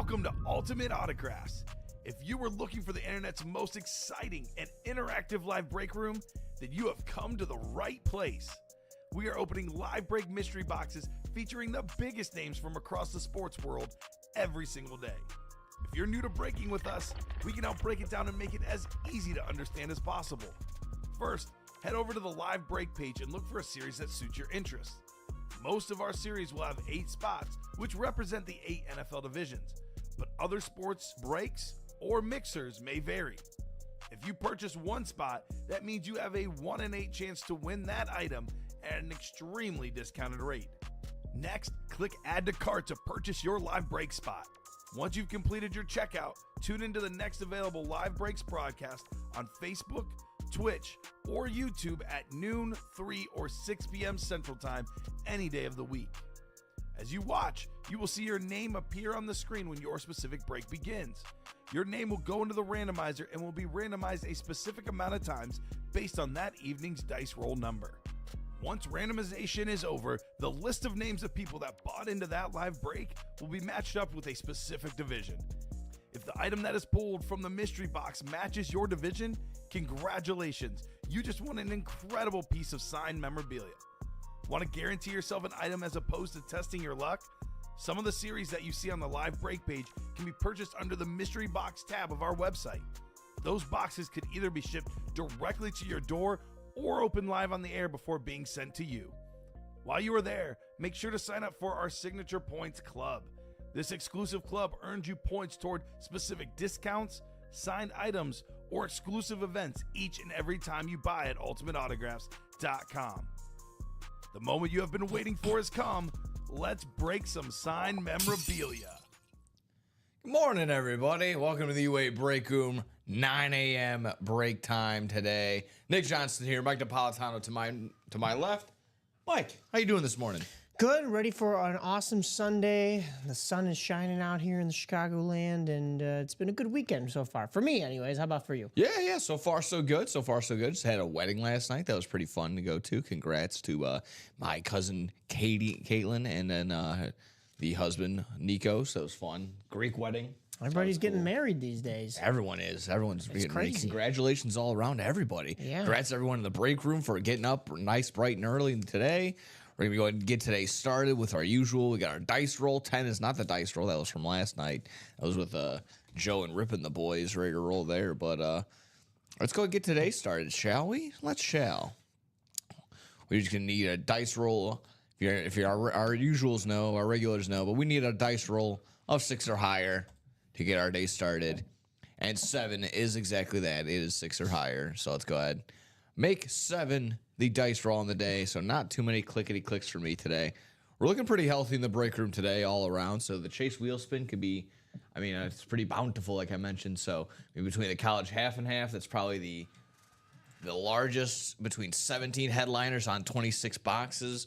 Welcome to Ultimate Autographs. If you were looking for the internet's most exciting and interactive live break room, then you have come to the right place. We are opening live break mystery boxes featuring the biggest names from across the sports world every single day. If you're new to breaking with us, we can help break it down and make it as easy to understand as possible. First, head over to the live break page and look for a series that suits your interests. Most of our series will have 8 spots, which represent the 8 NFL divisions, but other sports breaks or mixers may vary. If you purchase one spot, that means you have a 1 in 8 chance to win that item at an extremely discounted rate. Next, click Add to Cart to purchase your live break spot. Once you've completed your checkout, tune into the next available live breaks broadcast on Facebook, Twitch, or YouTube at noon, 3, or 6 p.m. Central Time any day of the week. As you watch, you will see your name appear on the screen when your specific break begins. Your name will go into the randomizer and will be randomized a specific amount of times based on that evening's dice roll number. Once randomization is over, the list of names of people that bought into that live break will be matched up with a specific division. If the item that is pulled from the mystery box matches your division, congratulations, you just won an incredible piece of signed memorabilia. Want to guarantee yourself an item as opposed to testing your luck? Some of the series that you see on the live break page can be purchased under the mystery box tab of our website. Those boxes could either be shipped directly to your door or open live on the air before being sent to you. While you are there, make sure to sign up for our Signature Points Club. This exclusive club earns you points toward specific discounts, signed items, or exclusive events each and every time you buy at ultimateautographs.com. The moment you have been waiting for has come. Let's break some signed memorabilia. Good morning, everybody. Welcome to the U8 Break Room. 9 a.m. break time today. Nick Johnson here. Mike Napolitano to my left. Mike, how you doing this morning? Good. Ready for an awesome Sunday. The sun is shining out here in the Chicagoland, and it's been a good weekend so far. For me, anyways. How about for you? Yeah. So far, so good. Just had a wedding last night. That was pretty fun to go to. Congrats to my cousin Caitlin, and then the husband, Nico. So it was fun. Greek wedding. Everybody's getting married these days. Everyone is. Everyone's getting married. Crazy. Congratulations all around to everybody. Yeah. Congrats to everyone in the break room for getting up nice, bright, and early today. We're going to go ahead and get today started with our usual. We got our dice roll. 10 is not the dice roll. That was from last night. That was with Joe and Rip and the boys ready to roll there. But let's go and get today started, shall we? Let's shall. We're just going to need a dice roll. If you're our usuals know, our regulars know, but we need a dice roll of 6 or higher to get our day started. And 7 is exactly that. It is 6 or higher. So let's go ahead. Make 7 the dice roll on the day. So not too many clickety clicks for me today. We're looking pretty healthy in the break room today all around. So the Chase wheel spin could be, it's pretty bountiful like I mentioned. So maybe between the college half and half, that's probably the largest, between 17 headliners on 26 boxes.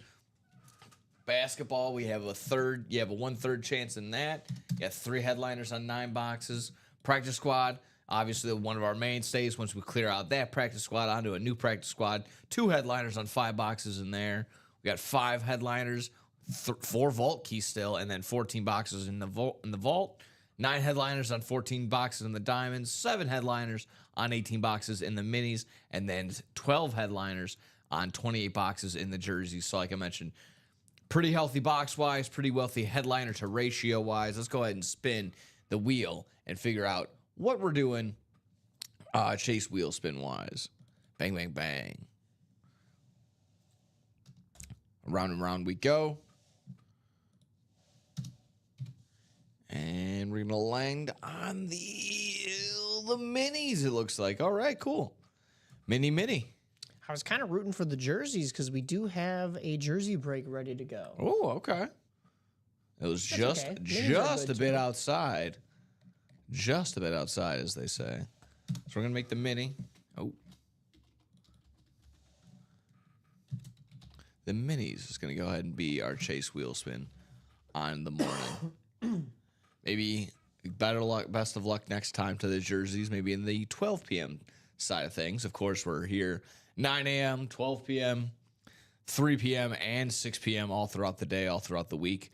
Basketball, we have a third. You have a 1/3 chance in that. You have 3 headliners on 9 boxes. Practice squad, obviously one of our mainstays. Once we clear out that practice squad, onto a new practice squad. 2 headliners on 5 boxes in there. We got 5 headliners, 4 vault keys still, and then 14 boxes in the vault. 9 headliners on 14 boxes in the diamonds. 7 headliners on 18 boxes in the minis, and then 12 headliners on 28 boxes in the jerseys. So, like I mentioned, pretty healthy box-wise, pretty wealthy headliner to ratio-wise. Let's go ahead and spin the wheel and figure out what we're doing Chase wheel spin-wise. Bang, bang, bang. Round and round we go. And we're going to land on the minis, it looks like. All right, cool. Mini. I was kind of rooting for the jerseys because we do have a jersey break ready to go. Oh, okay. It was just a bit outside. Just a bit outside, as they say. So we're going to make the mini. Oh. The minis is going to go ahead and be our Chase wheel spin on the morning. Maybe best of luck next time to the jerseys, maybe in the 12 p.m. side of things. Of course, we're here 9 a.m., 12 p.m., 3 p.m., and 6 p.m. all throughout the day, all throughout the week.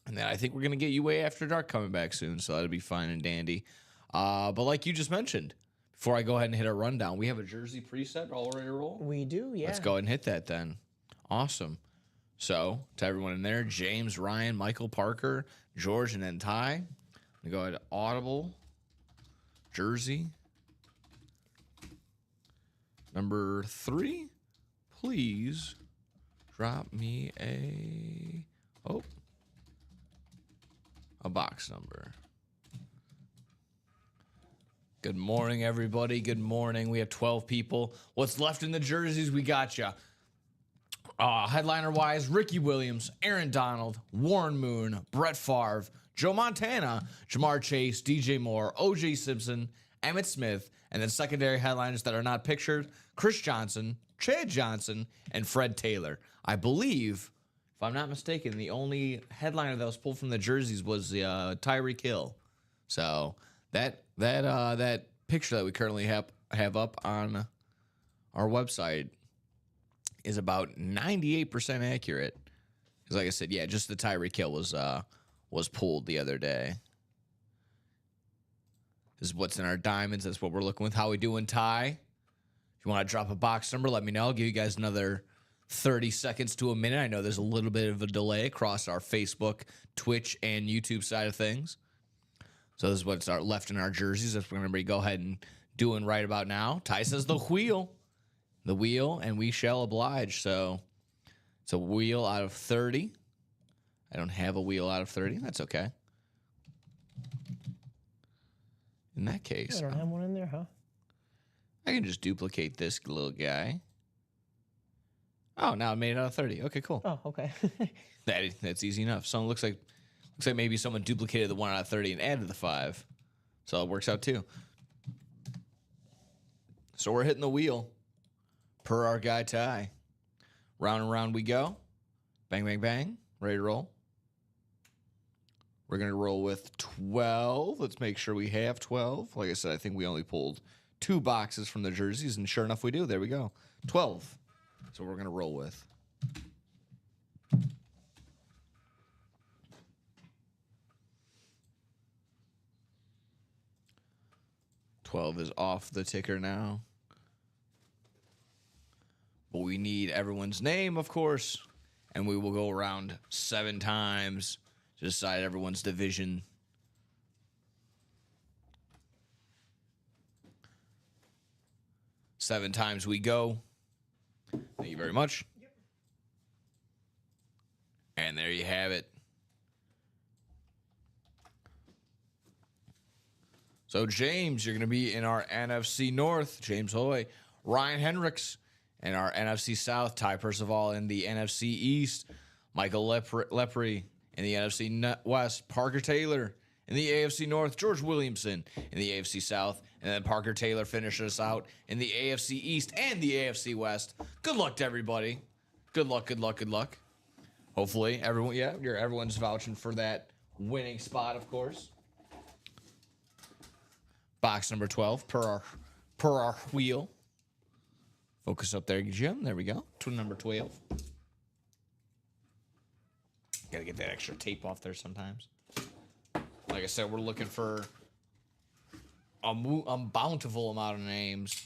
And then I think we're going to get UA After Dark coming back soon, so that'll be fine and dandy. But like you just mentioned, before I go ahead and hit our rundown, we have a jersey preset all ready to roll. We do, yeah. Let's go ahead and hit that then. Awesome. So, to everyone in there, James, Ryan, Michael, Parker, George, and then Ty. We go ahead, Audible, jersey. Number 3, please drop me a box number. Good morning, everybody. Good morning. We have 12 people. What's left in the jerseys? We got you. Headliner-wise, Ricky Williams, Aaron Donald, Warren Moon, Brett Favre, Joe Montana, Jamar Chase, DJ Moore, O.J. Simpson, Emmitt Smith, and then secondary headliners that are not pictured, Chris Johnson, Chad Johnson, and Fred Taylor. I believe, if I'm not mistaken, the only headliner that was pulled from the jerseys was Tyreek Hill. So that picture that we currently have up on our website is about 98% accurate. Because like I said, yeah, just the Tyreek Hill was pulled the other day. This is what's in our diamonds. That's what we're looking with. How we doing, Ty? If you want to drop a box number, let me know. I'll give you guys another 30 seconds to a minute. I know there's a little bit of a delay across our Facebook, Twitch, and YouTube side of things. So this is what's left in our jerseys. That's what we're going to go ahead and doing right about now. Ty says the wheel. The wheel, and we shall oblige. So it's a wheel out of 30. I don't have a wheel out of 30. That's okay. In that case, I don't have one in there, huh? I can just duplicate this little guy. Oh, now I made it out of 30. Okay, cool. Oh, okay. That's easy enough. So it looks like maybe someone duplicated the 1 out of 30 and added the 5. So it works out too. So we're hitting the wheel. Per our guy Ty. Round and round we go. Bang, bang, bang. Ready to roll. We're going to roll with 12. Let's make sure we have 12. Like I said, I think we only pulled 2 boxes from the jerseys, and sure enough we do. There we go. 12. So we're going to roll with. $12 is off the ticker now. But we need everyone's name, of course, and we will go around 7 times to decide everyone's division. Seven times we go. Thank you very much. And there you have it. So, James, you're going to be in our NFC North. James Hoy. Ryan Hendricks in our NFC South. Ty Percival in the NFC East. Michael Lepre in the NFC West. Parker Taylor in the AFC North. George Williamson in the AFC South. And then Parker Taylor finishes us out in the AFC East and the AFC West. Good luck to everybody. Good luck, good luck, good luck. Hopefully, everyone's vouching for that winning spot, of course. Box number 12 per our wheel. Focus up there, Jim. There we go. To number 12. Gotta get that extra tape off there sometimes. Like I said, we're looking for a bountiful amount of names.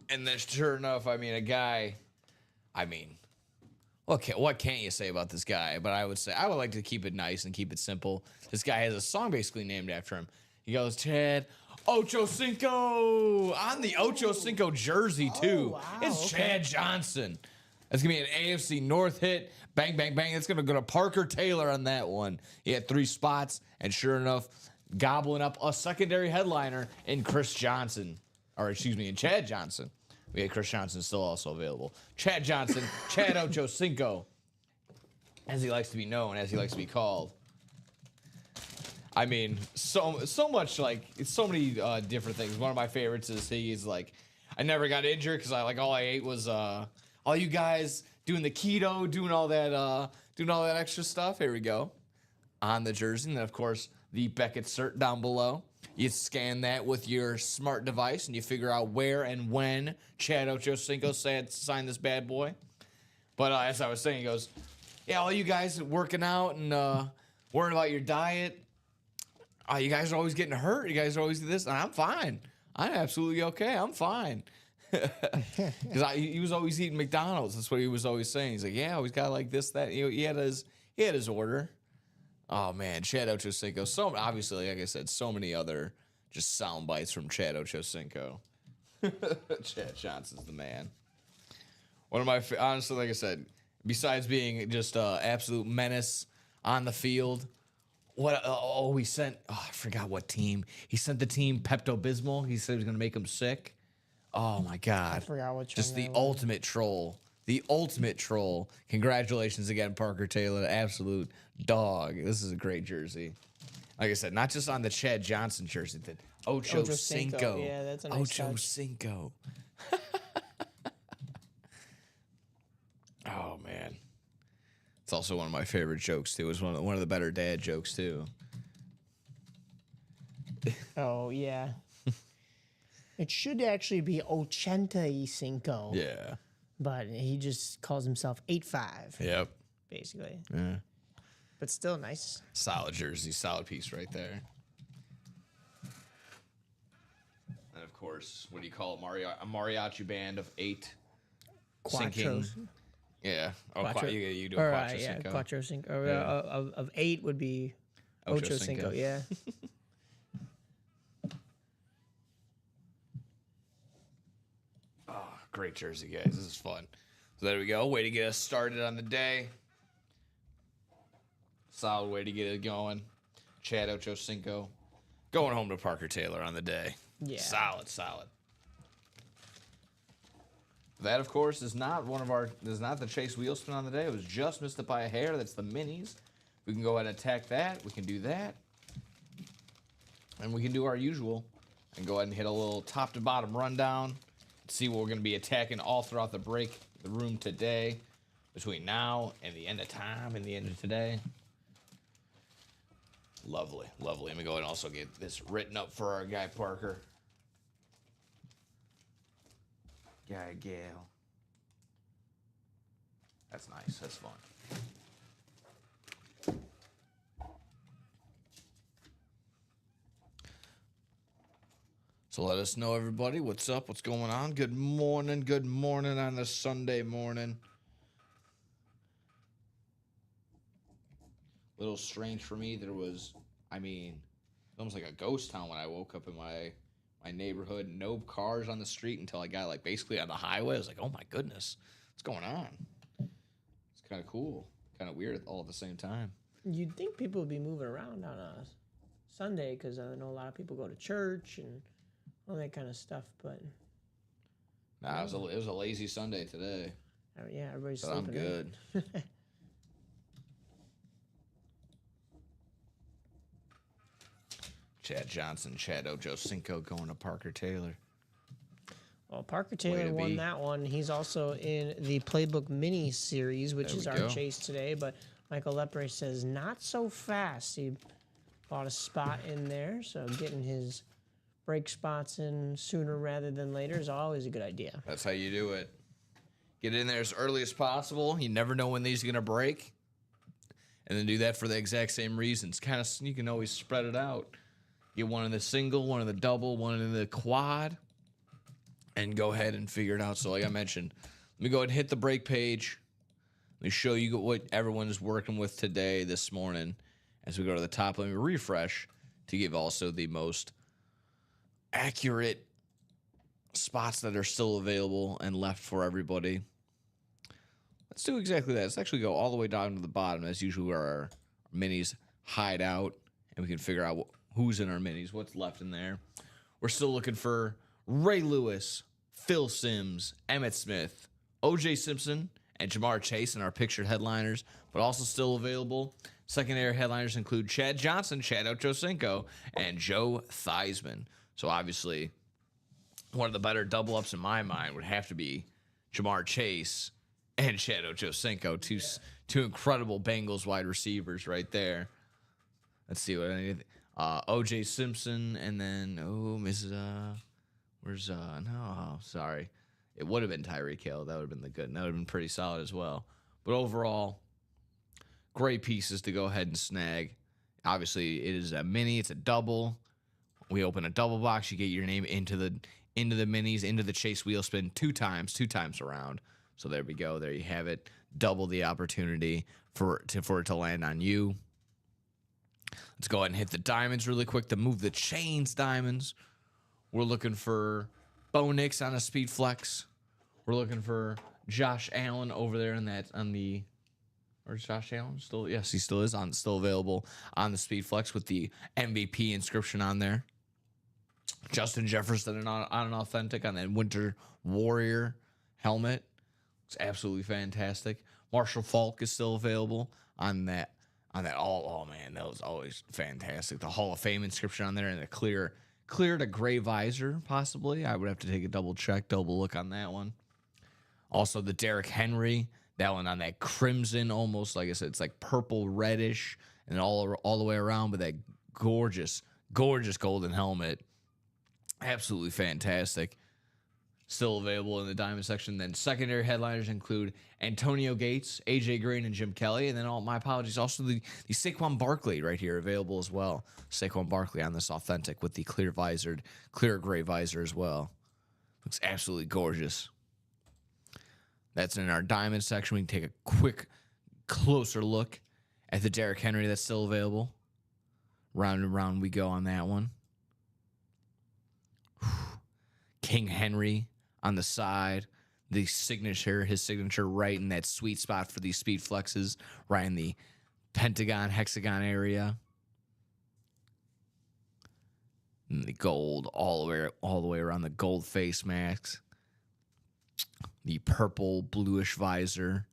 And then sure enough, what can't you say about this guy? But I would like to keep it nice and keep it simple. This guy has a song basically named after him. He goes, Chad Ocho Cinco on the Ocho Cinco jersey too. Oh, wow, it's Chad Johnson. That's gonna be an AFC North hit. Bang, bang, bang. It's gonna go to Parker Taylor on that one. He had 3 spots, and sure enough, gobbling up a secondary headliner in Chris Johnson. In Chad Johnson. We had Chris Johnson still also available. Chad Johnson, Chad Ocho Cinco, as he likes to be known, as he likes to be called. I mean, so much, like, it's so many different things. One of my favorites is he's like, I never got injured because all I ate was all you guys doing the keto, doing all that extra stuff. Here we go. On the jersey. And then, of course, the Beckett cert down below. You scan that with your smart device, and you figure out where and when Chad Ochocinco signed this bad boy. But as I was saying, he goes, yeah, all you guys working out and worrying about your diet, you guys are always getting hurt. You guys are always this. And I'm fine. I'm absolutely okay. I'm fine. Because he was always eating McDonald's. That's what he was always saying. He's like, yeah, I always got like this, that. He had his order. Oh, man, Chad Ochocinco. So obviously, like I said, so many other just sound bites from Chad Ochocinco. Chad Johnson's the man. One of my, honestly, like I said, besides being just absolute menace on the field, he sent, I forgot what team. He sent the team Pepto-Bismol. He said he was going to make them sick. Oh, my God. I forgot which just one the that was. ultimate troll. The ultimate troll. Congratulations again, Parker Taylor. Absolute dog. This is a great jersey. Like I said, not just on the Chad Johnson jersey, the Ochocinco. Yeah, that's a nice touch. Ochocinco. Oh, man. It's also one of my favorite jokes, too. It's one of the better dad jokes, too. Oh, yeah. It should actually be 85. Yeah. But he just calls himself 85, Yep. basically. Yeah. But still nice. Solid jersey, solid piece right there. And of course, what do you call it? A mariachi band of 8 sinking. Quattros. Yeah. Oh, Quattro. You do Or, a quattro yeah, cinco. Quattro Cinco. Or, Yeah. of 8 would be Ocho Cinco, yeah. Oh, great jersey, guys. This is fun. So there we go. Way to get us started on the day. Solid way to get it going. Chad Ochocinco going home to Parker Taylor on the day. Yeah. Solid. That, of course, is not the Chase Wheelspin on the day. It was just missed it by a hair. That's the minis. We can go ahead and attack that. We can do that. And we can do our usual and go ahead and hit a little top to bottom rundown. See what we're going to be attacking all throughout the room today, between now and the end of time and the end of today. Lovely. Let me go ahead and also get this written up for our guy Parker. Guy Gale. That's nice. That's fun. So let us know, everybody, what's up, what's going on. Good morning on this Sunday morning. A little strange for me. Almost like a ghost town when I woke up in my neighborhood. No cars on the street until I got basically on the highway. I was like, oh my goodness, what's going on? It's kind of cool, kind of weird all at the same time. You'd think people would be moving around on a Sunday because I know a lot of people go to church and all that kind of stuff, but Nah, it was a lazy Sunday today. yeah, everybody's But I'm sleeping in. good. Chad Johnson, Chad Ochocinco going to Parker Taylor. Well, Parker Way Taylor to won be. that one. He's also in the Playbook Mini Series, which There is we our go. chase today. But Michael Lepre says not so fast. He bought a spot in there, so getting his break spots in sooner rather than later is always a good idea. That's how you do it. Get in there as early as possible. You never know when these are going to break. And then do that for the exact same reasons. You can always spread it out. Get one in the single, one in the double, one in the quad, and go ahead and figure it out. So like I mentioned, let me go ahead and hit the break page. Let me show you what everyone is working with today, this morning. As we go to the top, let me refresh to give also the most accurate spots that are still available and left for everybody. Let's do exactly that. Let's actually go all the way down to the bottom, as usual, where our minis hide out, and we can figure out who's in our minis, what's left in there. We're still looking for Ray Lewis, Phil Simms, Emmitt Smith, O.J. Simpson, and Jamar Chase in our pictured headliners, but also still available. Secondary headliners include Chad Johnson, Chad Ochocinco, and Joe Theismann. So obviously, one of the better double-ups in my mind would have to be Jamar Chase and Chad Ochocinco, two incredible Bengals wide receivers right there. Let's see what I need. O.J. Simpson, and then, sorry. it would have been Tyreek Hill. That would have been the good. And that would have been pretty solid as well. But overall, great pieces to go ahead and snag. Obviously, it is a mini. It's a double. We open a double box. You get your name into the minis, into the chase wheel spin two times around. So there we go. There you have it. Double the opportunity for it to land on you. Let's go ahead and hit the diamonds really quick to move the chains diamonds. We're looking for Bo Nix on a speed flex. We're looking for Josh Allen over there or is Josh Allen still? Yes, he still is still available on the speed flex with the MVP inscription on there. Justin Jefferson on an authentic on that Winter Warrior helmet. It's absolutely fantastic. Marshall Faulk is still available on that. Oh man, that was always fantastic. The Hall of Fame inscription on there and a clear to gray visor, possibly. I would have to take a double look on that one. Also the Derrick Henry, that one on that crimson, almost like I said, it's like purple reddish and all the way around, but that gorgeous golden helmet. Absolutely fantastic. Still available in the diamond section. Then secondary headliners include Antonio Gates, AJ Green, and Jim Kelly. And then my apologies, also the Saquon Barkley right here available as well. Saquon Barkley on this authentic with the clear gray visor as well. Looks absolutely gorgeous. That's in our diamond section. We can take a quick, closer look at the Derrick Henry that's still available. Round and round we go on that one. King Henry on the side, his signature right in that sweet spot for these speed flexes, right in the pentagon, hexagon area. And the gold all the way around the gold face mask. The purple bluish visor.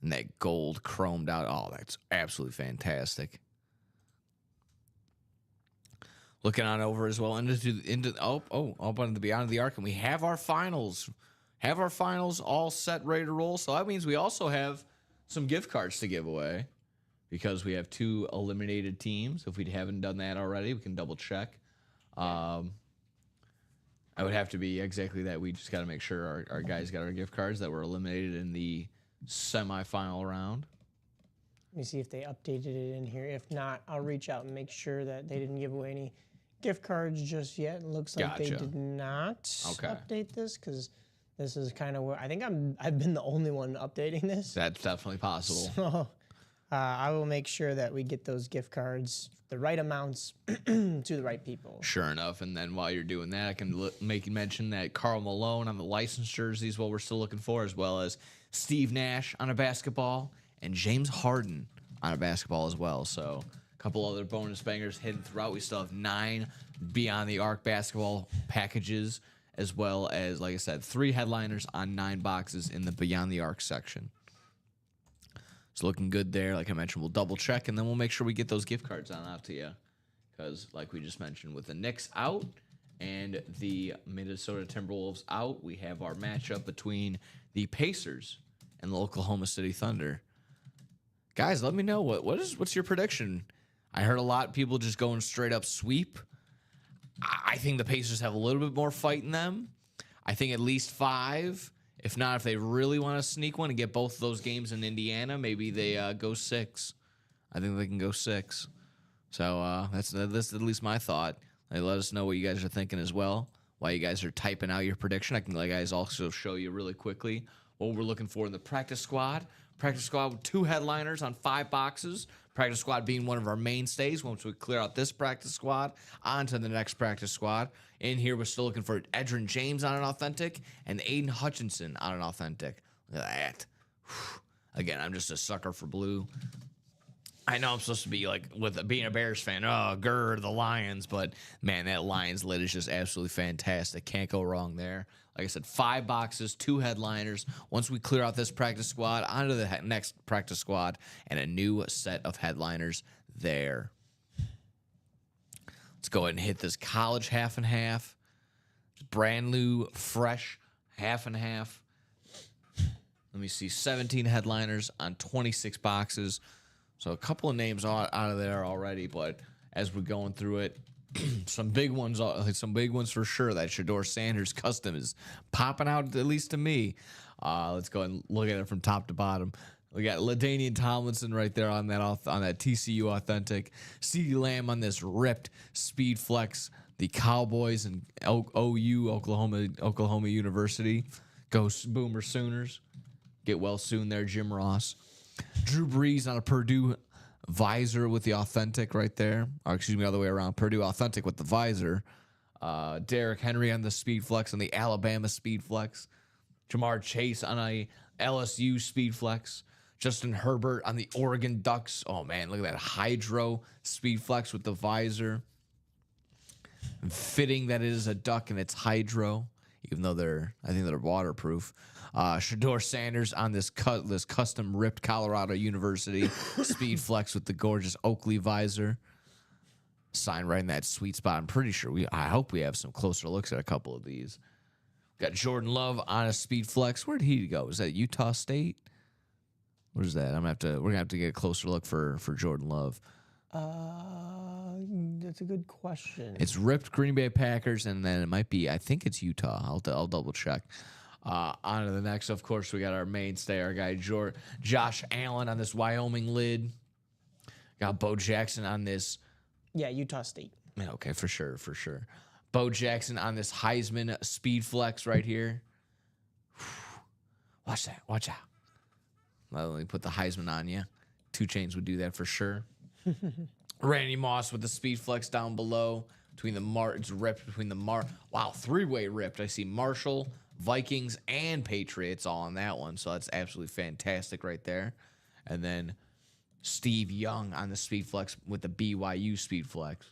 And that gold chromed out. Oh, that's absolutely fantastic. Looking on over as well into up on the Beyond the Arc, and we have our finals. All set, ready to roll. So that means we also have some gift cards to give away because we have 2 eliminated teams. If we haven't done that already, we can double check. I would have to be exactly that. We just got to make sure our guys got our gift cards that were eliminated in the semifinal round. Let me see if they updated it in here. If not, I'll reach out and make sure that they didn't give away any gift cards just yet. It looks like they did not update this because this is kind of where I think I've been the only one updating this. That's definitely possible. So I will make sure that we get those gift cards, the right amounts, to the right people. Sure enough. And then while you're doing that, I can make you mention that Karl Malone on the licensed jersey is what we're still looking for, as well as Steve Nash on a basketball and James Harden on a basketball as well. So a couple other bonus bangers hidden throughout. We still have 9 Beyond the Arc basketball packages, as well as, like I said, 3 headliners on 9 boxes in the Beyond the Arc section. It's looking good there. Like I mentioned, we'll double check, and then we'll make sure we get those gift cards on out to you. Because, like we just mentioned, with the Knicks out and the Minnesota Timberwolves out, we have our matchup between the Pacers and the Oklahoma City Thunder. Guys, let me know what's your prediction. I heard a lot of people just going straight up sweep. I think the Pacers have a little bit more fight in them. I think at least 5. If not, if they really want to sneak one and get both of those games in Indiana, maybe they go 6. I think they can go 6. So that's at least my thought. Let us know what you guys are thinking as well. While you guys are typing out your prediction, I can guys also show you really quickly what we're looking for in the practice squad. Practice squad with 2 headliners on 5 boxes. Practice squad being one of our mainstays. Once we clear out this practice squad, on to the next practice squad. In here, we're still looking for Edgerrin James on an authentic and Aiden Hutchinson on an authentic. Look at that. Whew. Again, I'm just a sucker for blue. I know I'm supposed to be with being a Bears fan. Oh, grr, the Lions. But, man, that Lions lid is just absolutely fantastic. Can't go wrong there. Like I said, 5 boxes, 2 headliners. Once we clear out this practice squad, onto the next practice squad, and a new set of headliners there. Let's go ahead and hit this college half and half. Brand new, fresh half and half. Let me see, 17 headliners on 26 boxes. So a couple of names out of there already, but as we're going through it, some big ones for sure. That Shedeur Sanders custom is popping out, at least to me. Let's go and look at it from top to bottom. We got LaDainian Tomlinson right there on that TCU authentic. CeeDee Lamb on this ripped Speed Flex. The Cowboys and OU, Oklahoma University. Go Boomer Sooners. Get well soon there, Jim Ross. Drew Brees on a Purdue visor with the authentic right there. Or excuse me, other way around. Purdue authentic with the visor. Derrick Henry on the Speed Flex, on the Alabama Speed Flex. Jamar Chase on a LSU Speed Flex. Justin Herbert on the Oregon Ducks. Oh, man, look at that Hydro Speed Flex with the visor. Fitting that it is a duck and it's Hydro, even though I think they're waterproof. Shedeur Sanders on this custom ripped Colorado University Speed Flex with the gorgeous Oakley visor. Signed right in that sweet spot. I'm pretty sure I hope we have some closer looks at a couple of these. Got Jordan Love on a Speed Flex. Where'd he go? Is that Utah State? Where's that? We're gonna have to get a closer look for Jordan Love. That's a good question. It's ripped Green Bay Packers, and then it might be, I think it's Utah. I'll double check. On to the next, of course, we got our mainstay, our guy Josh Allen on this Wyoming lid. Got Bo Jackson on this. Yeah, Utah State. Yeah, okay, for sure. Bo Jackson on this Heisman Speed Flex right here. Watch out. Let me put the Heisman on you. 2 Chainz would do that for sure. Randy Moss with the Speed Flex down below. It's ripped between the Wow, 3-way ripped. I see Marshall, Vikings, and Patriots all on that one. So that's absolutely fantastic right there. And then Steve Young on the Speed Flex with the BYU Speed Flex.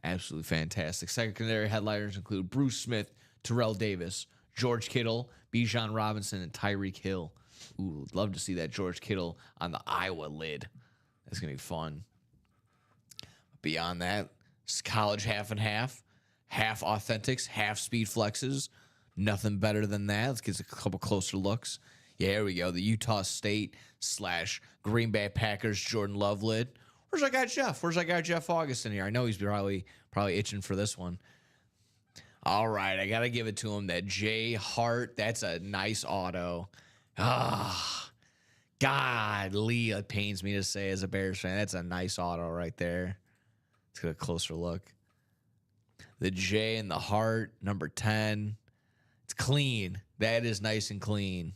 Absolutely fantastic. Secondary headliners include Bruce Smith, Terrell Davis, George Kittle, Bijan Robinson, and Tyreek Hill. Ooh, love to see that George Kittle on the Iowa lid. That's going to be fun. Beyond that, it's college half and half authentics, half Speed Flexes. Nothing better than that. Let's get a couple closer looks. Yeah, here we go. The Utah State / Green Bay Packers Jordan Love lid. Where's our guy Jeff? Where's our guy Jeff August in here? I know he's probably itching for this one. All right, I got to give it to him. That Jay Hart, that's a nice auto. Godly, it pains me to say as a Bears fan, that's a nice auto right there. Let's get a closer look. The J and the heart, number 10. It's clean. That is nice and clean.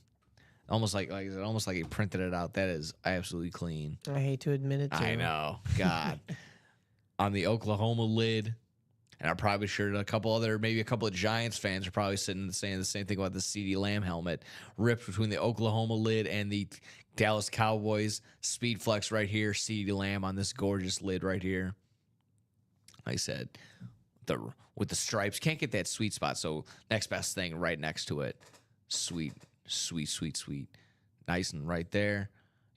Almost like he printed it out. That is absolutely clean. I hate to admit it, too. I know. God. On the Oklahoma lid, and I'm probably sure maybe a couple of Giants fans are probably saying the same thing about the CeeDee Lamb helmet. Ripped between the Oklahoma lid and the Dallas Cowboys Speed Flex right here. CeeDee Lamb on this gorgeous lid right here. Like I said, with the stripes, can't get that sweet spot. So next best thing right next to it. Sweet. Nice and right there.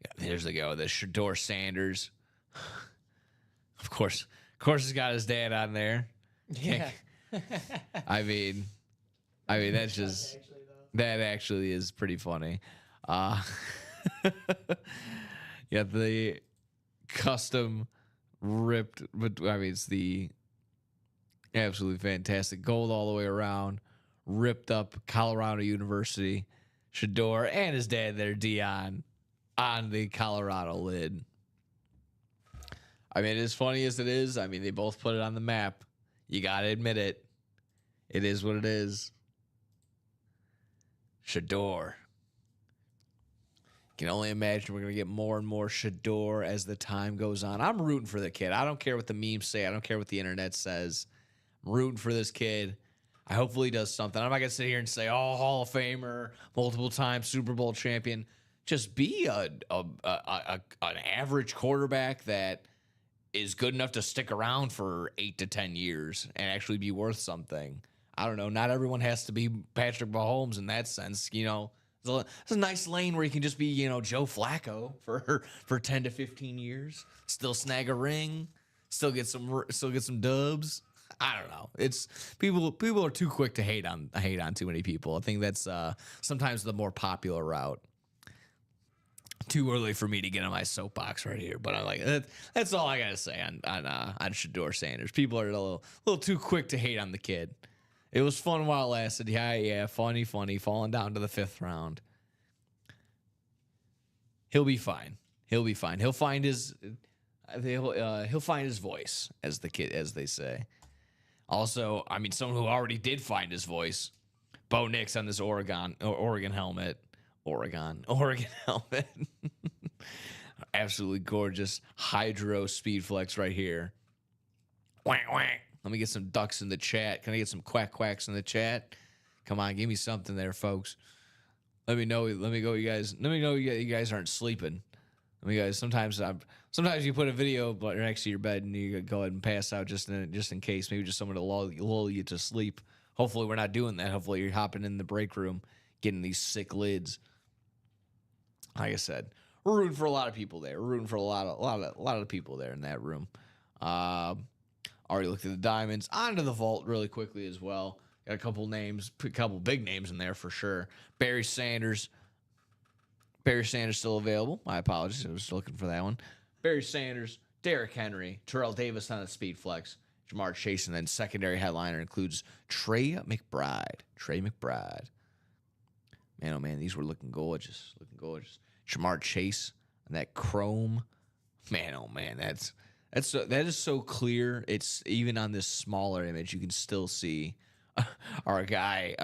Yeah, there's the Shedeur Sanders. Of course, he's got his dad on there. Yeah. I mean, that's just that actually is pretty funny. Yeah, the custom ripped, but it's the absolutely fantastic gold all the way around, ripped up Colorado University, Shedeur, and his dad there, Dion, on the Colorado lid. As funny as it is, they both put it on the map. You got to admit it. It is what it is. Shedeur. Can only imagine we're going to get more and more Shedeur as the time goes on. I'm rooting for the kid. I don't care what the memes say. I don't care what the internet says. I'm rooting for this kid. I hopefully he does something. I'm not going to sit here and say, oh, Hall of Famer, multiple time Super Bowl champion. Just be an average quarterback that is good enough to stick around for 8 to 10 years and actually be worth something. I don't know. Not everyone has to be Patrick Mahomes in that sense. It's a nice lane where you can just be, Joe Flacco for 10 to 15 years, still snag a ring, still get some dubs. I don't know. It's people are too quick to hate on too many people. I think that's sometimes the more popular route. too early for me to get on my soapbox right here, but I'm like, that's all I gotta say on Shedeur Sanders. People are a little too quick to hate on the kid. It was fun while it lasted. Yeah, funny, falling down to the 5th round. He'll be fine. He'll find his voice, as they say. Also, I mean, someone who already did find his voice, Bo Nix on this Oregon helmet. Oregon helmet. Absolutely gorgeous Hydro Speed Flex right here. Whack, whack. Let me get some ducks in the chat. Can I get some quacks in the chat? Come on, give me something there, folks. Let me know you guys aren't sleeping. Sometimes you put a video next to your bed and you go ahead and pass out just in case. Maybe just someone to lull you to sleep. Hopefully we're not doing that. Hopefully you're hopping in the break room, getting these sick lids. Like I said, we're rooting for a lot of people there. We're rooting for a lot of people there in that room. Already looked at the diamonds. On to the vault really quickly as well. Got a couple big names in there for sure. Barry Sanders still available. My apologies. I was looking for that one. Barry Sanders, Derrick Henry, Terrell Davis on a speed flex, Jamar Chase, and then secondary headliner includes Trey McBride. Man, oh man, these were looking gorgeous. Jamar Chase and that chrome. Man, oh man, that is so clear. It's even on this smaller image, you can still see our guy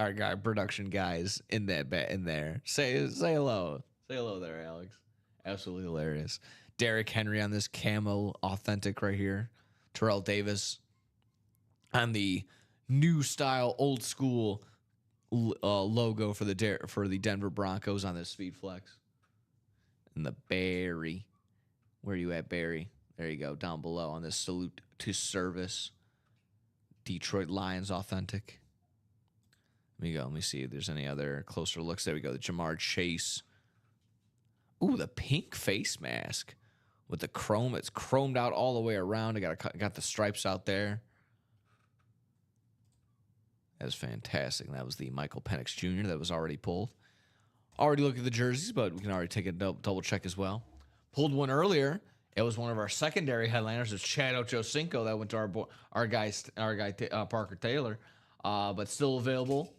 production guys in there. Say hello. Say hello there, Alex. Absolutely hilarious. Derrick Henry on this camo authentic right here. Terrell Davis on the new style, old school logo for the Denver Broncos on this speed flex. And the Barry. Where are you at, Barry? There you go, down below on this salute to service. Detroit Lions authentic. Let me see if there's any other closer looks. There we go. The Jamar Chase. Ooh, the pink face mask with the chrome. It's chromed out all the way around. I got the stripes out there. That's fantastic. And that was the Michael Penix Jr. that was already pulled. Already look at the jerseys, but we can already take a double check as well. Pulled one earlier. It was one of our secondary headliners. It's Chad Ochocinco that went to our guy Parker Taylor, but still available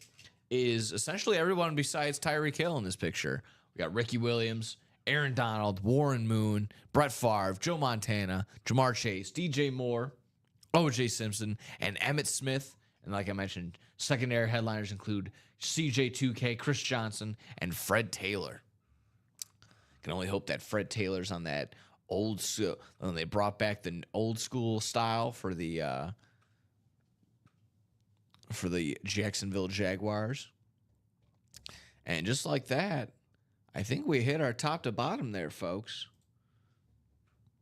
is essentially everyone besides Tyreek Hill in this picture. We got Ricky Williams, Aaron Donald, Warren Moon, Brett Favre, Joe Montana, Jamar Chase, DJ Moore, O.J. Simpson, and Emmitt Smith. And like I mentioned, secondary headliners include CJ2K, Chris Johnson, and Fred Taylor. Can only hope that Fred Taylor's on that old school. When they brought back the old school style for the Jacksonville Jaguars. And just like that, I think we hit our top to bottom there, folks.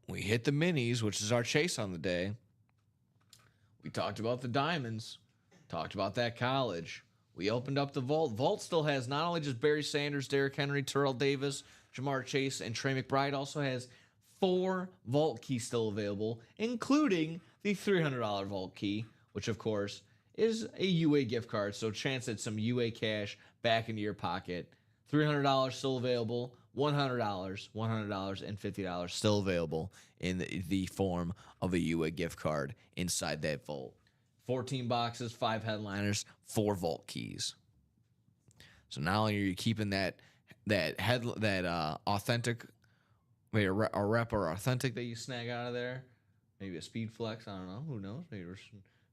We hit the minis, which is our chase on the day. We talked about the diamonds. Talked about that college. We opened up the vault. Vault still has not only just Barry Sanders, Derrick Henry, Terrell Davis, Jamar Chase, and Trey McBride. Also has 4 vault keys still available, including the $300 vault key, which of course is a UA gift card. So chance at some UA cash back into your pocket. $300 still available. $100, and $50 still available in the form of a UA gift card inside that vault. 14 boxes, 5 headliners, 4 vault keys. So not only are you keeping that authentic, maybe a rep or authentic that you snag out of there, maybe a speed flex, I don't know, who knows? Maybe we're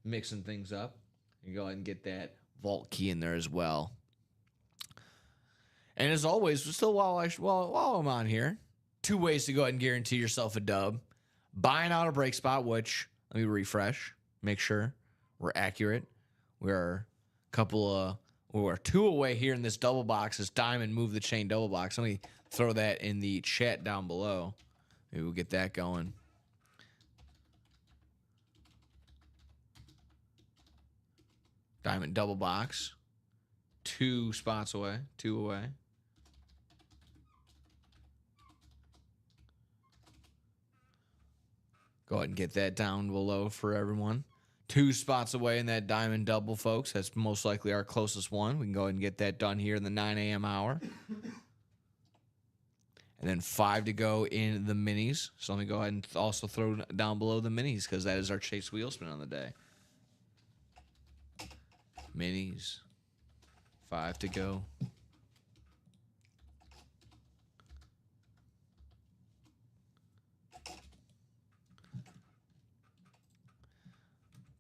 mixing things up. You go ahead and get that vault key in there as well. And as always, still while I'm on here, 2 ways to go ahead and guarantee yourself a dub. Buying out a break spot, which, let me refresh, make sure we're accurate. We're 2 away here in this double box, this diamond move the chain double box. Let me throw that in the chat down below. Maybe we'll get that going. Diamond double box. 2 spots away. 2 away. Go ahead and get that down below for everyone. 2 spots away in that diamond double, folks. That's most likely our closest one. We can go ahead and get that done here in the 9 a.m. hour. And And then 5 to go in the minis. So let me go ahead and also throw down below the minis because that is our Chase wheel spin on the day. Minis. 5 to go.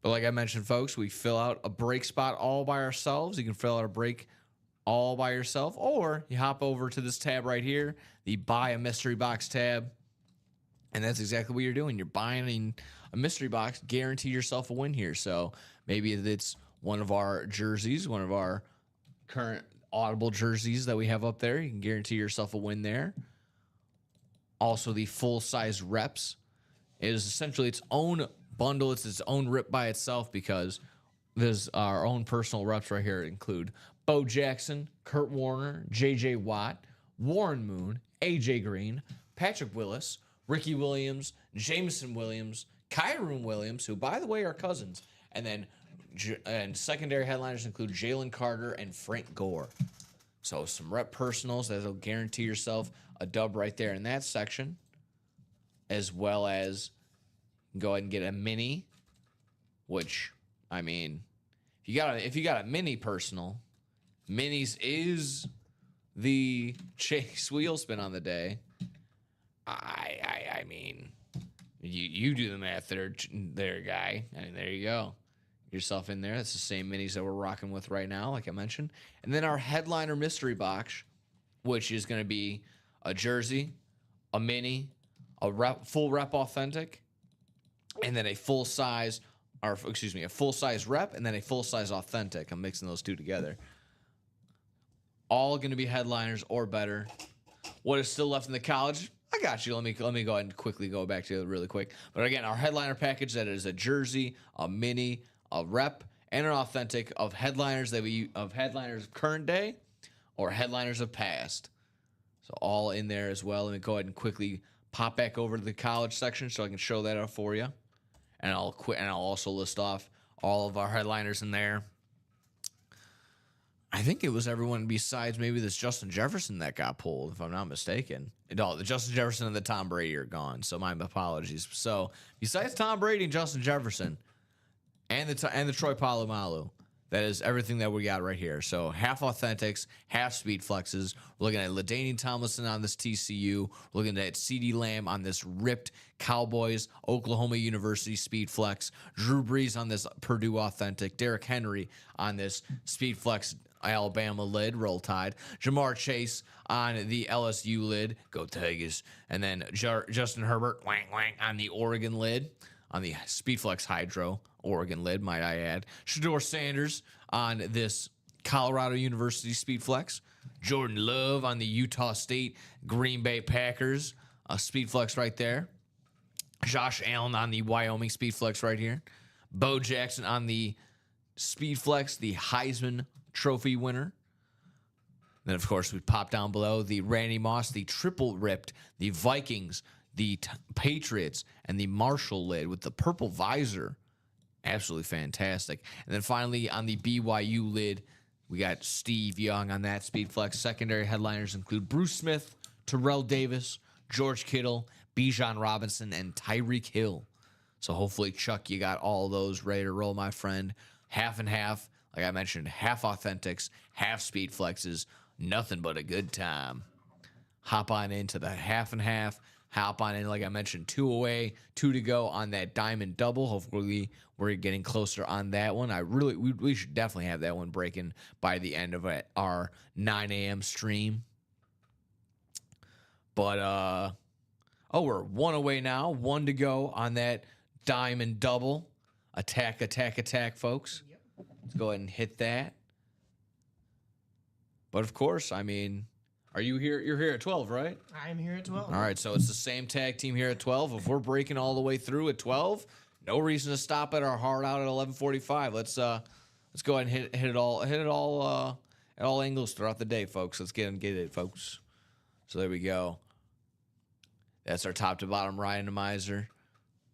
But like I mentioned, folks, we fill out a break spot all by ourselves. You can fill out a break all by yourself, or you hop over to this tab right here, the Buy a Mystery Box tab, and that's exactly what you're doing. You're buying a mystery box, guarantee yourself a win here. So maybe it's one of our jerseys, one of our current Audible jerseys that we have up there. You can guarantee yourself a win there. Also, the full-size reps is essentially its own bundle. It's its own rip by itself because there's our own personal reps right here include Bo Jackson, Kurt Warner, J.J. Watt, Warren Moon, A.J. Green, Patrick Willis, Ricky Williams, Jameson Williams, Kyron Williams, who, by the way, are cousins. And then secondary headliners include Jalen Carter and Frank Gore. So some rep personals that'll guarantee yourself a dub right there in that section, as well as go ahead and get a mini, which, I mean, if you got a mini personal, minis is the Chase wheel spin on the day. I mean, you do the math there, guy. I mean, there you go. Yourself in there. That's the same minis that we're rocking with right now, like I mentioned. And then our headliner mystery box, which is going to be a jersey, a mini, full rep authentic, and then a full-size rep, and then a full-size authentic. I'm mixing those two together. All going to be headliners or better. What is still left in the college? I got you. Let me go ahead and quickly go back to it really quick. But again, our headliner package, that is a jersey, a mini, a rep, and an authentic of headliners of current day or headliners of past. So all in there as well. Let me go ahead and quickly pop back over to the college section so I can show that up for you. And I'll also list off all of our headliners in there. I think it was everyone besides maybe this Justin Jefferson that got pulled, if I'm not mistaken. No, the Justin Jefferson and the Tom Brady are gone, so my apologies. So besides Tom Brady and Justin Jefferson and the Troy Polamalu, that is everything that we got right here. So half authentics, half speed flexes. We're looking at LaDainian Tomlinson on this TCU. We're looking at CeeDee Lamb on this ripped Cowboys, Oklahoma University speed flex. Drew Brees on this Purdue authentic. Derrick Henry on this speed flex Alabama lid, Roll Tide. Jamar Chase on the LSU lid, Go Tigers. And then Justin Herbert, wang, on the Oregon lid, on the Speedflex Hydro Oregon lid, might I add. Shedeur Sanders on this Colorado University Speedflex. Jordan Love on the Utah State Green Bay Packers Speedflex right there. Josh Allen on the Wyoming Speedflex right here. Bo Jackson on the Speedflex, the Heisman Trophy winner. Then, of course, we pop down below the Randy Moss, the triple ripped, the Vikings, the Patriots, and the Marshall lid with the purple visor. Absolutely fantastic. And then finally on the BYU lid, we got Steve Young on that Speedflex. Secondary headliners include Bruce Smith, Terrell Davis, George Kittle, Bijan Robinson, and Tyreek Hill. So hopefully, Chuck, you got all those ready to roll, my friend. Half and half. Like I mentioned, half authentics, half speed flexes. Nothing but a good time. Hop on into the half and half. Hop on in, like I mentioned, 2 away, 2 to go on that diamond double. Hopefully, we're getting closer on that one. We should definitely have that one breaking by the end of our 9 a.m. stream. But, we're 1 away now. 1 to go on that diamond double. Attack, folks. Yep. Let's go ahead and hit that. But, of course, I mean, are you here? You're here at 12, right? I'm here at 12. All right, so it's the same tag team here at 12. If we're breaking all the way through at 12, no reason to stop at our hard out at 11:45. Let's go ahead and hit it all at all angles throughout the day, folks. Let's get it, folks. So there we go. That's our top to bottom randomizer.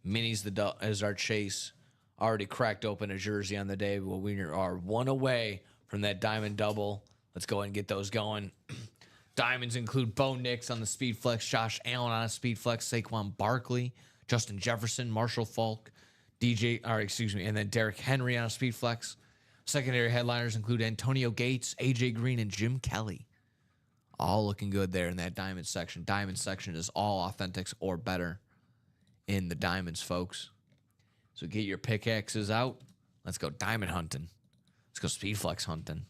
Minis is our chase. Already cracked open a jersey on the day, but we are 1 away from that diamond double. Let's go ahead and get those going. Diamonds include Bo Nix on the Speed Flex, Josh Allen on a Speed Flex, Saquon Barkley, Justin Jefferson, Marshall Faulk, and then Derrick Henry on a Speed Flex. Secondary headliners include Antonio Gates, AJ Green, and Jim Kelly. All looking good there in that diamond section. Diamond section is all authentics or better in the diamonds, folks. So get your pickaxes out. Let's go diamond hunting. Let's go Speed Flex hunting.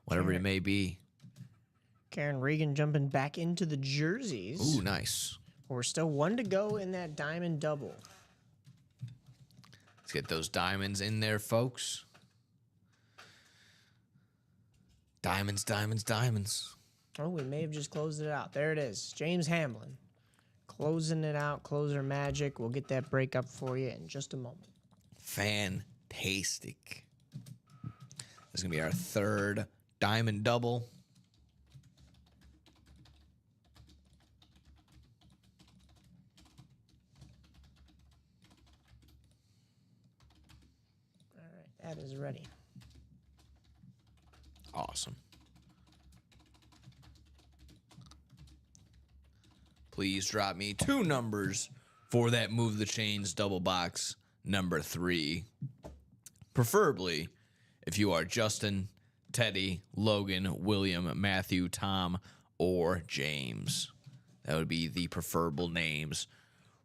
Whatever it may be. Karen Regan jumping back into the jerseys. Ooh, nice. We're still 1 to go in that diamond double. Let's get those diamonds in there, folks. Diamonds, diamonds, diamonds. Oh, we may have just closed it out. There it is. James Hamlin. Closing it out. Closer magic. We'll get that break up for you in just a moment. Fantastic. This is going to be our third diamond double. All right, that is ready. Awesome. Please drop me 2 numbers for that Move the Chains double box number 3. Preferably if you are Justin, Teddy, Logan, William, Matthew, Tom, or James. That would be the preferable names.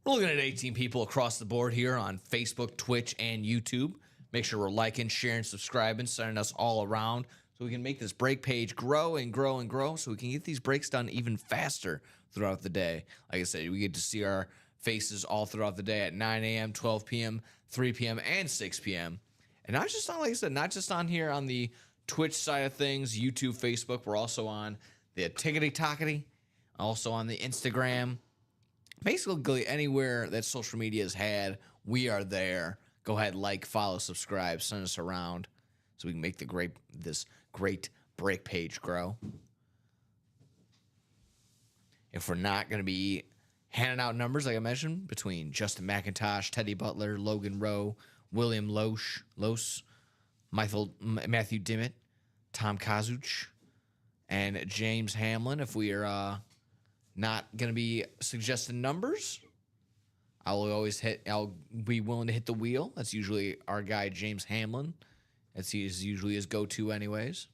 We're looking at 18 people across the board here on Facebook, Twitch, and YouTube. Make sure we're liking, sharing, subscribing, sending us all around so we can make this break page grow and grow and grow so we can get these breaks done even faster throughout the day. Like I said, we get to see our faces all throughout the day at 9 a.m., 12 p.m., 3 p.m., and 6 p.m. And not just on, like I said, not just on here on the Twitch side of things, YouTube, Facebook. We're also on the Tickety Tockety, also on the Instagram. Basically, anywhere that social media has had, we are there. Go ahead, like, follow, subscribe, send us around so we can make this great break page grow. If we're not going to be handing out numbers, like I mentioned, between Justin McIntosh, Teddy Butler, Logan Rowe, William Lose, Matthew Dimmitt, Tom Kazuch, and James Hamlin, if we are not going to be suggesting numbers, I'll be willing to hit the wheel. That's usually our guy, James Hamlin. That's usually his go-to anyways.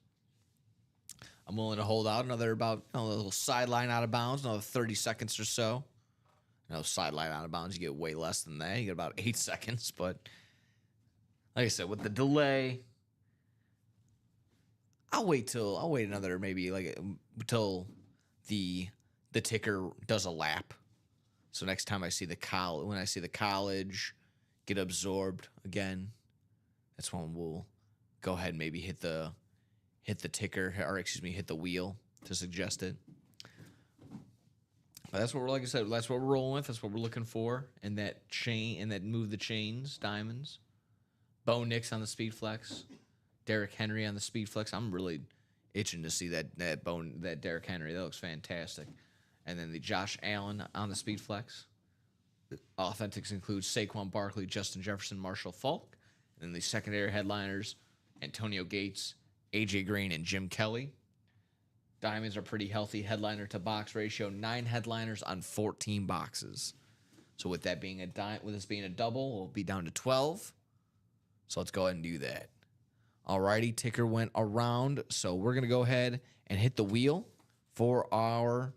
I'm willing to hold out another about a little sideline out of bounds, another 30 seconds or so. Sideline out of bounds, you get way less than that. You get about 8 seconds, but like I said, with the delay, I'll wait another maybe until the ticker does a lap. So next time I see the college get absorbed again, that's when we'll go ahead and maybe hit the ticker, or hit the wheel to suggest it. But that's what that's what we're rolling with. That's what we're looking for in that chain, in that Move the Chains diamonds. Bo Nix on the Speed Flex, Derrick Henry on the Speed Flex. I'm really itching to see that Derrick Henry. That looks fantastic. And then the Josh Allen on the Speed Flex. The authentics include Saquon Barkley, Justin Jefferson, Marshall Faulk. And then the secondary headliners, Antonio Gates, AJ Green, and Jim Kelly. Diamonds are pretty healthy headliner to box ratio. 9 headliners on 14 boxes. So with that being with this being a double, we'll be down to 12. So let's go ahead and do that. Alrighty, ticker went around. So we're gonna go ahead and hit the wheel for our.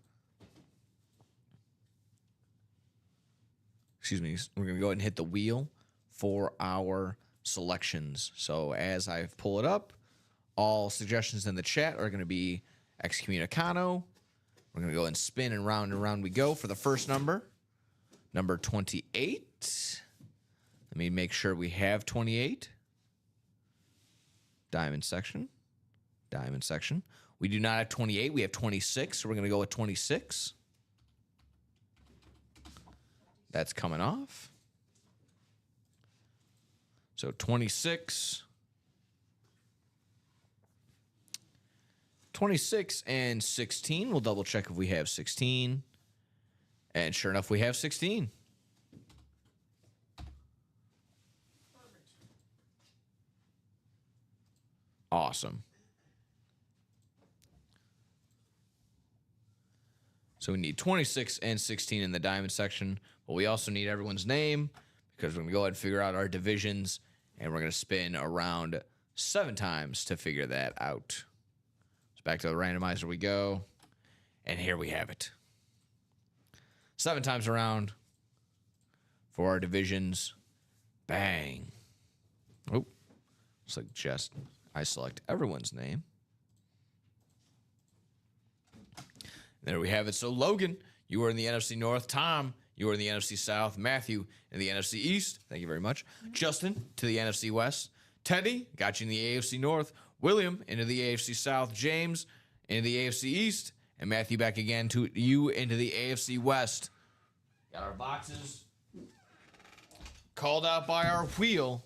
We're gonna go ahead and hit the wheel for our selections. So as I pull it up, all suggestions in the chat are gonna be excommunicado. We're going to go and spin and round we go for the first number 28. Let me make sure we have 28. Diamond section. We do not have 28. We have 26, so we're going to go with 26. That's coming off. So 26. 26 and 16. We'll double check if we have 16. And sure enough, we have 16. Awesome. So we need 26 and 16 in the diamond section, but we also need everyone's name because we're going to go ahead and figure out our divisions, and we're going to spin around 7 times to figure that out. So back to the randomizer we go, and here we have it. 7 times around for our divisions. Bang. Oh, looks like just I select everyone's name. There we have it. So Logan, you are in the NFC North. Tom, you are in the NFC South. Matthew in the NFC East. Thank you very much. Justin to the NFC West. Teddy got you in the AFC North. William into the AFC South. James into the AFC East. And Matthew back again to you into the AFC West. Got our boxes called out by our wheel.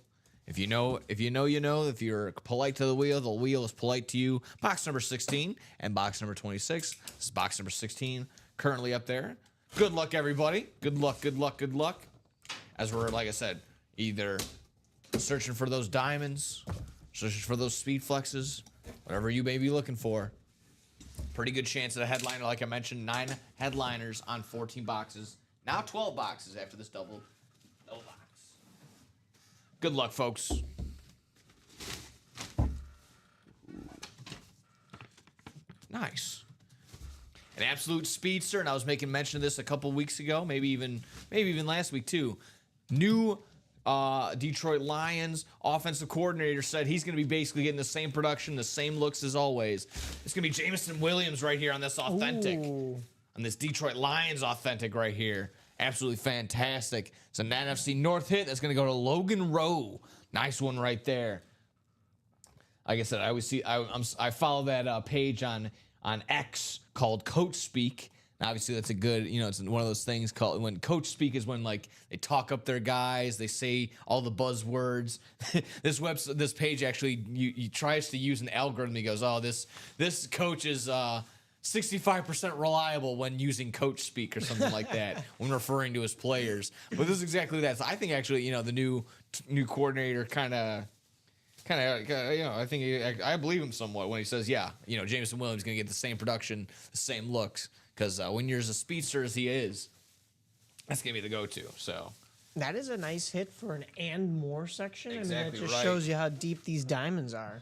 If you know, you know. If you're polite to the wheel is polite to you. Box number 16 and box number 26. This is box number 16 currently up there. Good luck, everybody. Good luck, good luck, good luck. As we're, like I said, either searching for those diamonds, searching for those speed flexes, whatever you may be looking for. Pretty good chance at a headliner, like I mentioned, 9 headliners on 14 boxes. Now 12 boxes after this double box. Good luck, folks. Nice. An absolute speedster, and I was making mention of this a couple weeks ago, maybe even last week too. New Detroit Lions offensive coordinator said he's going to be basically getting the same production, the same looks as always. It's going to be Jameson Williams right here on this authentic. Ooh. On this Detroit Lions authentic right here. Absolutely fantastic. It's an NFC North hit that's going to go to Logan Rowe. Nice one right there. Like I said, I always see. I follow that page on X called Coach Speak. And obviously, that's a good. It's one of those things called when Coach Speak is when like they talk up their guys. They say all the buzzwords. This page actually he tries to use an algorithm. He goes, "Oh, this coach is." 65% reliable when using Coach Speak or something like that when referring to his players. But this is exactly that. So I think actually, the new coordinator kind of, I think I believe him somewhat when he says, Jameson Williams is going to get the same production, the same looks. Because when you're as a speedster as he is, that's going to be the go-to. So that is a nice hit for an and more section. Exactly, I mean, that just shows you how deep these diamonds are.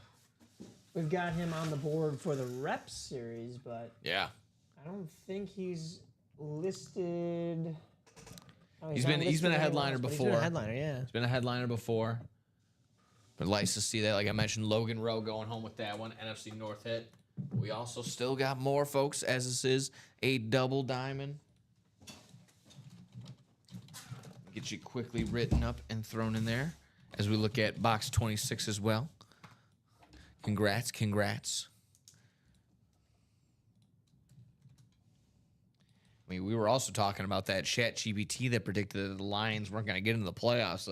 We've got him on the board for the Reps series, but yeah, I don't think he's listed. Oh, he's been a headliner before. He's been a headliner, yeah. He's been a headliner before. But nice to see that. Like I mentioned, Logan Rowe going home with that one. NFC North hit. We also still got more, folks, as this is a double diamond. Get you quickly written up and thrown in there as we look at box 26 as well. Congrats. I mean, we were also talking about that ChatGPT that predicted that the Lions weren't going to get into the playoffs.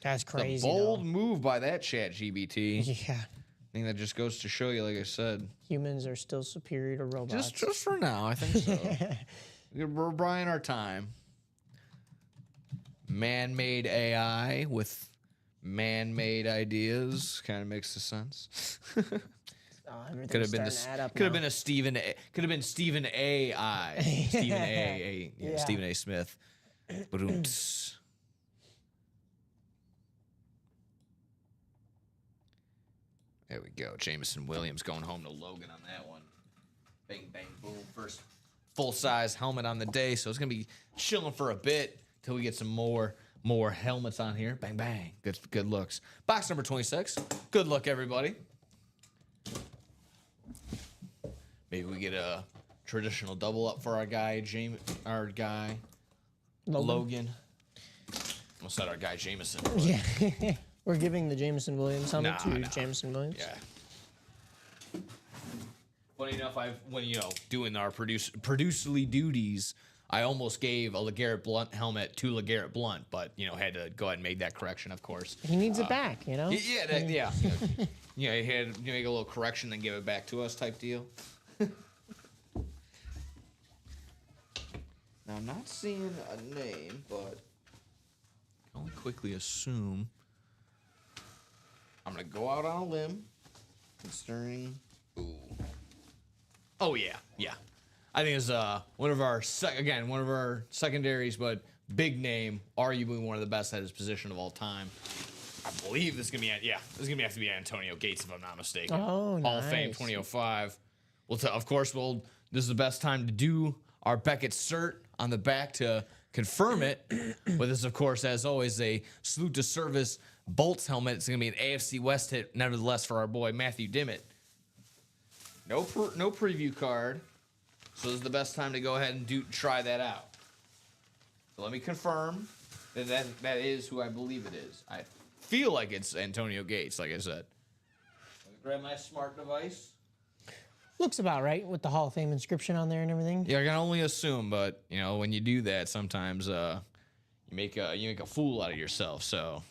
That's crazy. A bold move by that ChatGPT. Yeah. I think that just goes to show you, like I said. Humans are still superior to robots. Just for now, I think so. We're buying our time. Man-made AI with man-made ideas kind of makes sense. Could have been Stephen A. Stephen A. Stephen A. Smith. There we go. Jameson Williams going home to Logan on that one. Bang, bang, boom. First full-size helmet on the day, so it's gonna be chilling for a bit till we get some more helmets on here. Bang, bang. Good looks. Box number 26. Good luck, everybody. Maybe we get a traditional double up for our guy, Logan. Almost said our guy, Jameson. Yeah. We're giving the Jameson Williams helmet to Jameson Williams. Yeah. Funny enough, doing our producerly duties, I almost gave a LeGarrette Blount helmet to LeGarrette Blount, but had to go ahead and make that correction, of course. He needs it back, Yeah. He had to make a little correction, then give it back to us, type deal. Now, I'm not seeing a name, but I can only quickly assume. I'm gonna go out on a limb, considering. Ooh. Oh yeah. I think is one of our secondaries, but big name, arguably one of the best at his position of all time. I believe this is gonna be have to be Antonio Gates if I'm not mistaken. Oh, Hall of Fame 2005. This is the best time to do our Beckett cert on the back to confirm it. But this, of course, as always, a salute to service Bolts helmet. It's gonna be an AFC West hit, nevertheless, for our boy Matthew Dimmitt. No preview card, so this is the best time to go ahead and try that out. So let me confirm that is who I believe it is. I feel like it's Antonio Gates, like I said. Let me grab my smart device. Looks about right with the Hall of Fame inscription on there and everything. Yeah, I can only assume, but when you do that, sometimes you make a fool out of yourself. So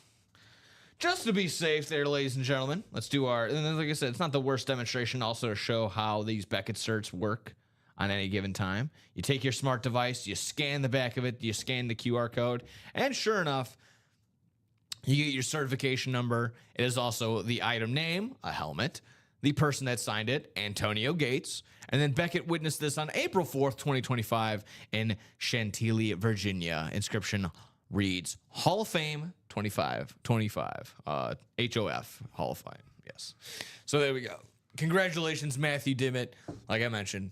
just to be safe, there, ladies and gentlemen, let's do our. And then, like I said, it's not the worst demonstration. Also to show how these Beckett certs work on any given time. You take your smart device, you scan the back of it, you scan the QR code, and sure enough, you get your certification number. It is also the item name, a helmet, the person that signed it, Antonio Gates, and then Beckett witnessed this on April 4th, 2025 in Chantilly, Virginia. Inscription reads, Hall of Fame 25, HOF, Hall of Fame, yes. So there we go. Congratulations, Matthew Dimmitt. Like I mentioned,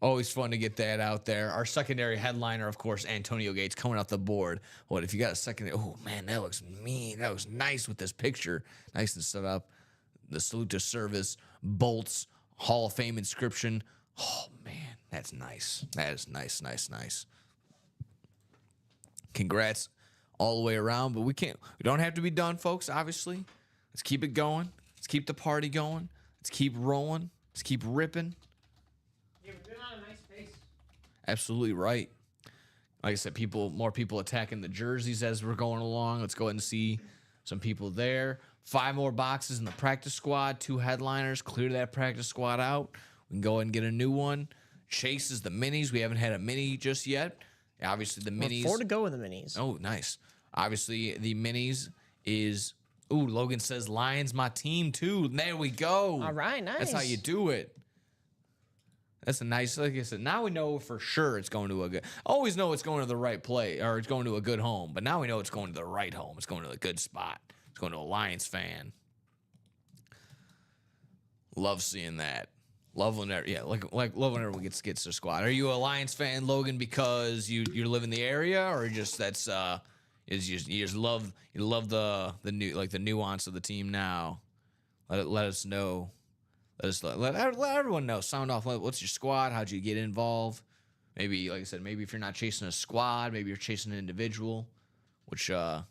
always fun to get that out there. Our secondary headliner, of course, Antonio Gates, coming off the board. What if you got a secondary? Oh, man, that looks mean. That looks nice with this picture. Nice and set up. The salute to service, Bolts, Hall of Fame inscription. Oh, man, that's nice. That is nice. Congrats all the way around, but we don't have to be done, folks, obviously. Let's keep it going. Let's keep the party going. Let's keep rolling. Let's keep ripping. Yeah, we've been on a nice pace. Absolutely right. Like I said, more people attacking the jerseys as we're going along. Let's go ahead and see some people there. 5 more boxes in the practice squad. 2 headliners. Clear that practice squad out. We can go ahead and get a new one. Chase is the minis. We haven't had a mini just yet. Obviously, the minis. 4 to go with the minis. Oh, nice. Obviously, the minis is. Ooh, Logan says Lions my team too. There we go. All right, nice. That's how you do it. That's a nice, like I said, now we know for sure it's going to a good, always know it's going to the right play, or it's going to a good home, but now we know it's going to the right home. It's going to a good spot. It's going to a Lions fan. Love seeing that. Love whenever, love whenever gets their squad. Are you a Lions fan, Logan, because you live in the area, or just that's you just love the new, like the nuance of the team now? Let us know. Let everyone know. Sound off. What's your squad? How'd you get involved? Maybe, like I said, maybe if you're not chasing a squad, maybe you're chasing an individual. Which I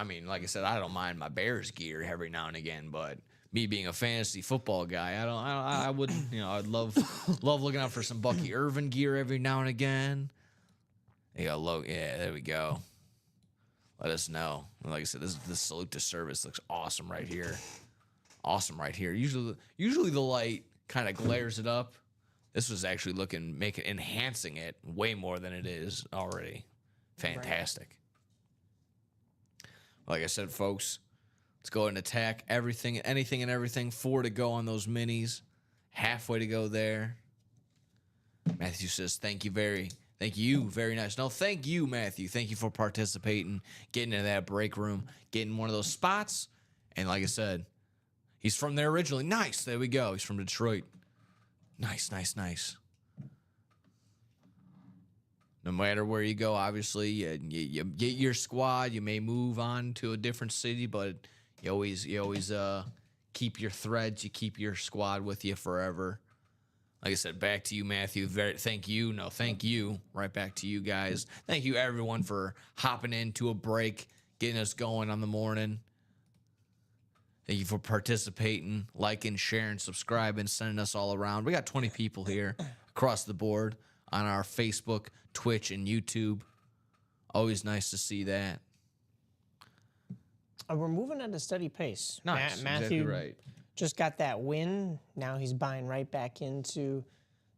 mean, like I said, I don't mind my Bears gear every now and again, but me being a fantasy football guy, I wouldn't. I'd love looking out for some Bucky Irvin gear every now and again. Yeah, there we go. Let us know. Like I said, this salute to service looks awesome right here. Usually the light kind of glares it up. This was actually enhancing it way more than it is already. Fantastic. Right. Like I said, folks, let's go ahead and attack anything and everything. 4 to go on those minis. Halfway to go there. Matthew says, thank you very nice. No, thank you, Matthew. Thank you for participating, getting into that break room, getting one of those spots. And like I said, he's from there originally. Nice. There we go. He's from Detroit. Nice. No matter where you go, obviously, you get your squad. You may move on to a different city, but you always keep your threads. You keep your squad with you forever. Like I said, back to you, Matthew. Thank you. No, thank you. Right back to you guys. Thank you, everyone, for hopping into a break, getting us going on the morning. Thank you for participating, liking, sharing, subscribing, sending us all around. We got 20 people here across the board on our Facebook, Twitch, and YouTube. Always nice to see that. We're moving at a steady pace. Nice, Matthew exactly right. Just got that win. Now he's buying right back into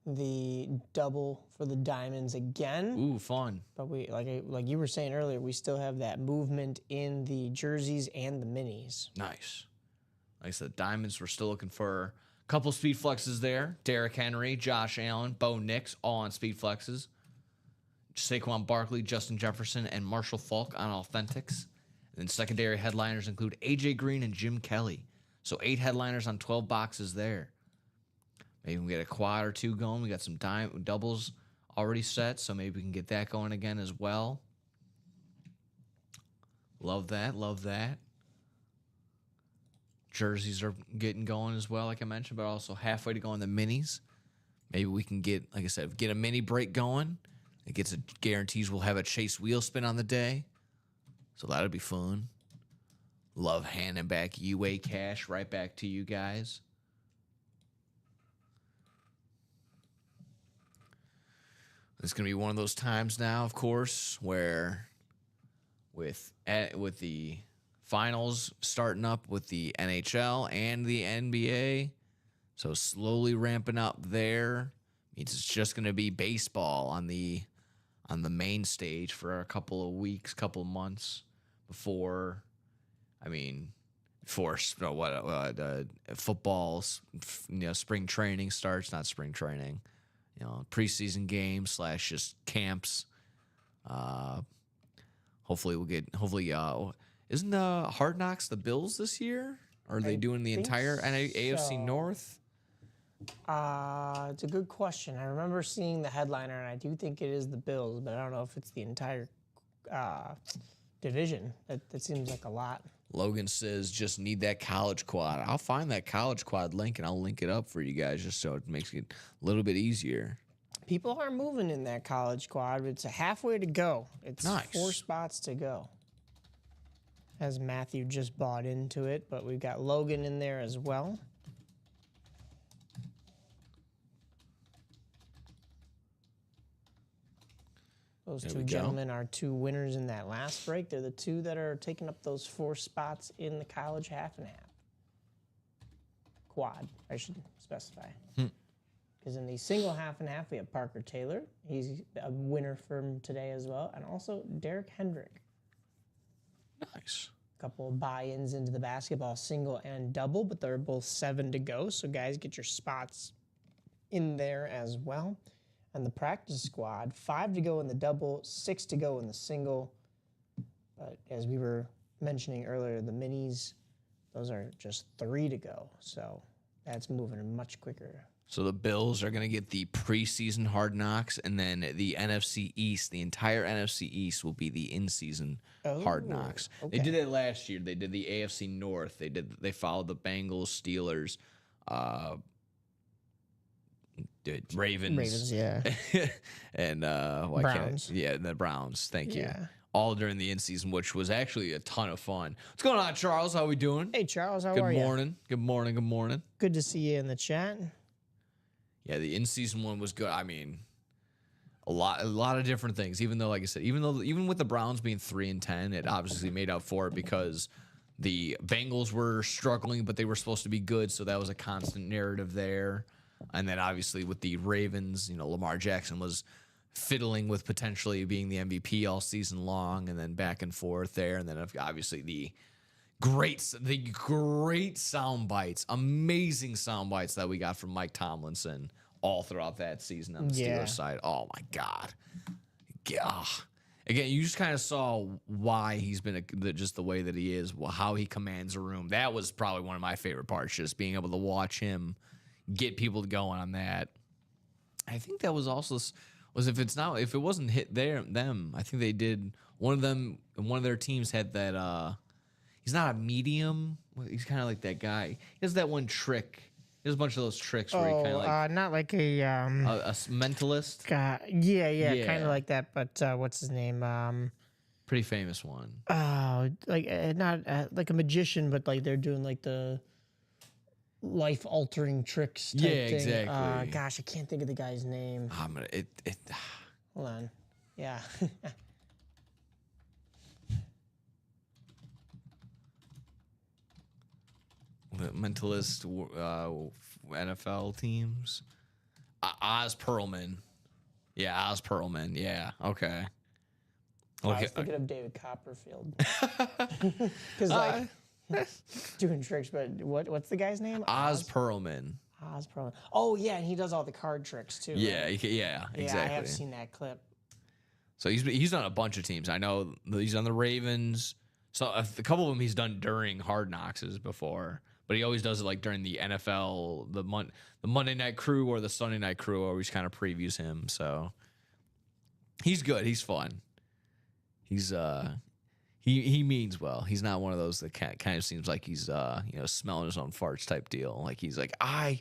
the double for the diamonds again. Ooh, fun. But we, like you were saying earlier, we still have that movement in the jerseys and the minis. Nice. Like I said, diamonds, we're still looking for Couple speed flexes there. Derrick Henry, Josh Allen, Bo Nix, all on speed flexes. Saquon Barkley, Justin Jefferson, and Marshall Faulk on authentics. And then secondary headliners include AJ Green and Jim Kelly. So 8 headliners on 12 boxes there. Maybe we get a quad or 2 going. We got some doubles already set, so maybe we can get that going again as well. Love that. Love that. Jerseys are getting going as well, like I mentioned, but also halfway to go in the minis. Maybe we can get, like I said, get a mini break going. It guarantees we'll have a Chase wheel spin on the day. So that'll be fun. Love handing back UA cash right back to you guys. It's going to be one of those times now, of course, where with the finals starting up with the NHL and the NBA, so slowly ramping up there, means it's just going to be baseball on the main stage for a couple of weeks, couple of months before football's spring training starts. Not spring training, preseason games / just camps. Hopefully isn't Hard Knocks the Bills this year? Or are they doing the entire AFC North? It's a good question. I remember seeing the headliner, and I do think it is the Bills, but I don't know if it's the entire division. That seems like a lot. Logan says, just need that college quad. I'll find that college quad link, and I'll link it up for you guys just so it makes it a little bit easier. People are moving in that college quad. It's a halfway to go. It's nice. 4 spots to go. As Matthew just bought into it, but we've got Logan in there as well. Those 2 gentlemen are 2 winners in that last break. They're the 2 that are taking up those 4 spots in the college half and half. Quad, I should specify. Because in the single half and half, we have Parker Taylor. He's a winner from today as well. And also Derrick Hendrick. Nice. A couple of buy-ins into the basketball single and double, but they're both 7 to go. So guys, get your spots in there as well. And the practice squad, 5 to go in the double, 6 to go in the single. But as we were mentioning earlier, the minis, those are just 3 to go. So that's moving much quicker. So the Bills are going to get the preseason Hard Knocks, and then the NFC East, the entire NFC East will be the in-season Hard Knocks. Okay. They did it last year. They did the AFC North. They followed the Bengals, Steelers, Ravens, yeah, and Browns. The Browns. Thank you. All during the in-season, which was actually a ton of fun. What's going on, Charles? How we doing? Hey, Charles. How are you? Good morning. Good morning. Good morning. Good to see you in the chat. Yeah, the in-season one was good. I mean, a lot of different things. Even though, like I said, even with the Browns being 3-10, it obviously made up for it because the Bengals were struggling, but they were supposed to be good, so that was a constant narrative there. And then obviously with the Ravens, Lamar Jackson was fiddling with potentially being the MVP all season long, and then back and forth there, and then obviously the great sound bites, amazing sound bites that we got from Mike Tomlinson all throughout that season on the Steelers side. Oh my God. Yeah. Again, you just kind of saw why he's been just the way that he is, how he commands a room. That was probably one of my favorite parts, just being able to watch him get people going on that. I think that was also if it wasn't hit them, I think they did one of their teams had that he's not a medium. He's kind of like that guy. He has that one trick. He has a bunch of those tricks where he kind of like not like a mentalist. Yeah, kind of like that. But what's his name? Pretty famous one. Like not like a magician, but like they're doing like the life-altering tricks type thing. Exactly. Gosh, I can't think of the guy's name. Hold on. Yeah. The mentalist NFL teams. Oz Perlman. Yeah, Oz Perlman. Yeah, okay. I was thinking of David Copperfield. Because doing tricks, but what's the guy's name? Oz Perlman. Osborne. Oh yeah, and he does all the card tricks too. Yeah, right? yeah, exactly. Yeah, I have seen that clip. So he's on a bunch of teams. I know he's on the Ravens. So a couple of them he's done during Hard Knocks before, but he always does it like during the NFL, the Monday Night Crew or the Sunday Night Crew always kind of previews him. So he's good. He's fun. He's he means well. He's not one of those that kind of seems like he's smelling his own farts type deal. Like he's like I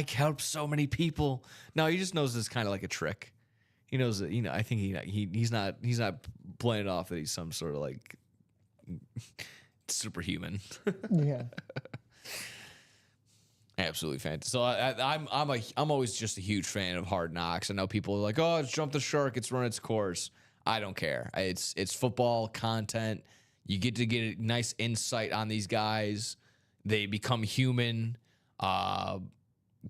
helped so many people. No, he just knows this kind of like a trick. He knows that I think he's not playing it off that he's some sort of like superhuman. Yeah. Absolutely fantastic. So I'm always just a huge fan of Hard Knocks. I know people are like, oh, it's jumped the shark, it's run its course. I don't care. It's football content. You get to get a nice insight on these guys. They become human.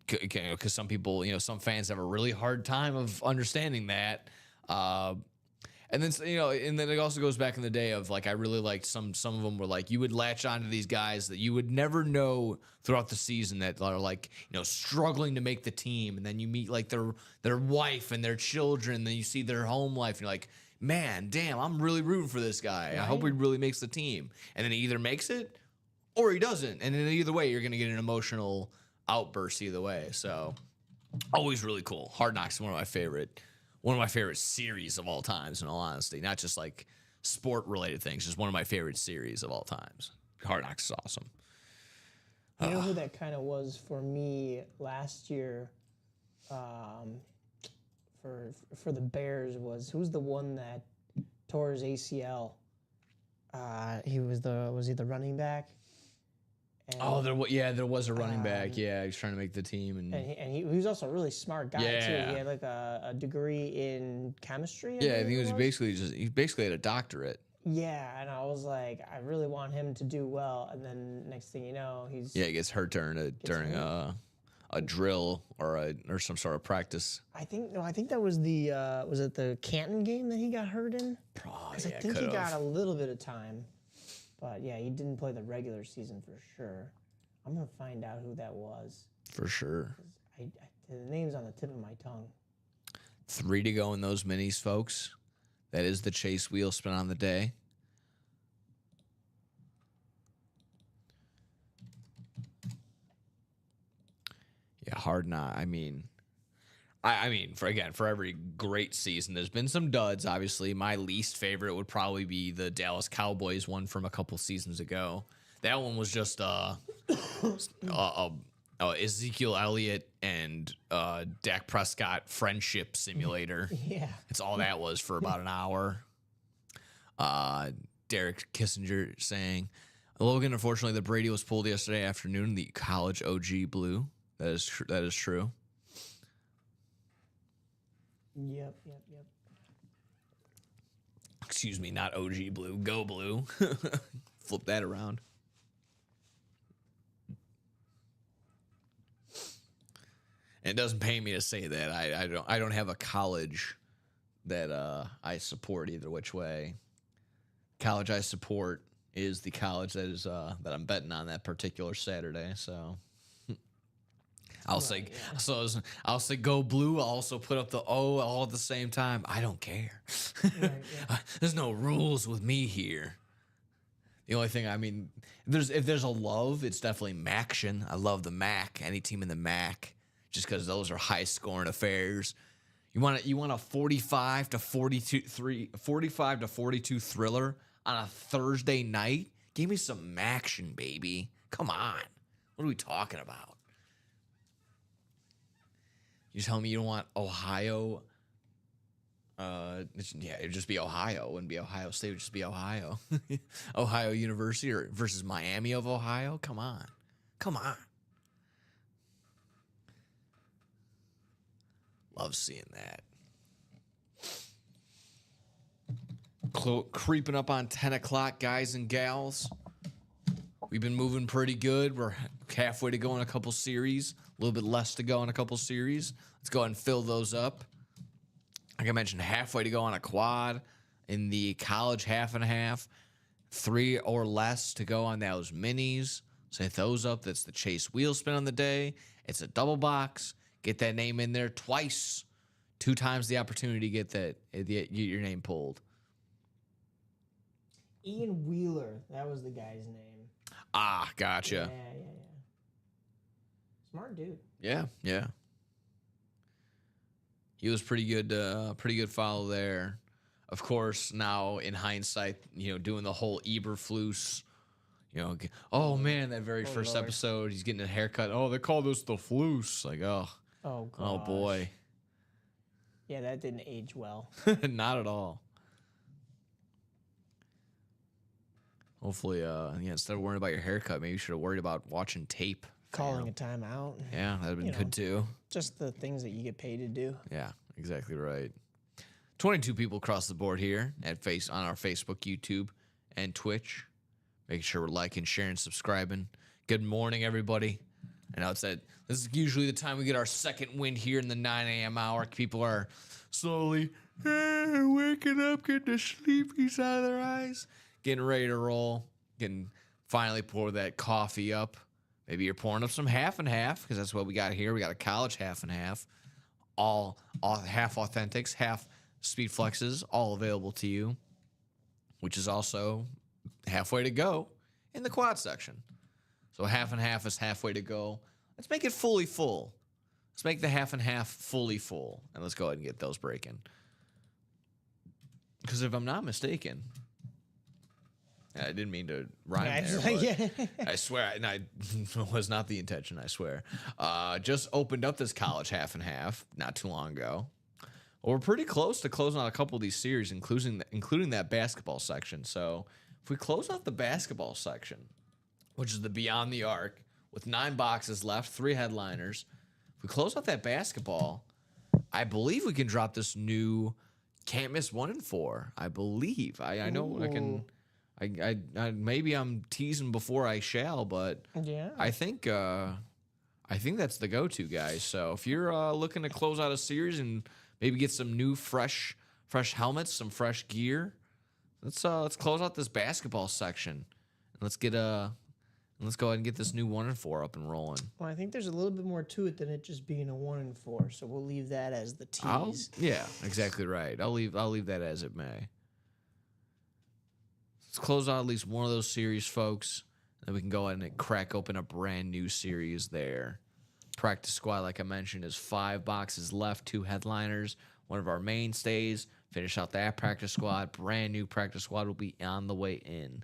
Because some people, some fans have a really hard time of understanding that. And then, and then it also goes back in the day of like, I really liked some of them were like, you would latch onto these guys that you would never know throughout the season that are like, struggling to make the team. And then you meet like their wife and their children. And then you see their home life. And you're like, man, damn, I'm really rooting for this guy. Right? I hope he really makes the team. And then he either makes it or he doesn't. And then either way, you're going to get an emotional outburst either way. So always really cool. Hard Knocks is one of my favorite series of all times, in all honesty. Not just like sport related things, just one of my favorite series of all times. Hard Knocks is awesome. You know who that kind of was for me last year, for the Bears who's the one that tore his ACL? Was he the running back? And there was a running back. Yeah, he was trying to make the team, and he was also a really smart guy too. He had like a degree in chemistry. I think he basically had a doctorate. Yeah, and I was like, I really want him to do well, and then next thing you know, he gets hurt during a drill or some sort of practice. I think that was the Canton game that he got hurt in. Probably. I think he got a little bit of time. But yeah, he didn't play the regular season for sure. I'm gonna find out who that was. For sure. The name's on the tip of my tongue. 3 to go in those minis, folks. That is the chase wheel spin on the day. Yeah, Hard Knocks. I mean, for every great season, there's been some duds. Obviously, my least favorite would probably be the Dallas Cowboys one from a couple seasons ago. That one was just Ezekiel Elliott and Dak Prescott friendship simulator. Yeah, that's all that was for about an hour. Derek Kissinger saying, Logan, unfortunately, the Brady was pulled yesterday afternoon. The college OG blew. That is true. Yep. Excuse me, not OG Blue. Go Blue. Flip that around. And it doesn't pay me to say that. I don't have a college that I support either which way. College I support is the college that is that I'm betting on that particular Saturday. So I'll say go Blue. I'll also put up the O all at the same time. I don't care. There's no rules with me here. The only thing, if there's a love, it's definitely Maction. I love the Mac. Any team in the Mac, just because those are high scoring affairs. You want a 45 to 42 thriller on a Thursday night? Give me some Maction, baby. Come on. What are we talking about? You tell me you don't want Ohio? It'd just be Ohio. It wouldn't be Ohio State. It would just be Ohio. Ohio University versus Miami of Ohio? Come on. Love seeing that. Creeping up on 10 o'clock, guys and gals. We've been moving pretty good. We're halfway to go in a couple series. A little bit less to go in a couple series. Let's go ahead and fill those up. Like I mentioned, halfway to go on a quad. In the college, half and a half. 3 or less to go on those minis. So hit those up. That's the Chase wheel spin on the day. It's a double box. Get that name in there twice. 2 times the opportunity to get your name pulled. Ian Wheeler. That was the guy's name. Ah, gotcha. Yeah. Smart dude. Yeah. He was pretty good follow there. Of course, now in hindsight, doing the whole Eberflus, oh man, that very first Lord. episode, he's getting a haircut. Oh, they call this the flus. Like, oh boy. Yeah, that didn't age well. Not at all. Hopefully, instead of worrying about your haircut, maybe you should have worried about watching tape. Calling a timeout. Yeah, that'd have been good too. Just the things that you get paid to do. Yeah, exactly right. 22 people across the board here on our Facebook, YouTube, and Twitch. Making sure we're liking, sharing, subscribing. Good morning, everybody. I know this is usually the time we get our second wind here in the 9 a.m. hour. People are slowly waking up, getting the sleepies out of their eyes, getting ready to roll, finally pour that coffee up. Maybe you're pouring up some half and half, because that's what we got here. We got a college half and half, all half authentics, half speed flexes, all available to you, which is also halfway to go in the quad section. So half and half is halfway to go. Let's make it fully full. Let's make the half and half fully full, and let's go ahead and get those breaking. Because if I'm not mistaken, I didn't mean to rhyme there. I swear, and I was not the intention, I swear. Just opened up this college half and half not too long ago. Well, we're pretty close to closing out a couple of these series, including that basketball section. So if we close out the basketball section, which is the Beyond the Arc, with 9 boxes left, 3 headliners, if we close out that basketball, I believe we can drop this new Can't Miss 1 and 4. I believe. I know I can... I maybe I'm teasing before I shall, but yeah, I think that's the go-to, guys. So if you're looking to close out a series and maybe get some new fresh helmets, some fresh gear, let's close out this basketball section and let's go ahead and get this new 1 and 4 up and rolling. Well, I think there's a little bit more to it than it just being a 1 and 4, so we'll leave that as the tease. Yeah, exactly right. I'll leave that as it may. Let's close out at least one of those series, folks. Then we can go ahead and crack open a brand new series there. Practice squad, like I mentioned, is 5 boxes left, 2 headliners, one of our mainstays. Finish out that practice squad. Brand new practice squad will be on the way in.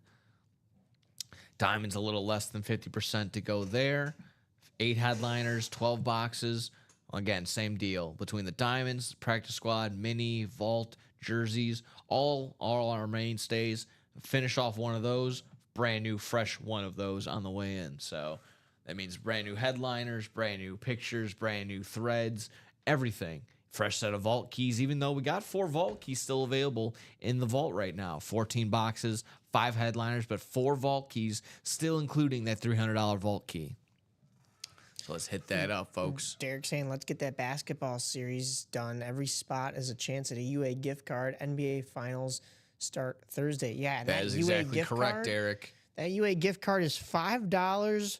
Diamond's a little less than 50% to go there. 8 headliners, 12 boxes. Again, same deal. Between the Diamonds, practice squad, mini, vault, jerseys, all our mainstays. Finish off one of those, brand new, fresh one of those on the way in. So that means brand new headliners, brand new pictures, brand new threads, everything. Fresh set of vault keys, even though we got 4 vault keys still available in the vault right now. 14 boxes, 5 headliners, but 4 vault keys, still including that $300 vault key. So let's hit that up, folks. Derek saying, let's get that basketball series done. Every spot is a chance at a UA gift card. NBA Finals start Thursday. Yeah, that is exactly correct, Derek. That UA gift card is $5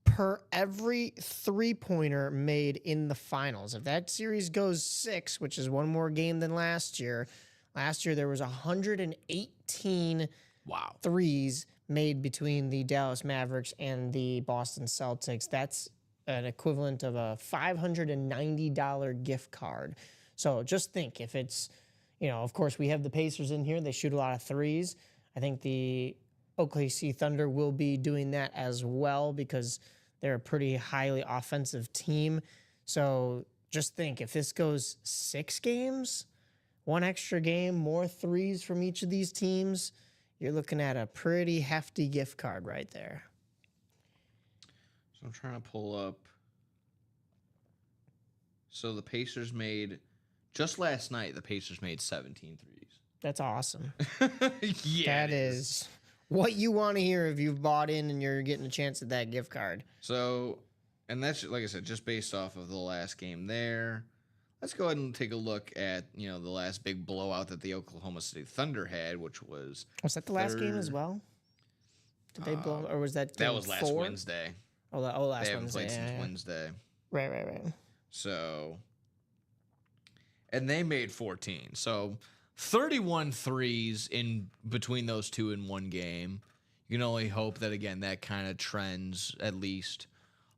per every 3-pointer made in the finals. If that series goes 6, which is one more game than last year there was 118 threes made between the Dallas Mavericks and the Boston Celtics. That's an equivalent of a $590 gift card. So just think, if it's, of course, we have the Pacers in here. They shoot a lot of threes. I think the OKC Thunder will be doing that as well because they're a pretty highly offensive team. So just think, if this goes 6 games, 1 extra game, more threes from each of these teams, you're looking at a pretty hefty gift card right there. So I'm trying to pull up. So the Pacers made... Just last night, the Pacers made 17 threes. That's awesome. Yeah. That is what you want to hear if you've bought in and you're getting a chance at that gift card. So, and that's, like I said, just based off of the last game there. Let's go ahead and take a look at, the last big blowout that the Oklahoma City Thunder had, which was... Was that the last game as well? Did they blow, or was that that was last 4? Wednesday? Last they haven't Wednesday. played since Wednesday. Right. So, and they made 14. So 31 threes in between those two in one game. You can only hope that, again, that kind of trends at least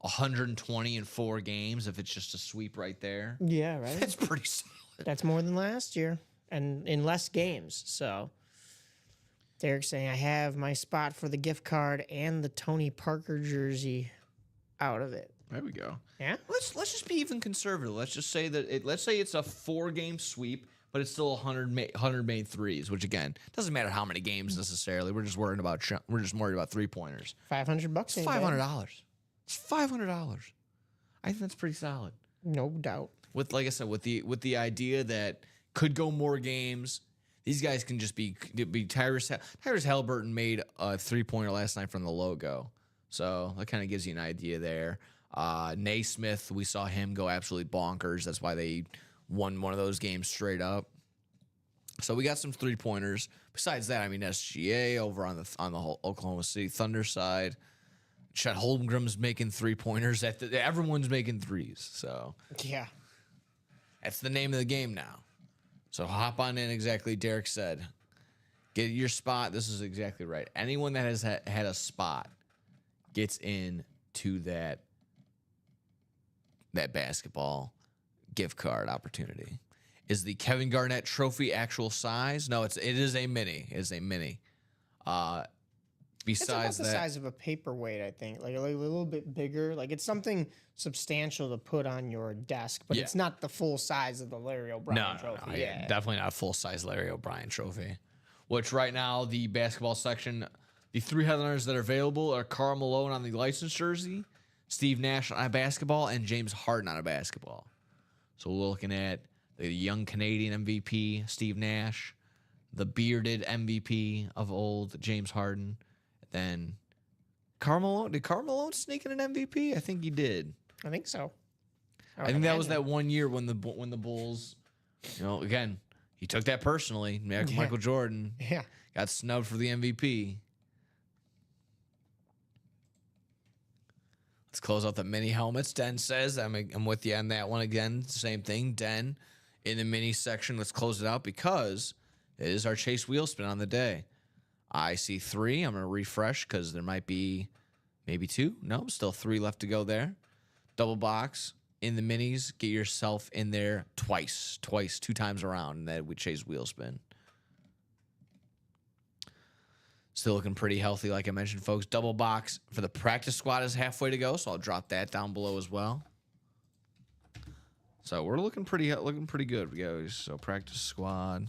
120 in 4 games if it's just a sweep right there. Yeah, right. That's pretty solid. That's more than last year and in less games. So Derek's saying, I have my spot for the gift card and the Tony Parker jersey out of it. There we go. Yeah. Let's just be even conservative. Let's just say that let's say it's a 4-game sweep, but it's still 100 made threes, which again doesn't matter how many games necessarily. We're just worried about 3-pointers. $500. It's $500. It's $500. I think that's pretty solid. No doubt. With, like I said, with the idea that could go more games. These guys can just be Tyrese Haliburton made a 3-pointer last night from the logo, so that kind of gives you an idea there. Naismith, we saw him go absolutely bonkers. That's why they won one of those games straight up. So we got some 3-pointers. Besides that, I mean, SGA over on the whole Oklahoma City Thunder side. Chet Holmgren's making 3-pointers. Everyone's making threes. So yeah, that's the name of the game now. So hop on in. Exactly, Derek said. Get your spot. This is exactly right. Anyone that has had a spot gets in to that basketball gift card opportunity. Is the Kevin Garnett trophy actual size? No, it is a mini. It is a mini. Besides it's about the size of a paperweight, I think, like a little bit bigger. Like it's something substantial to put on your desk, but it's not the full size of the Larry O'Brien trophy. No, definitely not a full size Larry O'Brien trophy. Which right now the basketball section, the 3 headliners that are available are Karl Malone on the licensed jersey, Steve Nash on a basketball, and James Harden on a basketball. So we're looking at the young Canadian MVP, Steve Nash, the bearded MVP of old, James Harden, then Karl Malone. Did Karl Malone sneak in an MVP? I think he did. I think so. I think that was that one year when the Bulls, again, he took that personally. Michael Jordan got snubbed for the MVP. Let's close out the mini helmets. Den says, I'm with you on that one again. Same thing. Den in the mini section. Let's close it out because it is our Chase Wheelspin on the day. I see 3. I'm going to refresh because there might be maybe 2. No, still 3 left to go there. Double box in the minis. Get yourself in there twice, 2 times around, and that would Chase Wheelspin. Still looking pretty healthy, like I mentioned, folks. Double box for the practice squad is halfway to go, so I'll drop that down below as well. So we're looking pretty good, guys. So practice squad.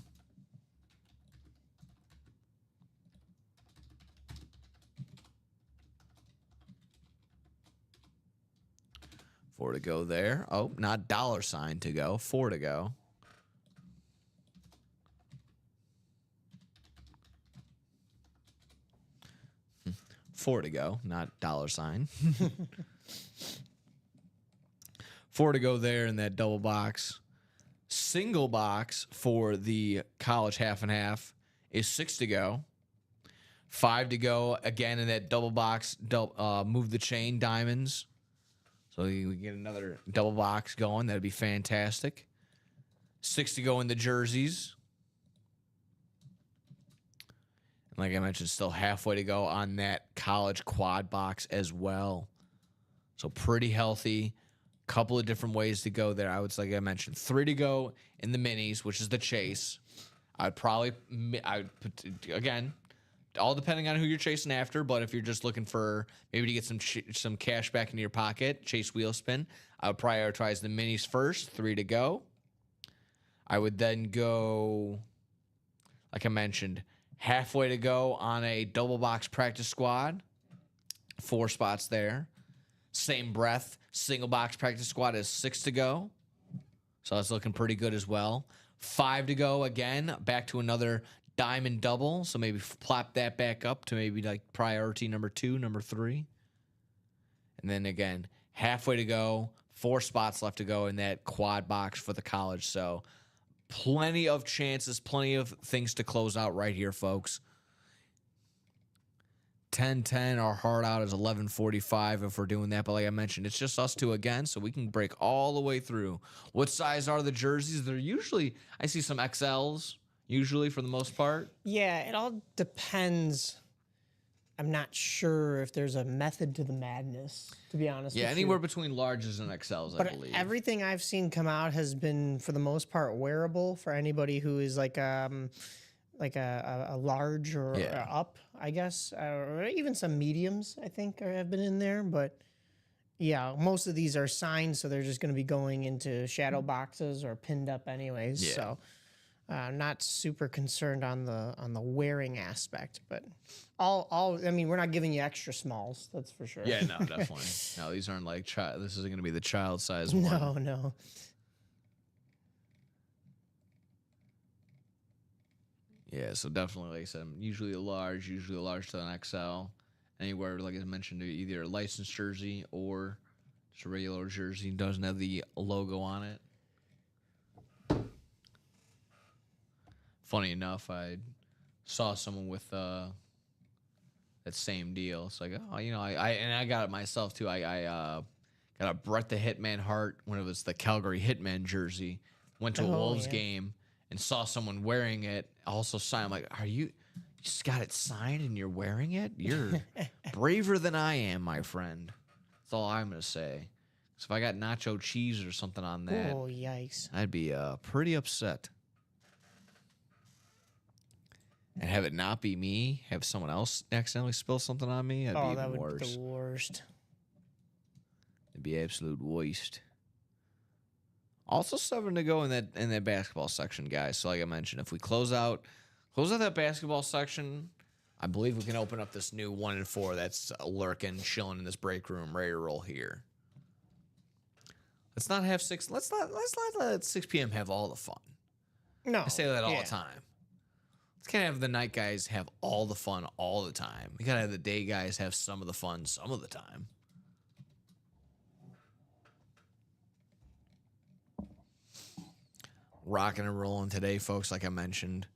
$4 to go there. Oh, not $sign to go. $4 to go. $4 to go, not $sign. $4 to go there in that double box. Single box for the college half and half is $6 to go. $5 to go again in that double box. Move the chain diamonds. So we get another double box going. That'd be fantastic. $6 to go in the jerseys. And like I mentioned, still halfway to go on that college quad box as well. So pretty healthy. Couple of different ways to go there. Like I mentioned, 3 to go in the minis, which is the chase. I would put, again, all depending on who you're chasing after, but if you're just looking for maybe to get some cash back into your pocket, Chase Wheelspin, I would prioritize the minis first, 3 to go. I would then go, like I mentioned, halfway to go on a double box practice squad, 4 spots there. Same breath, single box practice squad is 6 to go. So that's looking pretty good as well. 5 to go again, back to another diamond double, so maybe plop that back up to maybe like priority number 2, number 3. And then again, halfway to go, 4 spots left to go in that quad box for the college. So plenty of chances, plenty of things to close out right here, folks. 10:10. Our hard out is 11:45 if we're doing that. But like I mentioned, it's just us two again, so we can break all the way through. What size are the jerseys? They're usually, I see some XLs, usually for the most part. Yeah, it all depends. I'm not sure if there's a method to the madness, to be honest. Yeah, anywhere between larges and XLs, I believe. But everything I've seen come out has been, for the most part, wearable for anybody who is like a large or up, I guess, or even some mediums, I think, have been in there. But yeah, most of these are signed, so they're just going to be going into shadow boxes or pinned up anyways. Yeah. So not super concerned on the wearing aspect, but I mean, we're not giving you extra smalls, that's for sure. Yeah, no, definitely. No, these aren't like this isn't going to be the child size one. No. Yeah, so definitely, like I said, usually a large to an XL. Anywhere, like I mentioned, either a licensed jersey or just a regular jersey. Doesn't have the logo on it. Funny enough, I saw someone with that same deal. It's like, oh, I got it myself too. I got a Bret the Hitman Hart when it was the Calgary Hitman jersey. Went to a Wolves game and saw someone wearing it. Also signed. I'm like, you just got it signed and you're wearing it? You're braver than I am, my friend. That's all I'm gonna say. So if I got nacho cheese or something on that, oh yikes, I'd be pretty upset. And have it not be me, have someone else accidentally spill something on me, that'd be even worse. Be the worst. It'd be absolute waste. Also 7 to go in that basketball section, guys. So like I mentioned, if we close out that basketball section, I believe we can open up this new 1 and 4 that's lurking, chilling in this break room, ready to roll here. Let's not have 6. Let's not let 6 p.m. have all the fun. No, I say that all the time. Let's can't have the night guys have all the fun all the time. We gotta have the day guys have some of the fun some of the time. Rocking and rolling today, folks, like I mentioned.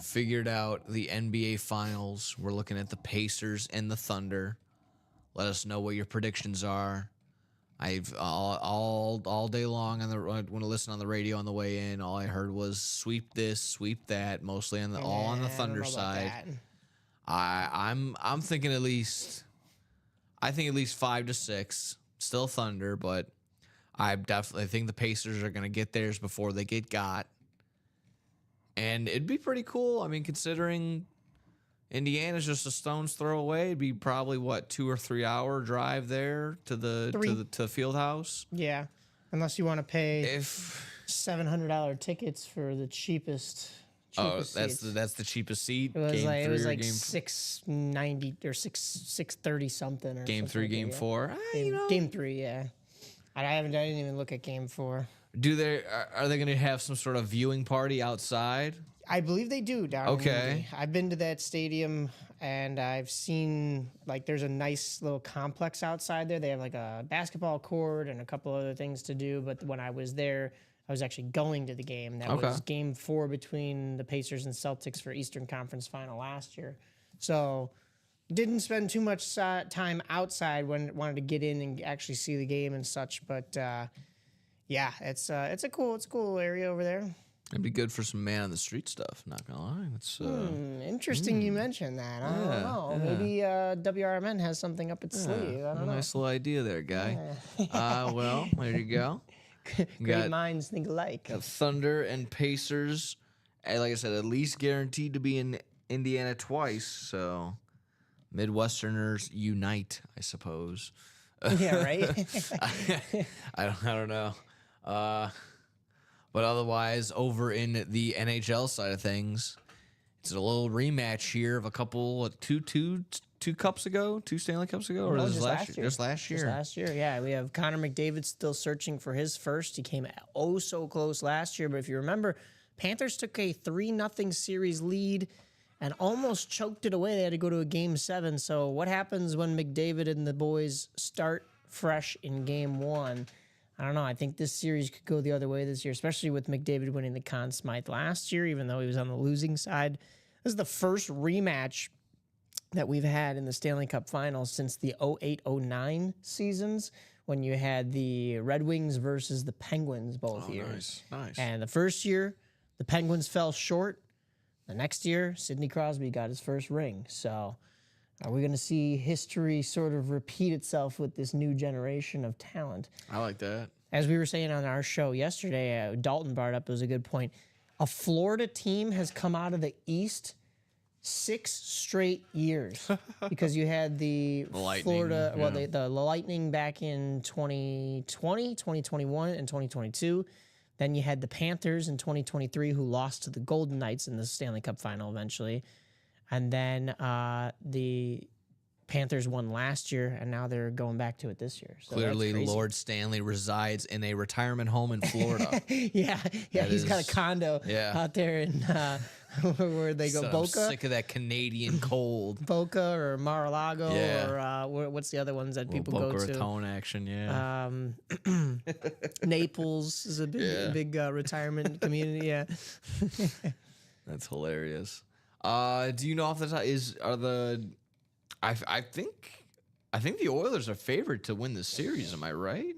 Figured out the NBA Finals. We're looking at the Pacers and the Thunder. Let us know what your predictions are. I've all day long when I listen on the radio on the way in, all I heard was sweep this, sweep that, mostly all on the Thunder side. I'm thinking at least 5 to 6, still Thunder, but I definitely think the Pacers are going to get theirs before they get got. And it'd be pretty cool. I mean, considering Indiana's just a stone's throw away, it'd be probably 2 or 3 hour drive there to the field house. Yeah, unless you want to pay $700 tickets for the cheapest. That's the cheapest seat. It was like $690 or $630 something. Or game 3, game 4. Game 3, yeah. I didn't even look at game 4. Are they going to have some sort of viewing party outside? I believe they do down in Indy. I've been to that stadium and I've seen there's a nice little complex outside there. They have like a basketball court and a couple other things to do. But when I was there, I was actually going to the game. That was game 4 between the Pacers and Celtics for Eastern Conference Final last year. So didn't spend too much time outside when wanted to get in and actually see the game and such. But yeah, it's a cool area over there. It'd be good for some man on the street stuff. Not gonna lie, it's interesting you mentioned that. I don't know. Yeah. Maybe WRMN has something up its sleeve. I don't know. Nice little idea there, guy. Well, there you go. Great minds think alike. Got Thunder and Pacers. Like I said, at least guaranteed to be in Indiana twice. So Midwesterners unite, I suppose. Yeah, right. I don't know. But otherwise, over in the NHL side of things, it's a little rematch here of a couple, two cups ago, 2 Stanley Cups ago, or just last year? Just last year. Just last year, yeah. We have Connor McDavid still searching for his first. He came so close last year, but if you remember, Panthers took a 3-0 series lead and almost choked it away. They had to go to a Game 7. So what happens when McDavid and the boys start fresh in Game 1? I don't know. I think this series could go the other way this year, especially with McDavid winning the Conn Smythe last year, even though he was on the losing side. This is the first rematch that we've had in the Stanley Cup Finals since the 08-09 seasons, when you had the Red Wings versus the Penguins both years. Nice. And the first year, the Penguins fell short. The next year, Sidney Crosby got his first ring. So are we going to see history sort of repeat itself with this new generation of talent? I like that. As we were saying on our show yesterday, Dalton brought up, it was a good point. A Florida team has come out of the East 6 straight years because you had the Florida, the Lightning back in 2020, 2021, and 2022. Then you had the Panthers in 2023 who lost to the Golden Knights in the Stanley Cup Final eventually. And then the Panthers won last year, and now they're going back to it this year. So clearly, Lord Stanley resides in a retirement home in Florida. yeah, he's got a condo out there in where they go, Boca. I'm sick of that Canadian cold. Boca or Mar-a-Lago or what's the other ones that people go to? Boca Raton action, Naples is a big retirement community. Yeah, that's hilarious. Do you know off the top I think the Oilers are favored to win the series. Am I right?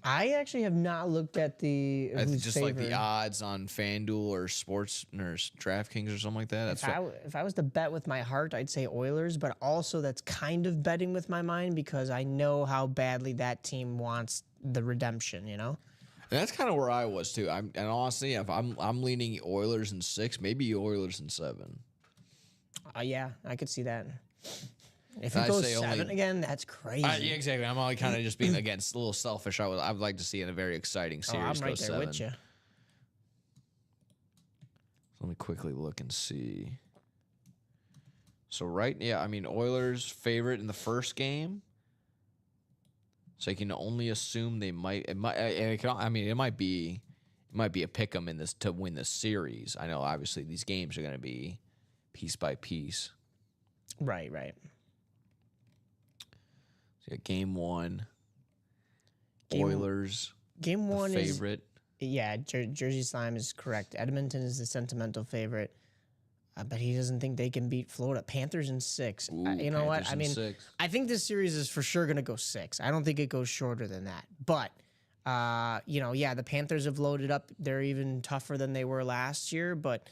I actually have not looked at the like the odds on FanDuel or Sports or DraftKings or something like that. If I was to bet with my heart, I'd say Oilers, but also that's kind of betting with my mind because I know how badly that team wants the redemption. You know. And that's kind of where I was too. And honestly, if I'm leaning Oilers in 6, maybe Oilers in 7. Yeah, I could see that. If it goes 7 again, that's crazy. Yeah, exactly. I'm only kind of just being, again, a little selfish. I'd like to see in a very exciting series I'm right there with you. Let me quickly look and see. So Oilers favorite in the first game. So you can only assume they might. It might be a pick 'em in this to win the series. I know obviously these games are going to be piece by piece. Right. So game 1, Oilers. Game 1 favorite. Jersey Slime is correct. Edmonton is the sentimental favorite, but he doesn't think they can beat Florida. Panthers in 6. You know what? I mean, 6. I think this series is for sure going to go 6. I don't think it goes shorter than that. But the Panthers have loaded up. They're even tougher than they were last year, but.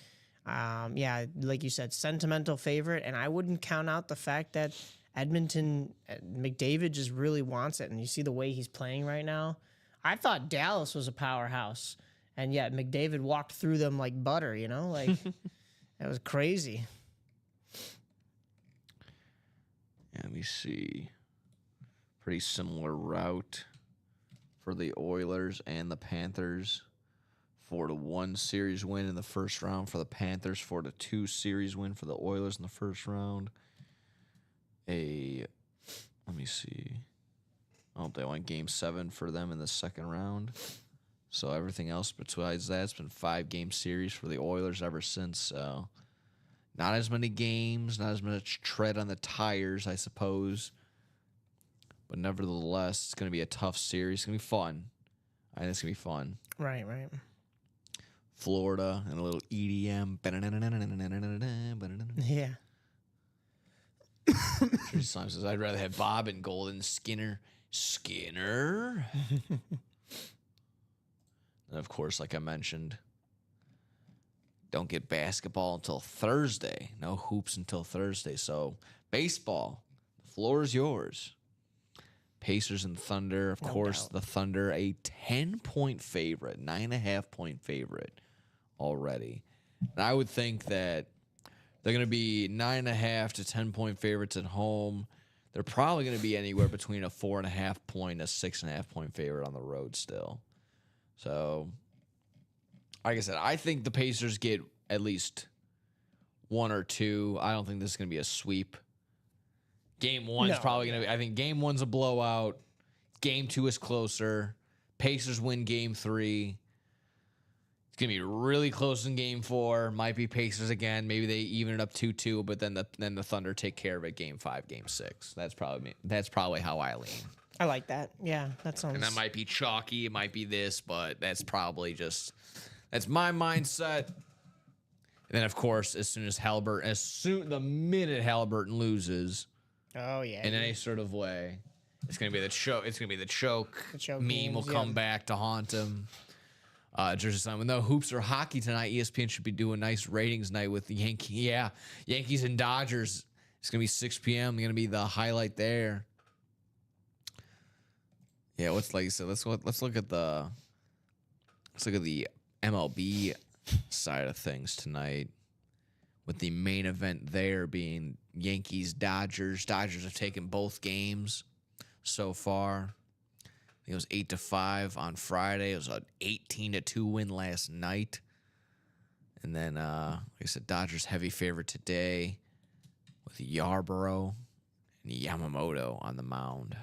Like you said, sentimental favorite, and I wouldn't count out the fact that Edmonton, McDavid just really wants it, and you see the way he's playing right now. I thought Dallas was a powerhouse, and yet McDavid walked through them like butter, like that was crazy. Let me see. Pretty similar route for the Oilers and the Panthers. 4-1 series win in the first round for the Panthers. 4-2 series win for the Oilers in the first round. Let me see. Oh, they went game 7 for them in the second round. So everything else besides that, it's been 5-game series for the Oilers ever since. So not as many games, not as much tread on the tires, I suppose. But nevertheless, it's going to be a tough series. It's going to be fun. I think it's going to be fun. Right. Florida and a little EDM. Yeah. Sometimes says I'd rather have Bob and Golden Skinner. And of course, like I mentioned, don't get basketball until Thursday. No hoops until Thursday. So baseball, the floor is yours. Pacers and Thunder, of course, the Thunder, a 10-point favorite, 9.5-point favorite already. And I would think that they're going to be 9.5 to 10-point favorites at home. They're probably going to be anywhere between a 4.5-point, a 6.5-point favorite on the road still. So, like I said, I think the Pacers get at least 1 or 2. I don't think this is going to be a sweep. Game 1 is probably going to be, I think game 1's a blowout. Game 2 is closer. Pacers win game 3. It's going to be really close in game 4. Might be Pacers again. Maybe they even it up 2-2, but then the Thunder take care of it game 5, game 6. That's probably how I lean. I like that. Yeah, that sounds. And that might be chalky. It might be this, but that's probably that's my mindset. And then, of course, the minute Halliburton loses, oh yeah, in any sort of way, it's gonna be the choke. It's gonna be the choke. Meme memes, will come back to haunt him. Jersey Sun. With no hoops or hockey tonight, ESPN should be doing nice ratings night with the Yankees and Dodgers. It's gonna be 6 p.m. Gonna be the highlight there. Yeah, what's like you said? Let's look at the MLB side of things tonight, with the main event there being Yankees Dodgers. Dodgers have taken both games so far. I think it was 8-5 on Friday. It was an 18-2 win last night. And then, like I said, Dodgers heavy favorite today with Yarborough and Yamamoto on the mound.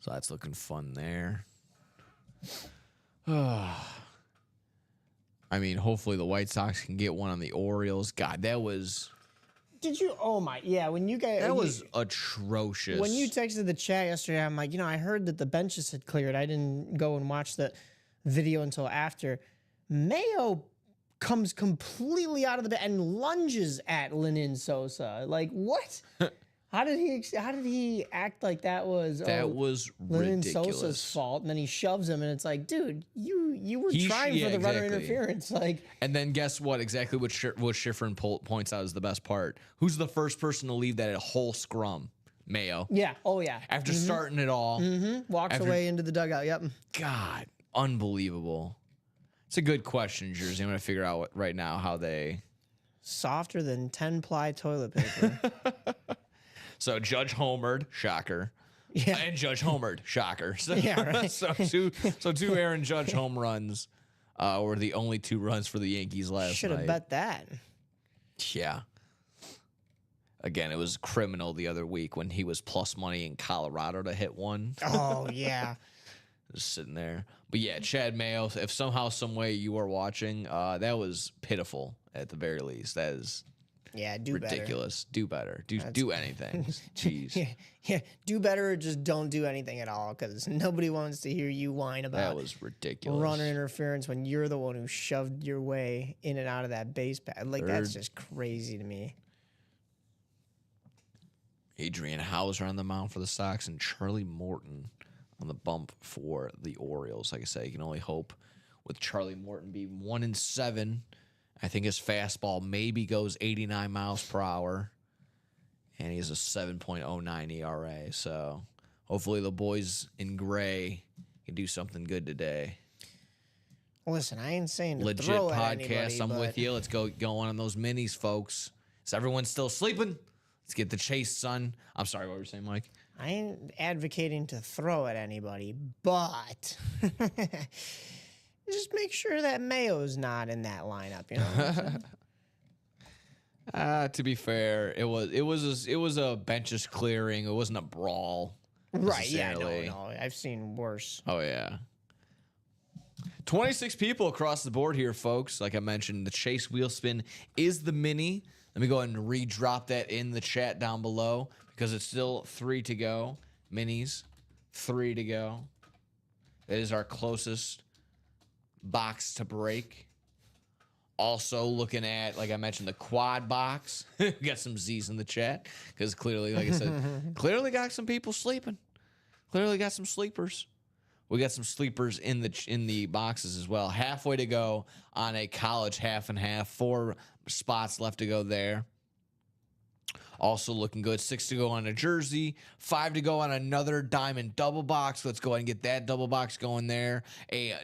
So that's looking fun there. I mean, hopefully the White Sox can get one on the Orioles. God, that was... Did you? Oh my, yeah. When you guys, that was atrocious. When you texted the chat yesterday, I'm like, I heard that the benches had cleared. I didn't go and watch the video until after. Mayo comes completely out of the bed and lunges at Lenyn Sosa. Like, what? How did he act like that was was Lenyn ridiculous. Sosa's fault? And then he shoves him, and it's like, dude, you were trying for the runner interference, like. And then guess what? Exactly what Schifrin points out is the best part. Who's the first person to leave that whole scrum? Mayo. Yeah. Oh yeah. After starting it all, walks away into the dugout. Yep. God, unbelievable. It's a good question, Jersey. I'm gonna figure out right now how they softer than 10-ply toilet paper. So Judge homered, shocker. Yeah. And Judge homered, shocker. So, yeah, right. so two Aaron Judge home runs were the only 2 runs for the Yankees last night. Should have bet that. Yeah. Again, it was criminal the other week when he was plus money in Colorado to hit one. Oh, yeah. Just sitting there. But yeah, Chad Mayo, if somehow, some way you are watching, that was pitiful at the very least. That is... Yeah, do ridiculous. better. Do better. Do anything. Jeez. Yeah, do better or just don't do anything at all, because nobody wants to hear you whine about that was ridiculous. Runner interference when you're the one who shoved your way in and out of that base pad. Like, that's just crazy to me. Adrian Hauser on the mound for the Sox and Charlie Morton on the bump for the Orioles. Like I say, you can only hope with Charlie Morton being 1-7. I think his fastball maybe goes 89 miles per hour, and he has a 7.09 ERA. So hopefully the boys in gray can do something good today. Listen, I ain't saying to legit throw podcast. at anybody, I'm with you. Let's go on those minis, folks. Is everyone still sleeping? Let's get the chase, son. I'm sorry, what were you saying, Mike? I ain't advocating to throw at anybody, but just make sure that Mayo's not in that lineup. You know what I'm saying? To be fair, it was a benches clearing. It wasn't a brawl. Right? Yeah. No. I've seen worse. Oh yeah. 26 people across the board here, folks. Like I mentioned, the Chase Wheelspin is the mini. Let me go ahead and re-drop that in the chat down below because it's still 3 to go. Minis, 3 to go. That is our closest box to break. Also looking at, like I mentioned, the quad box. We got some Z's in the chat because clearly, like I said, clearly got some people sleeping. Clearly got some sleepers. We got some sleepers in the boxes as well. Halfway to go on a college half and half. 4 spots left to go there. Also looking good. 6 to go on a jersey. 5 to go on another diamond double box. Let's go ahead and get that double box going there. A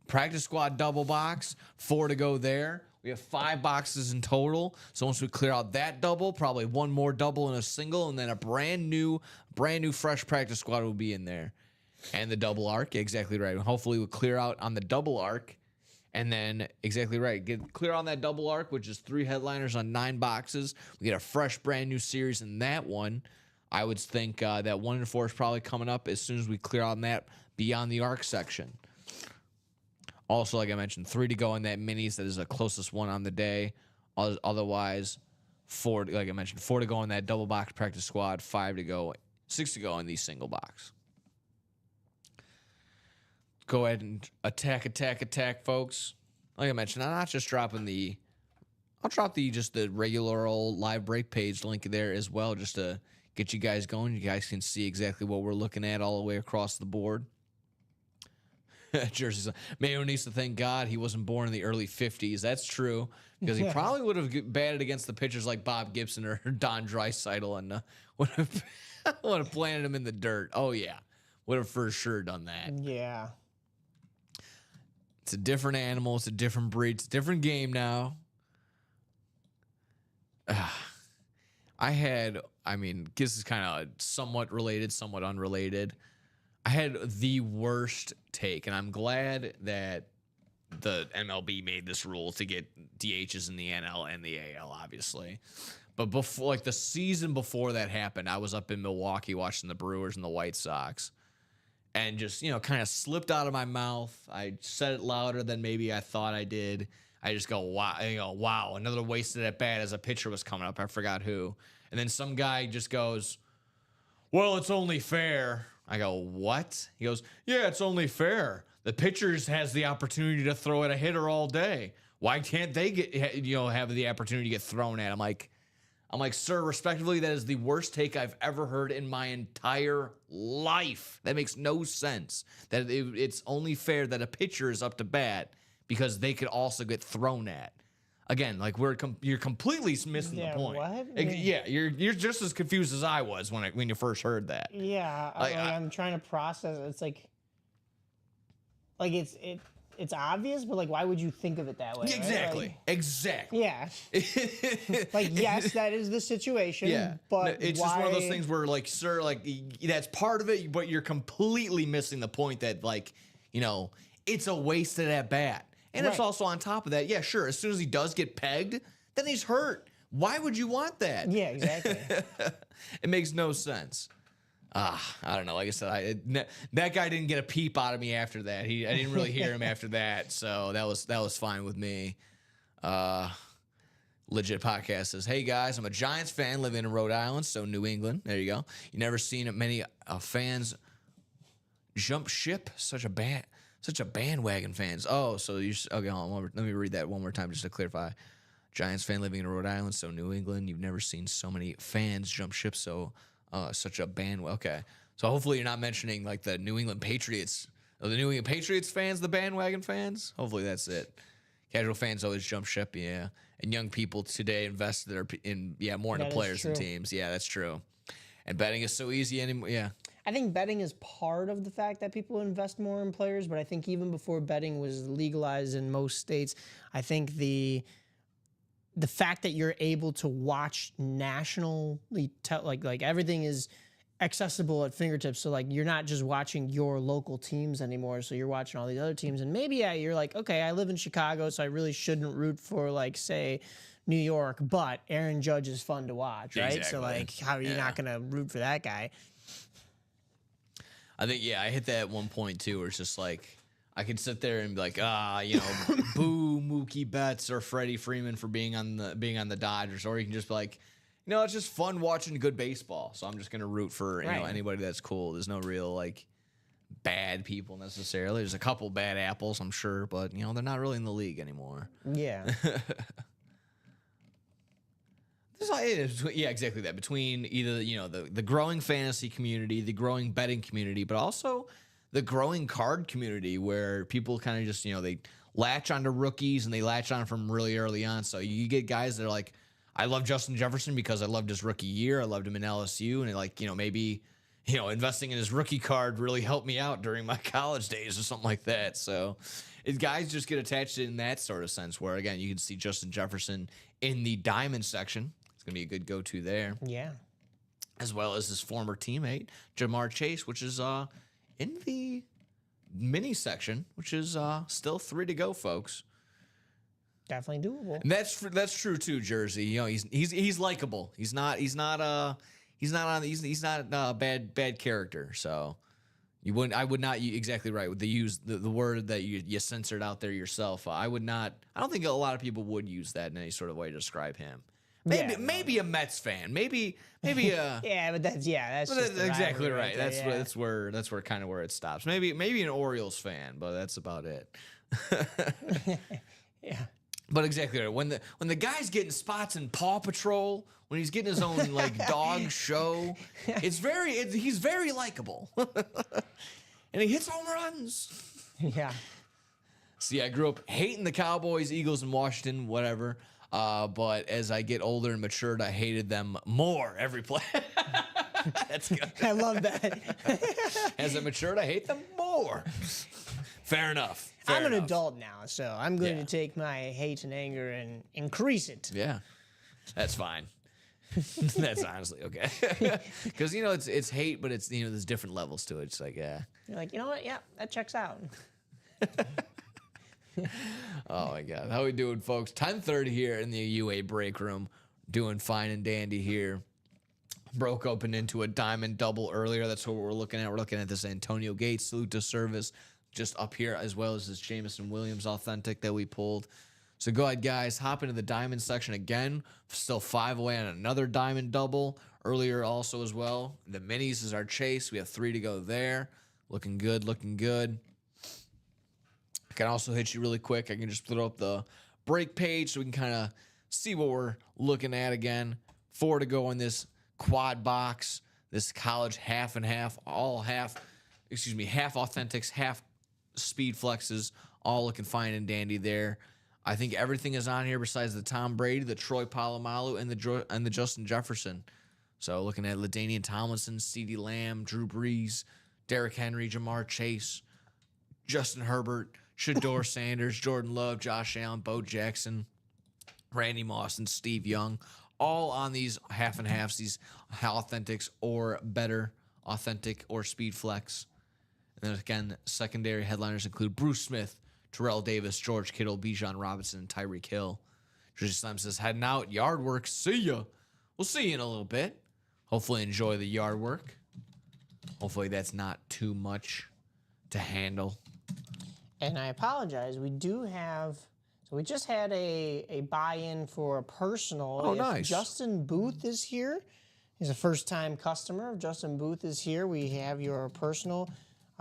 practice squad double box. 4 to go there. We have 5 boxes in total. So once we clear out that double, probably 1 more double and a single, and then a brand new fresh practice squad will be in there. And the double arc, exactly right. Hopefully we'll clear out on the double arc. And then, exactly right, get clear on that double arc, which is 3 headliners on 9 boxes. We get a fresh, brand new series in that one. I would think that 1 and 4 is probably coming up as soon as we clear out on that beyond the arc section. Also, like I mentioned, 3 to go in that minis. That is the closest one on the day. Otherwise, 4, like I mentioned, 4 to go in that double box practice squad, 5 to go, 6 to go in the single box. Go ahead and attack, folks. like I mentioned, I'm not just dropping the. I'll drop the regular old live break page link there as well, just to get you guys going. You guys can see exactly what we're looking at all the way across the board. Jersey's Mayo needs to thank God he wasn't born in the early 50s. That's true, because he probably would have batted against the pitchers like Bob Gibson or Don Draisaitl and would have planted him in the dirt. Oh, yeah. Would have for sure done that. Yeah. It's a different animal. It's a different breed. It's a different game now. This is kind of somewhat related, somewhat unrelated. I had the worst take, and I'm glad that the MLB made this rule to get DHs in the NL and the AL, obviously. But before, like the season before that happened, I was up in Milwaukee watching the Brewers and the White Sox, and just, kind of slipped out of my mouth. I said it louder than maybe I thought I did. I just go, wow, another wasted at bat as a pitcher was coming up. I forgot who. And then some guy just goes, well, it's only fair. I go, what? He goes, yeah, it's only fair. The pitcher has the opportunity to throw at a hitter all day. Why can't they have the opportunity to get thrown at? I'm like, sir, respectively, that is the worst take I've ever heard in my entire life. That makes no sense. That it's only fair that a pitcher is up to bat because they could also get thrown at. Again, like you're completely missing the point. What? Yeah, you're just as confused as I was when you first heard that. Yeah, I'm trying to process it. It's obvious, but why would you think of it that way? Exactly. Right? Exactly. Yeah. Yes, that is the situation. Yeah. But it's just one of those things where, sir, that's part of it, but you're completely missing the point that, it's a wasted at bat. And it's also on top of that, yeah, sure, as soon as he does get pegged, then he's hurt. Why would you want that? Yeah, exactly. It makes no sense. I don't know. Like I said, that guy didn't get a peep out of me after that. I didn't really hear him after that, so that was fine with me. Legit Podcast says, hey guys, I'm a Giants fan living in Rhode Island, so New England. There you go. You never seen many fans jump ship. Such a bandwagon fans. Oh, so you okay? Hold on, let me read that one more time just to clarify. Giants fan living in Rhode Island, so New England. You've never seen so many fans jump ship. So such a bandwagon. Okay, so hopefully you're not mentioning the New England Patriots. Are the New England Patriots fans the bandwagon fans? Hopefully that's it. Casual fans always jump ship, yeah. And young people today invest more into players and teams. Yeah, that's true. And betting is so easy anymore. Yeah. I think betting is part of the fact that people invest more in players, but I think even before betting was legalized in most states, I think the fact that you're able to watch nationally, everything is accessible at fingertips. So you're not just watching your local teams anymore. So you're watching all these other teams, and maybe you're okay, I live in Chicago, so I really shouldn't root for say New York, but Aaron Judge is fun to watch, right? Exactly. So how are you not going to root for that guy? I think, I hit that at one point too, where it's just I could sit there and be boo Mookie Betts or Freddie Freeman for being on the Dodgers, or you can just be it's just fun watching good baseball. So I'm just gonna root for anybody that's cool. There's no real bad people necessarily. There's a couple bad apples, I'm sure, but they're not really in the league anymore. Yeah. Yeah, exactly that. Between either, the growing fantasy community, the growing betting community, but also the growing card community where people kind of just, they latch onto rookies and they latch on from really early on. So you get guys that are I love Justin Jefferson because I loved his rookie year. I loved him in LSU. And maybe, investing in his rookie card really helped me out during my college days or something like that. So guys just get attached in that sort of sense where, again, you can see Justin Jefferson in the diamond section. It's going to be a good go-to there. Yeah. As well as his former teammate, Jamar Chase, which is in the mini section, which is still 3 to go, folks. Definitely doable. And that's true too, Jersey. He's likable. He's not a bad character. So I would not exactly right with the word that you censored out there yourself. I don't think a lot of people would use that in any sort of way to describe him. Maybe a Mets fan. Maybe a yeah, but that's exactly right. That's where kind of where it stops. Maybe an Orioles fan, but that's about it. But exactly right. When the guy's getting spots in Paw Patrol, when he's getting his own like dog show, he's very likable, and he hits home runs. Yeah. See, I grew up hating the Cowboys, Eagles, and Washington, whatever. But as I get older and matured, I hated them more every play. That's good. I love that. As I matured, I hate them more. Fair enough. I'm an adult now, so I'm going to take my hate and anger and increase it. Yeah, that's fine. That's honestly okay. Because, it's hate, but it's, there's different levels to it. It's like, yeah. You're like, you know what? Yeah, that checks out. Oh, my God. How we doing, folks? 10:30 here in the UA break room. Doing fine and dandy here. Broke open into a diamond double earlier. That's what we're looking at. We're looking at this Antonio Gates salute to service just up here, as well as this Jameson Williams authentic that we pulled. So go ahead, guys. Hop into the diamond section again. Still 5 away on another diamond double earlier also as well. The minis is our chase. We have 3 to go there. Looking good, looking good. I can also hit you really quick. I can just throw up the break page so we can kind of see what we're looking at again. 4 to go in this quad box, this college half and half, half authentics, half speed flexes, all looking fine and dandy there. I think everything is on here besides the Tom Brady, the Troy Polamalu, and the Justin Jefferson. So looking at LaDainian Tomlinson, CeeDee Lamb, Drew Brees, Derrick Henry, Jamar Chase, Justin Herbert, Shedeur Sanders, Jordan Love, Josh Allen, Bo Jackson, Randy Moss, and Steve Young, all on these half and halves, these authentics or better authentic or speed flex. And then again, secondary headliners include Bruce Smith, Terrell Davis, George Kittle, Bijan Robinson, and Tyreek Hill. Jersey Slam says, heading out, yard work, see ya. We'll see you in a little bit. Hopefully enjoy the yard work. Hopefully that's not too much to handle. And I apologize. We do have, so we just had a buy-in for a personal. Oh, nice. Justin Booth is here. He's a first-time customer. If Justin Booth is here, we have your personal.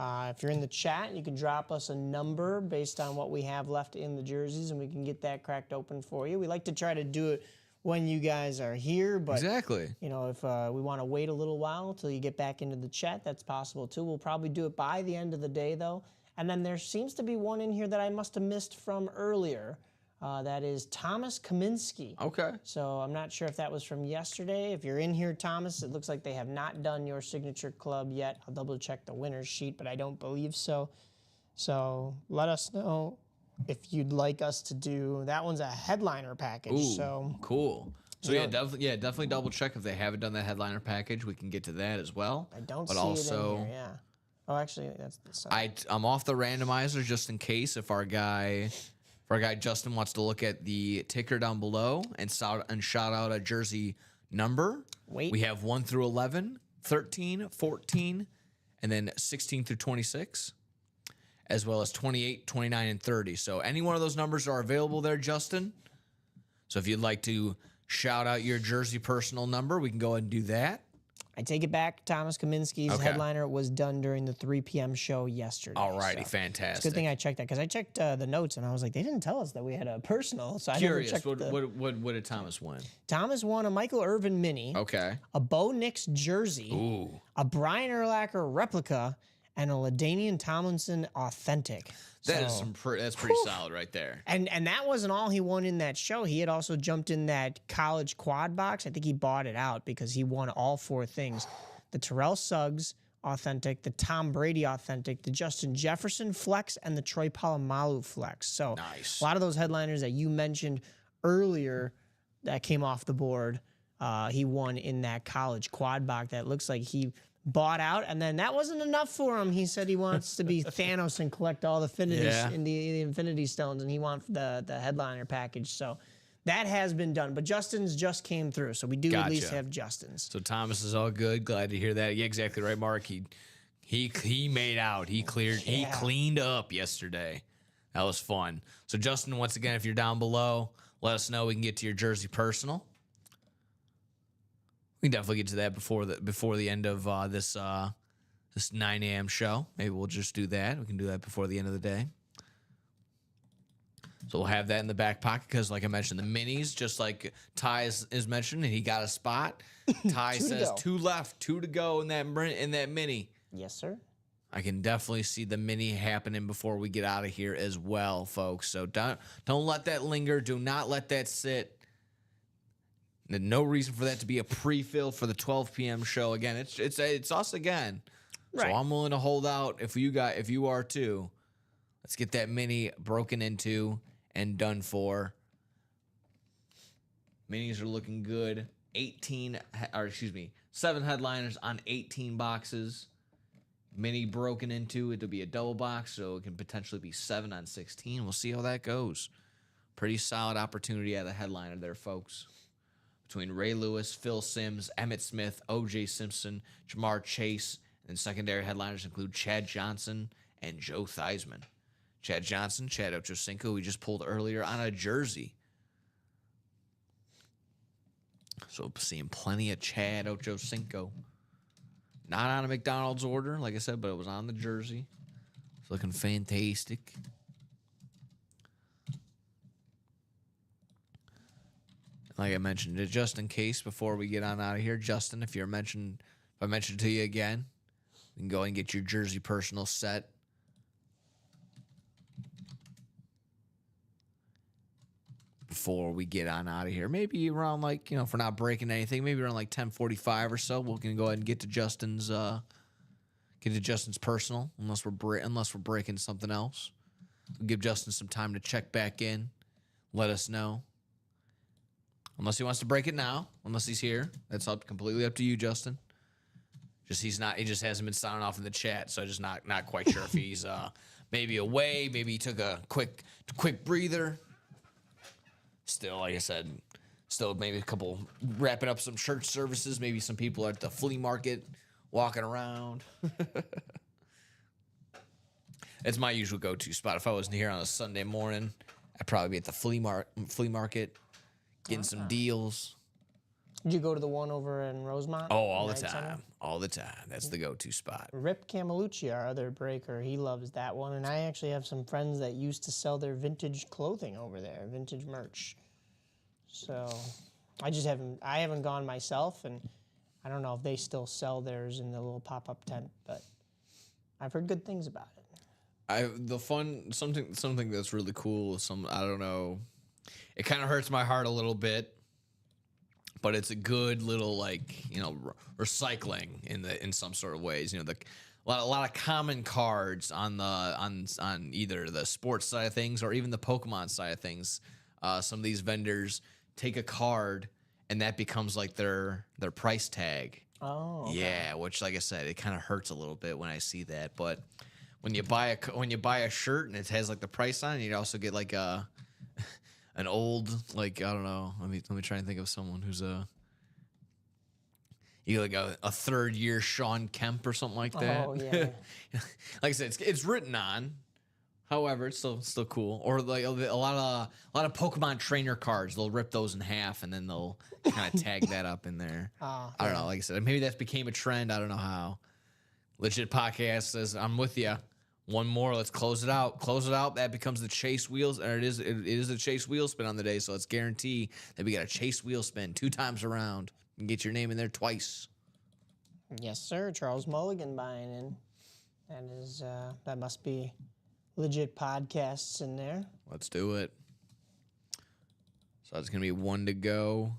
If you're in the chat, you can drop us a number based on what we have left in the jerseys, and we can get that cracked open for you. We like to try to do it when you guys are here, but exactly. If we want to wait a little while until you get back into the chat, that's possible too. We'll probably do it by the end of the day, though. And then there seems to be one in here that I must have missed from earlier. That is Thomas Kaminsky. Okay. So I'm not sure if that was from yesterday. If you're in here, Thomas, it looks like they have not done your signature club yet. I'll double check the winner's sheet, but I don't believe so. So let us know if you'd like us to do. That one's a headliner package. Ooh, so cool. So definitely double check if they haven't done that headliner package. We can get to that as well. I don't see it in here. Yeah. Oh, actually, that's the side. I'm off the randomizer just in case if our guy Justin wants to look at the ticker down below and shout out a jersey number. Wait. We have 1 through 11, 13, 14, and then 16 through 26, as well as 28, 29, and 30. So any one of those numbers are available there, Justin. So if you'd like to shout out your jersey personal number, we can go ahead and do that. I take it back. Thomas Kaminsky's headliner was done during the 3 p.m. show yesterday. Alrighty, fantastic. It's a good thing I checked that because I checked the notes and I was like, they didn't tell us that we had a personal. So Curious, I never checked what did Thomas win? Thomas won a Michael Irvin mini. Okay. A Bo Nix jersey. Ooh. A Brian Urlacher replica, and a LaDainian Tomlinson authentic. That's pretty solid right there. And that wasn't all he won in that show. He had also jumped in that college quad box. I think he bought it out because he won all 4 things. The Terrell Suggs authentic, the Tom Brady authentic, the Justin Jefferson flex, and the Troy Polamalu flex. So nice. A lot of those headliners that you mentioned earlier that came off the board, he won in that college quad box that looks like he bought out, and then that wasn't enough for him. He said he wants to be Thanos and collect all the infinities in the Infinity Stones, and he wants the headliner package. So that has been done, but Justin's just came through, so we do at least have Justin's. So Thomas is all good. Glad to hear that. Yeah, exactly right, Mark. He made out. He cleared. Yeah. He cleaned up yesterday. That was fun. So Justin, once again, if you're down below, let us know. We can get to your jersey personal. We can definitely get to that before the end of this 9 a.m. show. Maybe we'll just do that. We can do that before the end of the day. So we'll have that in the back pocket because, like I mentioned, the minis, just like Ty is mentioned, and he got a spot. Ty says 2 left, 2 to go in that mini. Yes, sir. I can definitely see the mini happening before we get out of here as well, folks. So don't let that linger. Do not let that sit. No reason for that to be a pre-fill for the 12 p.m. show. Again, it's us again. Right. So I'm willing to hold out if you are too. Let's get that mini broken into and done for. Minis are looking good. 7 headliners on 18 boxes. Mini broken into, it'll be a double box, so it can potentially be 7 on 16. We'll see how that goes. Pretty solid opportunity at the headliner there, folks. Between Ray Lewis, Phil Simms, Emmitt Smith, O.J. Simpson, Jamar Chase, and secondary headliners include Chad Johnson and Joe Theismann. Chad Johnson, Chad Ochocinco, we just pulled earlier on a jersey. So seeing plenty of Chad Ochocinco. Not on a McDonald's order, like I said, but it was on the jersey. It's looking fantastic. Like I mentioned, just in case before we get on out of here, Justin, if I mentioned it to you again, you can go and get your jersey personal set. Before we get on out of here, maybe around if we're not breaking anything, maybe around 10:45 or so, we can go ahead and get to Justin's personal, unless we're breaking something else. We'll give Justin some time to check back in, let us know. Unless he wants to break it now, unless he's here, that's completely up to you, Justin. He just hasn't been signing off in the chat, so I'm just not quite sure if he's maybe away, maybe he took a quick breather. Still, like I said, maybe a couple wrapping up some church services. Maybe some people are at the flea market walking around. It's my usual go-to spot. If I wasn't here on a Sunday morning, I'd probably be at the flea market getting some deals. Did you go to the one over in Rosemont? Oh, all the time. All the time. That's the go-to spot. Rip Camelucci, our other breaker, he loves that one. And I actually have some friends that used to sell their vintage clothing over there, vintage merch. So I haven't gone myself, and I don't know if they still sell theirs in the little pop-up tent, but I've heard good things about it. Something that's really cool, I don't know, it kind of hurts my heart a little bit. But it's a good little recycling in some sort of ways. A lot of common cards on either the sports side of things or even the Pokemon side of things. Some of these vendors take a card and that becomes like their price tag. Oh, okay. Yeah, which like I said, it kind of hurts a little bit when I see that. But when you buy a shirt and it has the price on it, you also get an old, I don't know. Let me try and think of someone who's a third year Sean Kemp or something like that. Oh yeah. Like I said, it's written on. However, it's still cool. Or a lot of Pokemon trainer cards. They'll rip those in half and then they'll kind of tag that up in there. I don't know. Like I said, maybe that became a trend. I don't know how. Legit Podcast says I'm with you. One more. Let's close it out. That becomes the Chase Wheels. Or it is a Chase Wheel Spin on the day, so let's guarantee that we got a Chase Wheel Spin 2 times around. You can get your name in there twice. Yes, sir. Charles Mulligan buying in. That must be Legit Podcasts in there. Let's do it. So it's going to be 1 to go.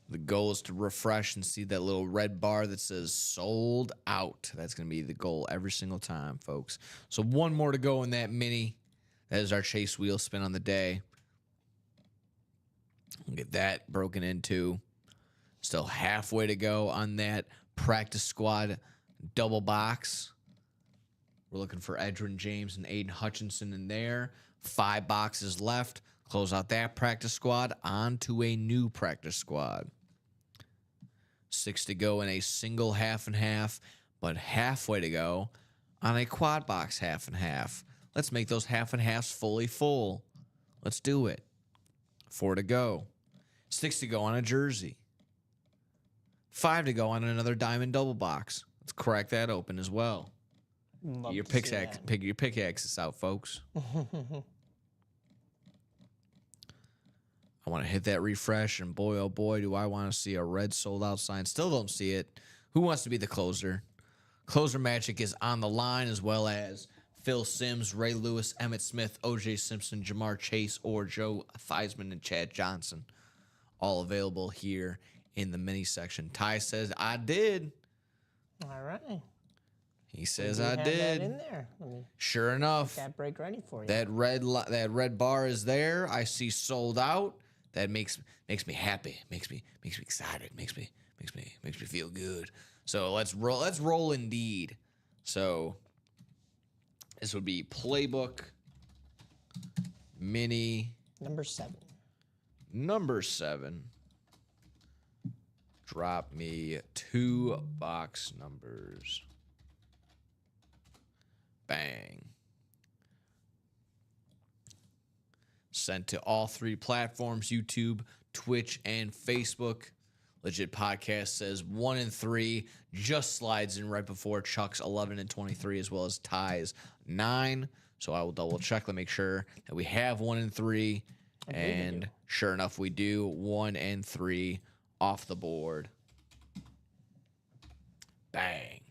The goal is to refresh and see that little red bar that says sold out. That's going to be the goal every single time, folks. So 1 more to go in that mini. That is our Chase Wheel Spin on the day. We'll get that broken into. Still halfway to go on that practice squad double box. We're looking for Edgerrin James and Aiden Hutchinson in there. 5 boxes left. Close out that practice squad. On to a new practice squad. 6 to go in a single half and half, but halfway to go on a quad box half and half. Let's make those half and halves fully full. Let's do it. 4 to go. 6 to go on a jersey. 5 to go on another diamond double box. Let's crack that open as well. Love your to see that. pick your pickaxes out, folks. I want to hit that refresh, and boy, oh boy, do I want to see a red sold out sign. Still don't see it. Who wants to be the closer? Closer magic is on the line, as well as Phil Simms, Ray Lewis, Emmitt Smith, O.J. Simpson, Jamar Chase, or Joe Theismann and Chad Johnson. All available here in the mini section. Ty says, I did. All right. He says, I did. That in there. Let me sure enough. get that break ready for you. That red bar is there. I see sold out. That makes me happy. Makes me excited. Makes me feel good. So let's roll. Let's roll indeed. So this would be playbook mini number 7. Number 7. Drop me 2 box numbers. Bang. Sent to all 3 platforms, YouTube, Twitch, and Facebook. Legit Podcast says 1 and 3, just slides in right before Chuck's 11 and 23, as well as Ty's 9. So I will double check to make sure that we have 1 and 3. And sure enough, we do 1 and 3 off the board. Bang.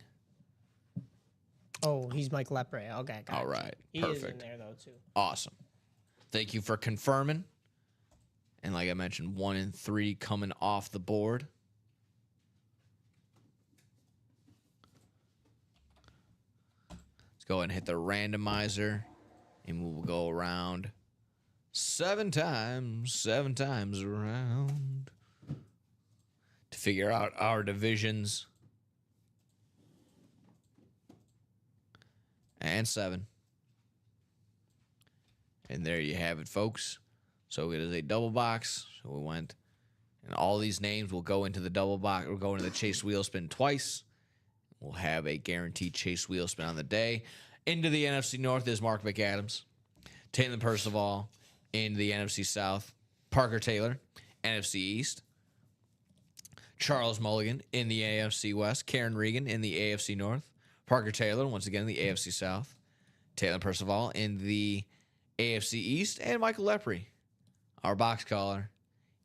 Oh, he's Mike Lepre. Okay, got All right. He Perfect. is in there, though, too. Awesome. Thank you for confirming. And like I mentioned, 1 and 3 coming off the board. Let's go ahead and hit the randomizer. And we'll go around 7 times around to figure out our divisions. And 7. And there you have it, folks. So it is a double box. So we went, and all these names will go into the double box. We'll go into the chase wheel spin twice. We'll have a guaranteed chase wheel spin on the day. Into the NFC North is Mark McAdams, Taylor Percival. Into the NFC South, Parker Taylor. NFC East, Charles Mulligan. In the AFC West, Karen Regan. In the AFC North, Parker Taylor, once again in the AFC South. Taylor Percival in the AFC East. And Michael Lepre, our box caller,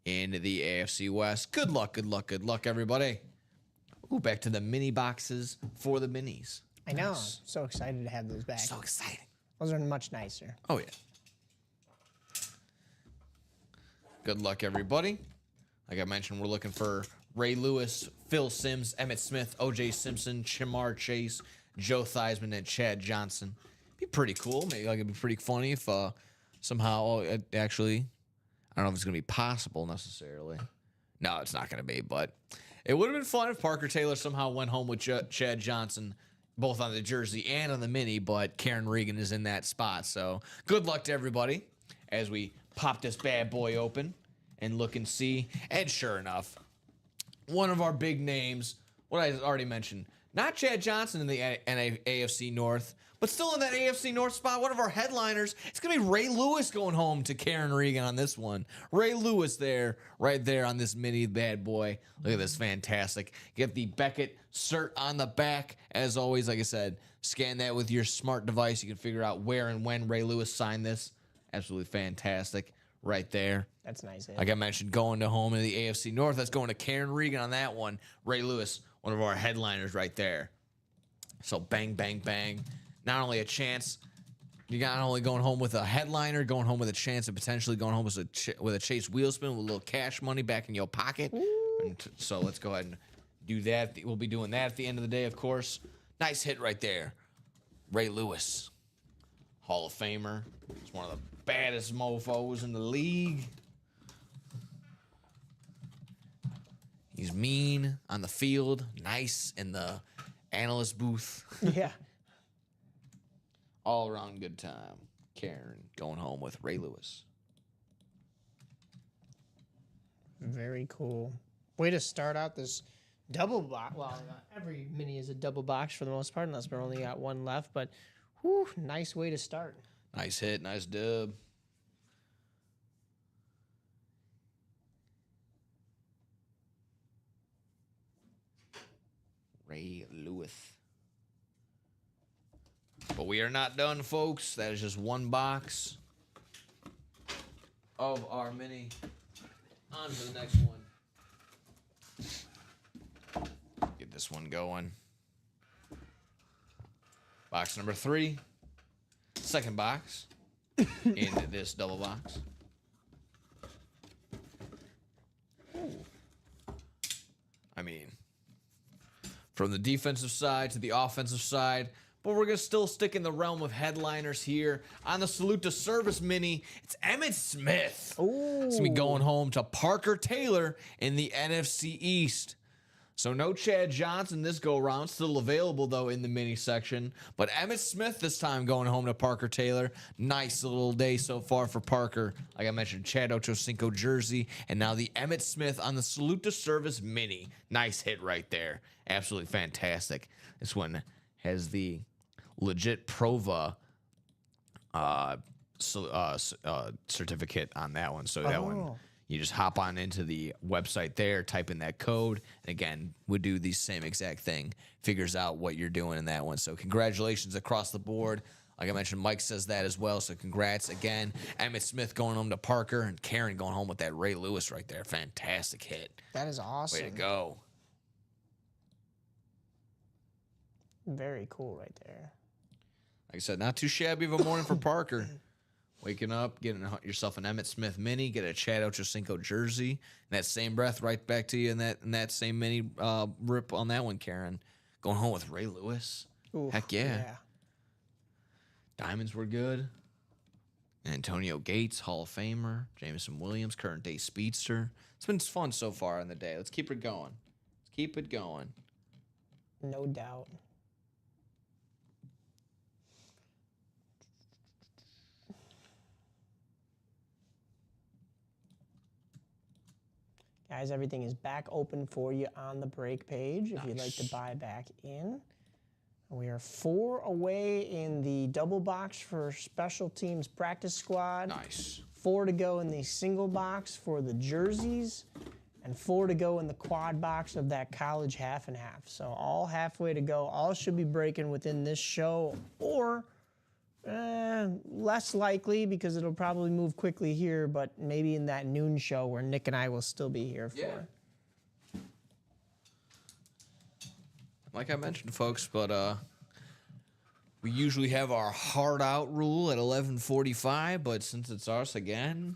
in the AFC West. Good luck, everybody. Ooh, back to the mini boxes for the minis. I know. Nice. I'm so excited to have those back. So exciting. Those are much nicer. Oh, yeah. Good luck, everybody. Like I mentioned, we're looking for Ray Lewis, Phil Simms, Emmitt Smith, O.J. Simpson, Jamar Chase, Joe Theismann, and Chad Johnson. Be pretty cool. Maybe it'd be pretty funny if somehow it actually, I don't know if it's going to be possible necessarily. No, it's not going to be, but it would have been fun if Parker Taylor somehow went home with Chad Johnson, both on the jersey and on the mini, but Karen Regan is in that spot. So good luck to everybody as we pop this bad boy open and look and see. And sure enough, one of our big names, what I already mentioned, not Chad Johnson in the AFC North, but still in that AFC North spot, one of our headliners. It's going to be Ray Lewis going home to Karen Regan on this one. Ray Lewis there, right there on this mini bad boy. Look at this, fantastic. Get the Beckett cert on the back. As always, like I said, scan that with your smart device. You can figure out where and when Ray Lewis signed this. Absolutely fantastic right there. That's nice. Like I mentioned, going to home in the AFC North. That's going to Karen Regan on that one. Ray Lewis, one of our headliners right there. So bang, bang, bang. Not only a chance, you're not only going home with a headliner, going home with a chance of potentially going home with a chase wheel spin with a little cash money back in your pocket. So let's go ahead and do that. We'll be doing that at the end of the day, of course. Nice hit right there. Ray Lewis, Hall of Famer. He's one of the baddest mofos in the league. He's mean on the field, nice in the analyst booth. Yeah. All around good time. Karen going home with Ray Lewis. Very cool. Way to start out this double box. Well, every mini is a double box for the most part, unless we're only got one left. But, whew, nice way to start. Nice hit, nice dub. Ray Lewis. But we are not done, folks. That is just one box of our mini. On to the next one. Get this one going. Box number 3. Second box in this double box. I mean, from the defensive side to the offensive side, but we're going to still stick in the realm of headliners here. On the Salute to Service mini, it's Emmitt Smith. Ooh. It's going to be going home to Parker Taylor in the NFC East. So no Chad Johnson this go-around. Still available, though, in the mini section. But Emmitt Smith this time going home to Parker Taylor. Nice little day so far for Parker. Like I mentioned, Chad Ochocinco jersey. And now the Emmitt Smith on the Salute to Service mini. Nice hit right there. Absolutely fantastic. This one has the legit Prova certificate on that one. So that one... You just hop on into the website there, type in that code, and again, would do the same exact thing. Figures out what you're doing in that one. So congratulations across the board. Like I mentioned, Mike says that as well. So congrats again. Emmitt Smith going home to Parker, and Karen going home with that Ray Lewis right there. Fantastic hit. That is awesome. Way to go. Very cool right there. Like I said, not too shabby of a morning for Parker. Waking up, getting yourself an Emmitt Smith mini, get a Chad Ochocinco jersey. In that same breath, right back to you in that same mini rip on that one, Karen. Going home with Ray Lewis. Oof, heck yeah. Diamonds were good. Antonio Gates, Hall of Famer. Jameson Williams, current day speedster. It's been fun so far in the day. Let's keep it going. Let's keep it going. No doubt. Guys, everything is back open for you on the break page if you'd like to buy back in. We are 4 away in the double box for special teams practice squad. Nice. 4 to go in the single box for the jerseys, and 4 to go in the quad box of that college half and half. So all halfway to go. All should be breaking within this show, or less likely because it'll probably move quickly here, but maybe in that noon show where Nick and I will still be here for. Yeah. Like I mentioned, folks, but we usually have our hard out rule at 11:45, but since it's us again,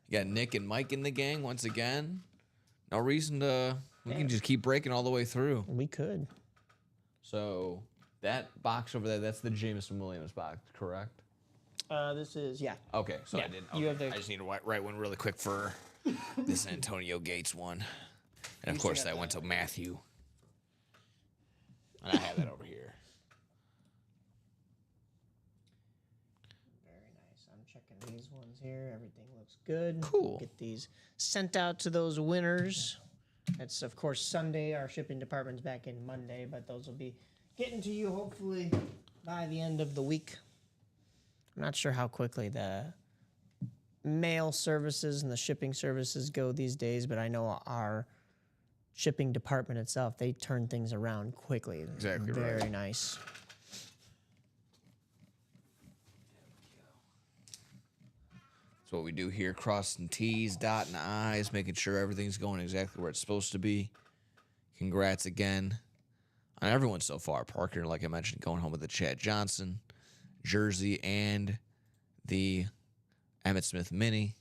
you got Nick and Mike in the gang once again. No reason to. We can just keep breaking all the way through. We could. So that box over there, that's the Jameson Williams box, correct? This is, yeah. Okay, so yeah. I didn't. Okay. I just need to write one really quick for this Antonio Gates one. And of course, that went to Matthew. And I have that over here. Very nice. I'm checking these ones here. Everything looks good. Cool. Get these sent out to those winners. It's, of course, Sunday. Our shipping department's back in Monday, but those will be getting to you hopefully by the end of the week. I'm not sure how quickly the mail services and the shipping services go these days, but I know our shipping department itself, they turn things around quickly. Exactly right. Very nice. That's what we do here, crossing T's, dotting I's, making sure everything's going exactly where it's supposed to be. Congrats again on everyone so far. Parker, like I mentioned, going home with the Chad Johnson jersey and the Emmitt Smith mini.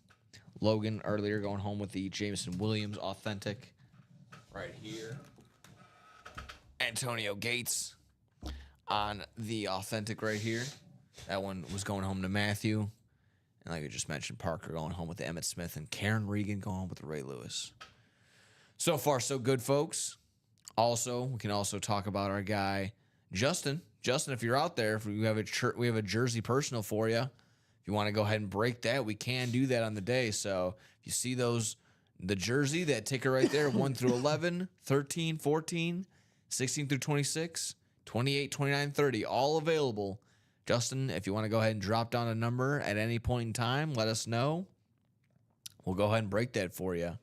Logan earlier going home with the Jameson Williams authentic right here. Antonio Gates on the authentic right here. That one was going home to Matthew. And like I just mentioned, Parker going home with the Emmitt Smith, and Karen Regan going home with the Ray Lewis. So far, so good, folks. Also, we can also talk about our guy, Justin. Justin, if you're out there, if we have a jersey personal for you. If you want to go ahead and break that, we can do that on the day. So if you see the jersey, that ticker right there, 1 through 11, 13, 14, 16 through 26, 28, 29, 30, all available. Justin, if you want to go ahead and drop down a number at any point in time, let us know. We'll go ahead and break that for you.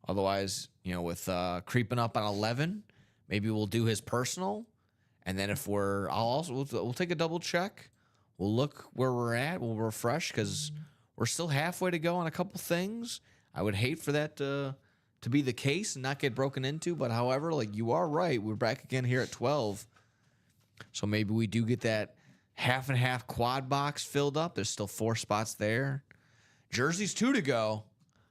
Otherwise, with creeping up on 11, maybe we'll do his personal. And then if we'll take a double check. We'll look where we're at. We'll refresh because we're still halfway to go on a couple things. I would hate for that to be the case and not get broken into. But however, like you are right, we're back again here at 12. So maybe we do get that half and half quad box filled up. There's still 4 spots there. Jersey's 2 to go.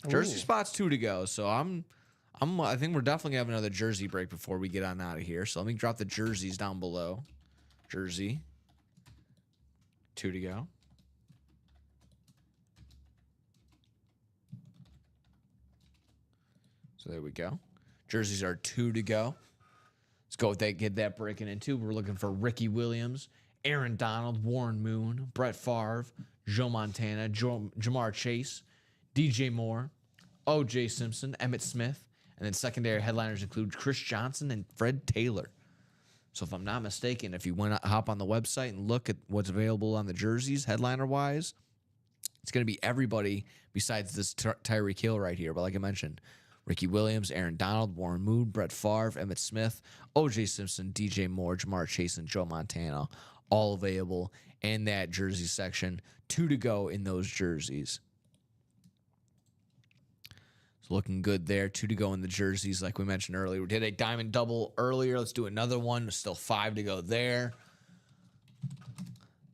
Jersey spots 2 to go. So I think we're definitely gonna have another jersey break before we get on out of here. So let me drop the jerseys down below. Jersey. 2 to go. So there we go. Jerseys are 2 to go. Let's go with that. Get that breaking into. We're looking for Ricky Williams, Aaron Donald, Warren Moon, Brett Favre, Joe Montana, Jamar Chase, DJ Moore, O.J. Simpson, Emmitt Smith, and then secondary headliners include Chris Johnson and Fred Taylor. So if I'm not mistaken, if you hop on the website and look at what's available on the jerseys, headliner-wise, it's going to be everybody besides this Tyreek Hill right here. But like I mentioned, Ricky Williams, Aaron Donald, Warren Moon, Brett Favre, Emmitt Smith, O.J. Simpson, DJ Moore, Jamar Chase, and Joe Montana, all available in that jersey section. 2 to go in those jerseys. It's looking good there. 2 to go in the jerseys, like we mentioned earlier. We did a diamond double earlier. Let's do another one. Still 5 to go there.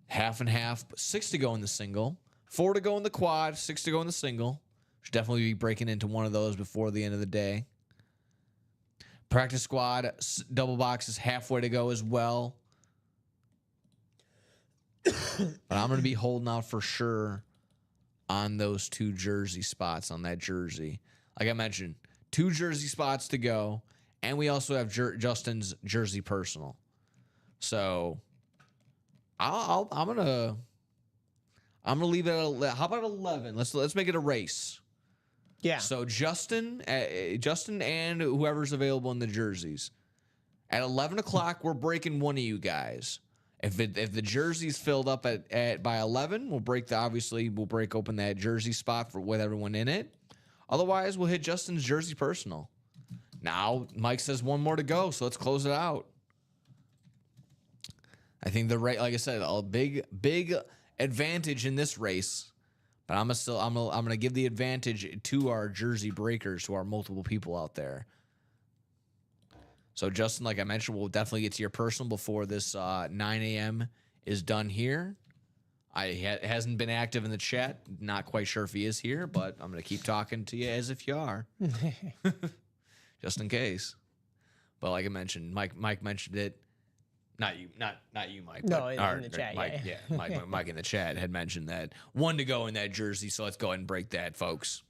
Half and half. 6 to go in the single. 4 to go in the quad. 6 to go in the single. Should definitely be breaking into one of those before the end of the day. Practice squad double box is halfway to go as well. But I'm going to be holding out for sure on those 2 jersey spots on that jersey. Like I mentioned, 2 jersey spots to go, and we also have Justin's jersey personal. So I'm gonna leave it at how about 11? Let's make it a race. Yeah. So Justin and whoever's available in the jerseys at 11 o'clock, we're breaking one of you guys. If the jersey's filled up by 11, we'll break open that jersey spot with everyone in it. Otherwise, we'll hit Justin's jersey personal. Now, Mike says 1 more to go, so let's close it out. I think like I said, a big advantage in this race, but I'm gonna give the advantage to our jersey breakers, to our multiple people out there. So Justin, like I mentioned, we'll definitely get to your personal before this 9 a.m. is done here. Hasn't been active in the chat. Not quite sure if he is here, but I'm going to keep talking to you as if you are. Just in case. But like I mentioned, Mike mentioned it. Not you, Mike. No, in the chat, Mike, yeah. Mike in the chat had mentioned that 1 to go in that jersey, so let's go ahead and break that, folks.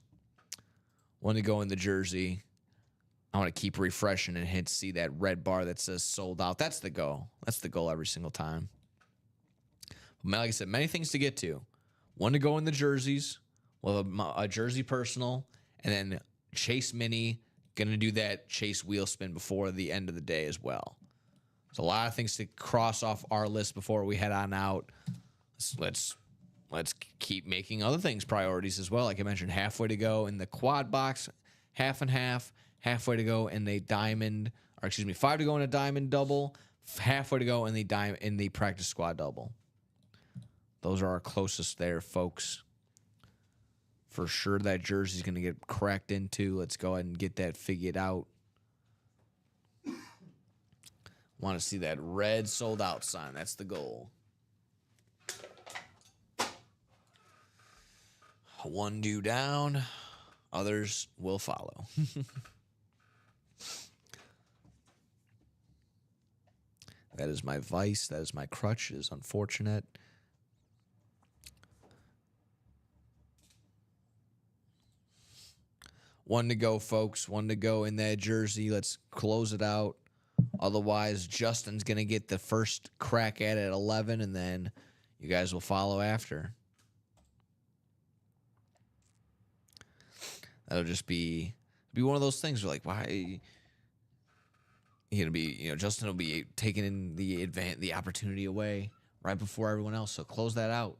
1 to go in the jersey. I want to keep refreshing and see that red bar that says sold out. That's the goal. That's the goal every single time. But like I said, many things to get to. 1 to go in the jerseys. We'll have a jersey personal. And then Chase Mini, going to do that Chase wheel spin before the end of the day as well. There's a lot of things to cross off our list before we head on out. Let's keep making other things priorities as well. Like I mentioned, halfway to go in the quad box, half and half. Halfway to go in the 5 to go in a diamond double, halfway to go in the practice squad double. Those are our closest there, folks. For sure that jersey's going to get cracked into. Let's go ahead and get that figured out. Want to see that red sold out sign. That's the goal. 1 due down. Others will follow. That is my vice. That is my crutch. It is unfortunate. One to go, folks. 1 to go in that jersey. Let's close it out. Otherwise, Justin's going to get the first crack at it at 11, and then you guys will follow after. That'll just be one of those things where, like, why... Justin will be taking in the opportunity away right before everyone else. So close that out.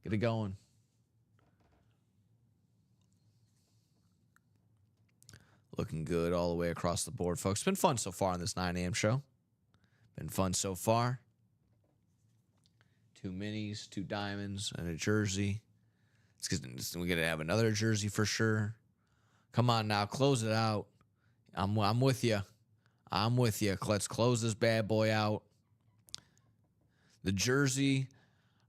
Get it going. Looking good all the way across the board, folks. It's been fun so far on this 9 a.m. show. Been fun so far. 2 minis, 2 diamonds, and a jersey. We're going to have another jersey for sure. Come on now, close it out. I'm with you. I'm with you. Let's close this bad boy out. The jersey,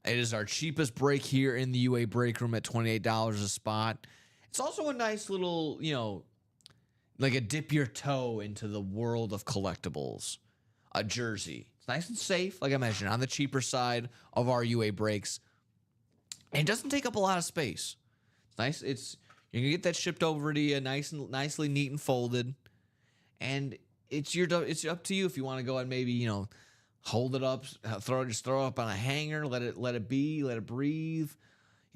it is our cheapest break here in the UA break room at $28 a spot. It's also a nice little, like a dip your toe into the world of collectibles. A jersey. It's nice and safe, like I mentioned, on the cheaper side of our UA breaks. And it doesn't take up a lot of space. It's nice. You're gonna get that shipped over to you, nicely neat and folded. And it's up to you if you want to go and maybe hold it up, throw it up on a hanger, let it breathe.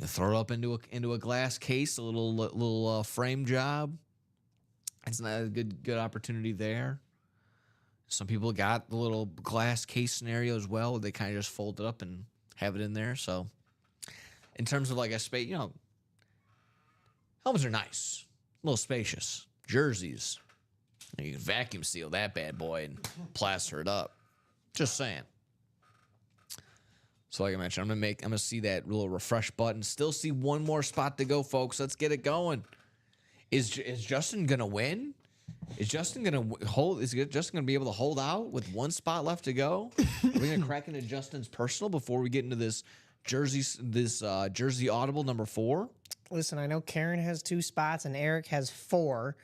Throw it up into a glass case, a little frame job. It's not a good opportunity there. Some people got the little glass case scenario as well. They kind of just fold it up and have it in there. So, in terms of like a space, helmets are nice, a little spacious. Jerseys, you can vacuum seal that bad boy and plaster it up. Just saying. So like I mentioned, I'm gonna see that little refresh button. Still see one more spot to go, folks. Let's get it going. Is Justin gonna win? Is Justin gonna hold? Is Justin gonna be able to hold out with one spot left to go? Are we gonna crack into Justin's personal before we get into this jersey audible number 4? Listen, I know Karen has 2 spots and Eric has 4.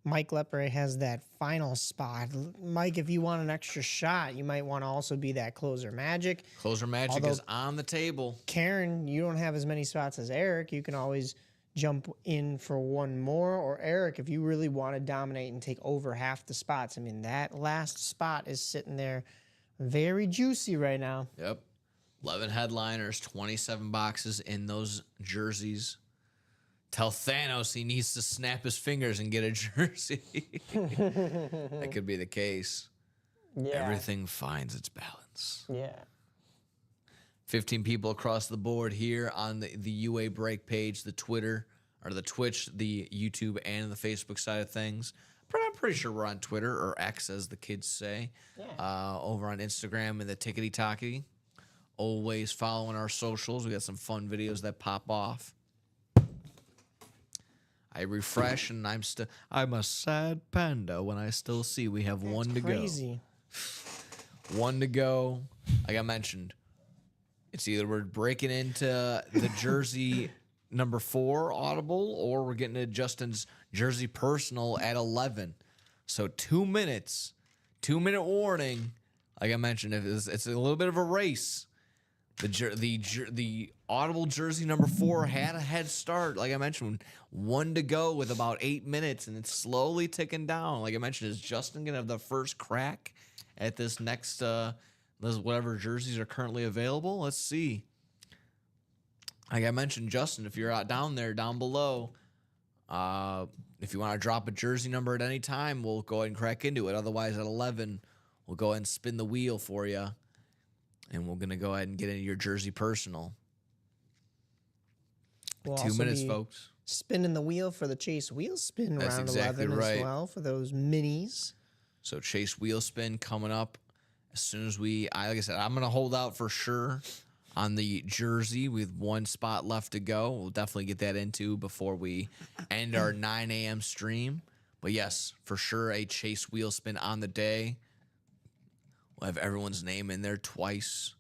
Mike Lepre has that final spot. Mike, if you want an extra shot, you might want to also be that closer magic. Closer magic is on the table. Karen, you don't have as many spots as Eric. You can always jump in for one more. Or Eric, if you really want to dominate and take over half the spots. I mean, that last spot is sitting there very juicy right now. Yep. 11 headliners, 27 boxes in those jerseys. Tell Thanos he needs to snap his fingers and get a jersey. That could be the case. Yeah. Everything finds its balance. Yeah. 15 people across the board here on the UA Break page, the Twitter, or the Twitch, the YouTube, and the Facebook side of things. I'm pretty sure we're on Twitter, or X as the kids say. Yeah. Over on Instagram and the Tickety Talkie. Always following our socials. We got some fun videos that pop off. I refresh and I'm a sad panda when I still see we have one to crazy. Go. One to go. Like I mentioned, it's either we're breaking into the jersey number 4 audible, or we're getting to Justin's jersey personal at 11. So 2 minutes, 2-minute warning. Like I mentioned, it's a little bit of a race. The audible jersey number 4 had a head start. Like I mentioned, 1 to go with about 8 minutes, and it's slowly ticking down. Like I mentioned, is Justin gonna have the first crack at this next whatever jerseys are currently available? Let's see. Like I mentioned, Justin, if you're out down below, if you want to drop a jersey number at any time, we'll go ahead and crack into it. Otherwise, at 11, we'll go ahead and spin the wheel for you. And we're going to go ahead and get into your jersey personal. We'll 2 minutes, folks. Spinning the wheel for the Chase Wheel Spin round exactly 11 right. As well for those minis. So Chase Wheel Spin coming up as soon as like I said, I'm going to hold out for sure on the jersey with 1 spot left to go. We'll definitely get that into before we end our 9 a.m. stream. But yes, for sure, a Chase Wheel Spin on the day. We'll have everyone's name in there twice.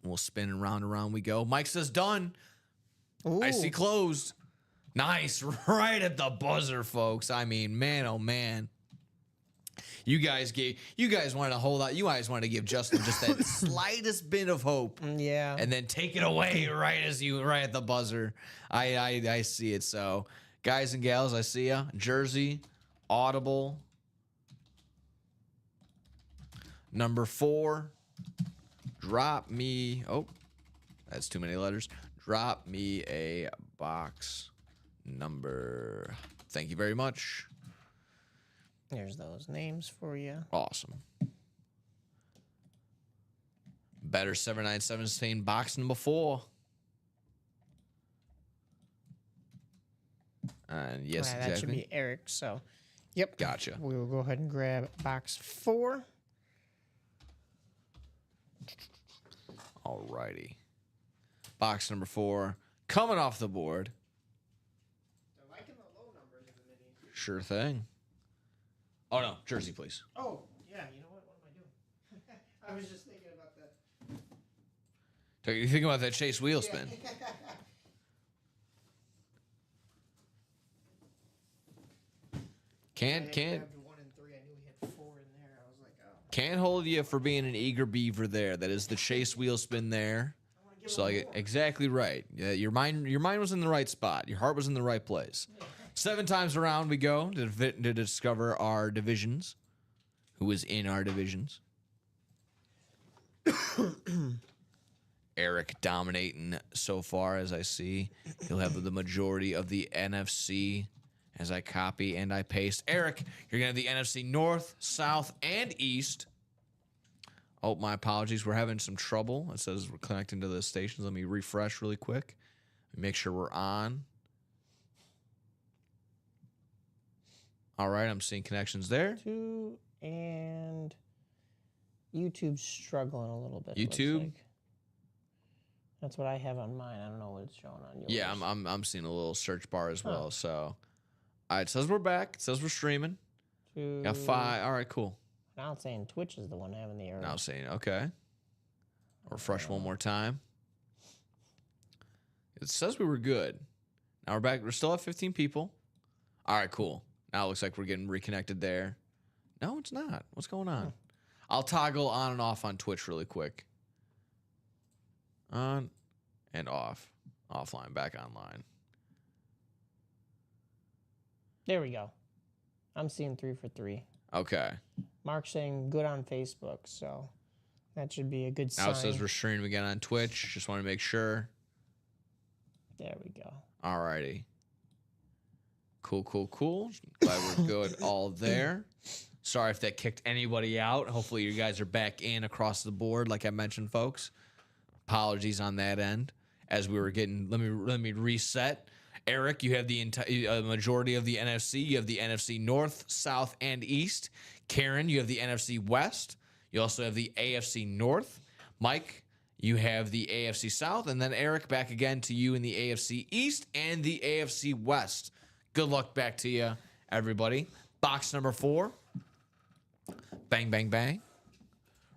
We'll spin and round we go. Mike says done. Ooh. I see closed. Nice. Right at the buzzer, folks. I mean, man, oh, man. You guys wanted to hold out. You guys wanted to give Justin just that slightest bit of hope. Yeah. And then take it away right at the buzzer. I see it. So, guys and gals, I see ya. Jersey, audible. Number 4, drop me. Oh, that's too many letters. Drop me a box number. Thank you very much. There's those names for you. Awesome. Better 7917 box number 4. And yes, exactly. That should be Eric. So, yep. Gotcha. We will go ahead and grab box 4. Alrighty. Box number 4 coming off the board. They're liking the low numbers of the mini. Sure thing. Oh no, jersey, please. Oh, yeah, you know what? What am I doing? I was just thinking about that. You think about that Chase wheel spin. Can't. 1 and 3. I knew he had 4 in there. I was like, oh. Can't hold you for being an eager beaver there. That is the Chase wheel spin there. So like, exactly right. Yeah, your mind was in the right spot. Your heart was in the right place. 7 times around we go to discover our divisions. Who is in our divisions? Eric dominating so far, as I see. He'll have the majority of the NFC as I copy and I paste. Eric, you're going to have the NFC North, South, and East. Oh, my apologies. We're having some trouble. It says we're connecting to the stations. Let me refresh really quick. Make sure we're on. All right, I'm seeing connections there. 2 and YouTube's struggling a little bit. YouTube? Like. That's what I have on mine. I don't know what it's showing on yours. Yeah, I'm seeing a little search bar as well. So, all right, it says we're back. It says we're streaming. 2. Got 5. All right, cool. Now it's saying Twitch is the one having the error. Now it's saying, okay. Refresh one more time. It says we were good. Now we're back. We're still at 15 people. All right, cool. Now it looks like we're getting reconnected there. No, it's not. What's going on? I'll toggle on and off on Twitch really quick. On and off. Offline, back online. There we go. I'm seeing 3 for 3. Okay. Mark's saying good on Facebook, so that should be a good sign. Now it says we're streaming again on Twitch. Just want to make sure. There we go. All righty. Cool. Glad we're good all there. Sorry if that kicked anybody out. Hopefully you guys are back in across the board, like I mentioned, folks. Apologies on that end. As we were getting, let me reset. Eric, you have the entire majority of the NFC. You have the NFC North, South, and East. Karen, you have the NFC West. You also have the AFC North. Mike, you have the AFC South. And then Eric, back again to you in the AFC East and the AFC West. Good luck back to you, everybody. Box number 4. Bang, bang, bang.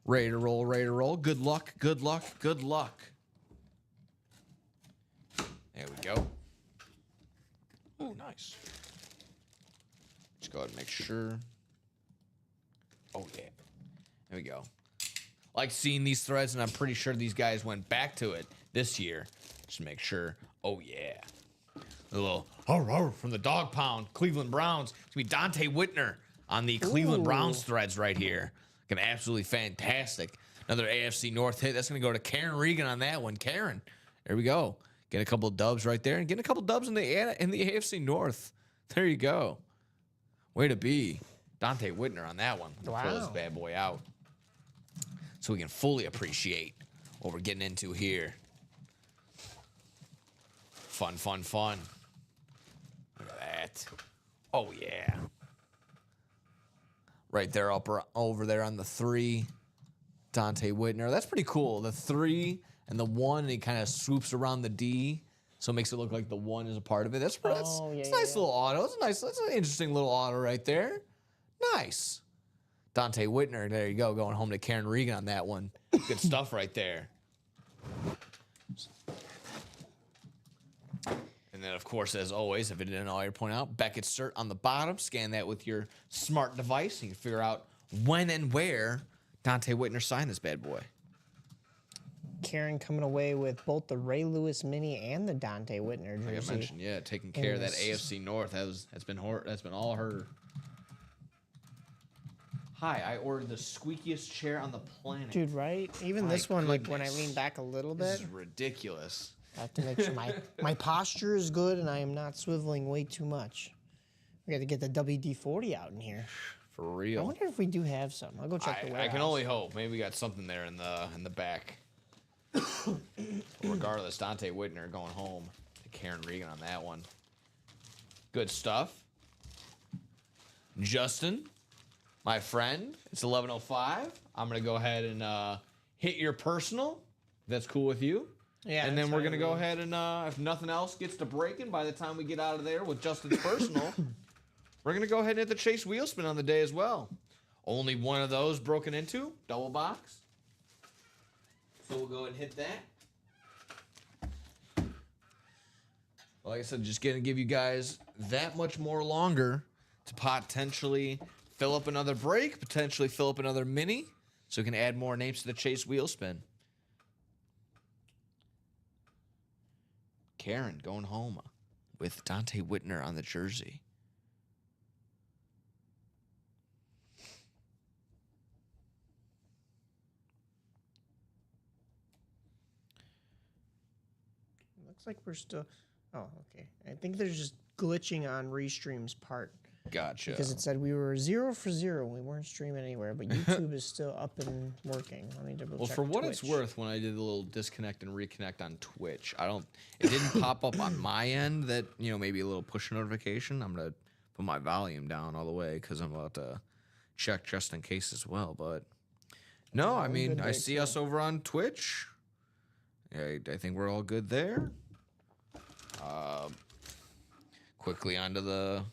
Ready to roll, ready to roll. Good luck, good luck, good luck. There we go. Oh, nice. Just go ahead and make sure. Oh, yeah. There we go. Like seeing these threads, and I'm pretty sure these guys went back to it this year. Just make sure. Oh, yeah. A little from the dog pound. Cleveland Browns. It's going to be Dante Whitner on the Cleveland Browns threads right here. Looking absolutely fantastic. Another AFC North hit. That's going to go to Karen Regan on that one. Karen, there we go. Get a couple of dubs right there, and getting a couple of dubs in the AFC North. There you go. Way to be. Dante Whitner on that one. Wow. Throw this bad boy out so we can fully appreciate what we're getting into here. Fun. Look at that. Oh, yeah. Right there, over there on the 3. Dante Whitner. That's pretty cool. The 3 and the 1, it kind of swoops around the D, so it makes it look like the 1 is a part of it. That's a nice little auto. That's an interesting little auto right there. Nice. Dante Whitner, there you go, going home to Karen Regan on that one. Good stuff right there. And then, of course, as always, if it didn't already point out, Beckett's cert on the bottom. Scan that with your smart device, and you can figure out when and where Dante Whitner signed this bad boy. Karen coming away with both the Ray Lewis mini and the Dante Whitner jersey. Like I mentioned, yeah, taking care of that AFC North. That's been all her. Hi, I ordered the squeakiest chair on the planet. Dude, right? Even this one, like when I lean back a little bit. This is ridiculous. I have to make sure my posture is good and I am not swiveling way too much. We got to get the WD-40 out in here. For real. I wonder if we do have some. I'll go check the warehouse. I can only hope. Maybe we got something there in the back. Regardless, Dante Whitner going home to Karen Regan on that one. Good stuff. Justin, my friend, it's 11:05. I'm going to go ahead and hit your personal. That's cool with you. Yeah. And then we're going to go ahead and, if nothing else gets to breaking by the time we get out of there with Justin's personal, we're going to go ahead and hit the Chase wheel spin on the day as well. Only one of those broken into, double box. So we'll go ahead and hit that. Like I said, just going to give you guys that much more longer to potentially fill up another break, potentially fill up another mini, so we can add more names to the Chase wheel spin. Karen going home with Dante Whitner on the jersey. Looks like we're still... Oh, okay. I think there's just glitching on Restream's part. Gotcha. Because it said we were 0 for 0. We weren't streaming anywhere, but YouTube is still up and working. Let me double check. Well, for what Twitch. it's worth, when I did a little disconnect and reconnect on Twitch, it didn't pop up on my end that, maybe a little push notification. I'm going to put my volume down all the way because I'm about to check just in case as well. But no, I mean, I see us over on Twitch. I think we're all good there. Quickly onto the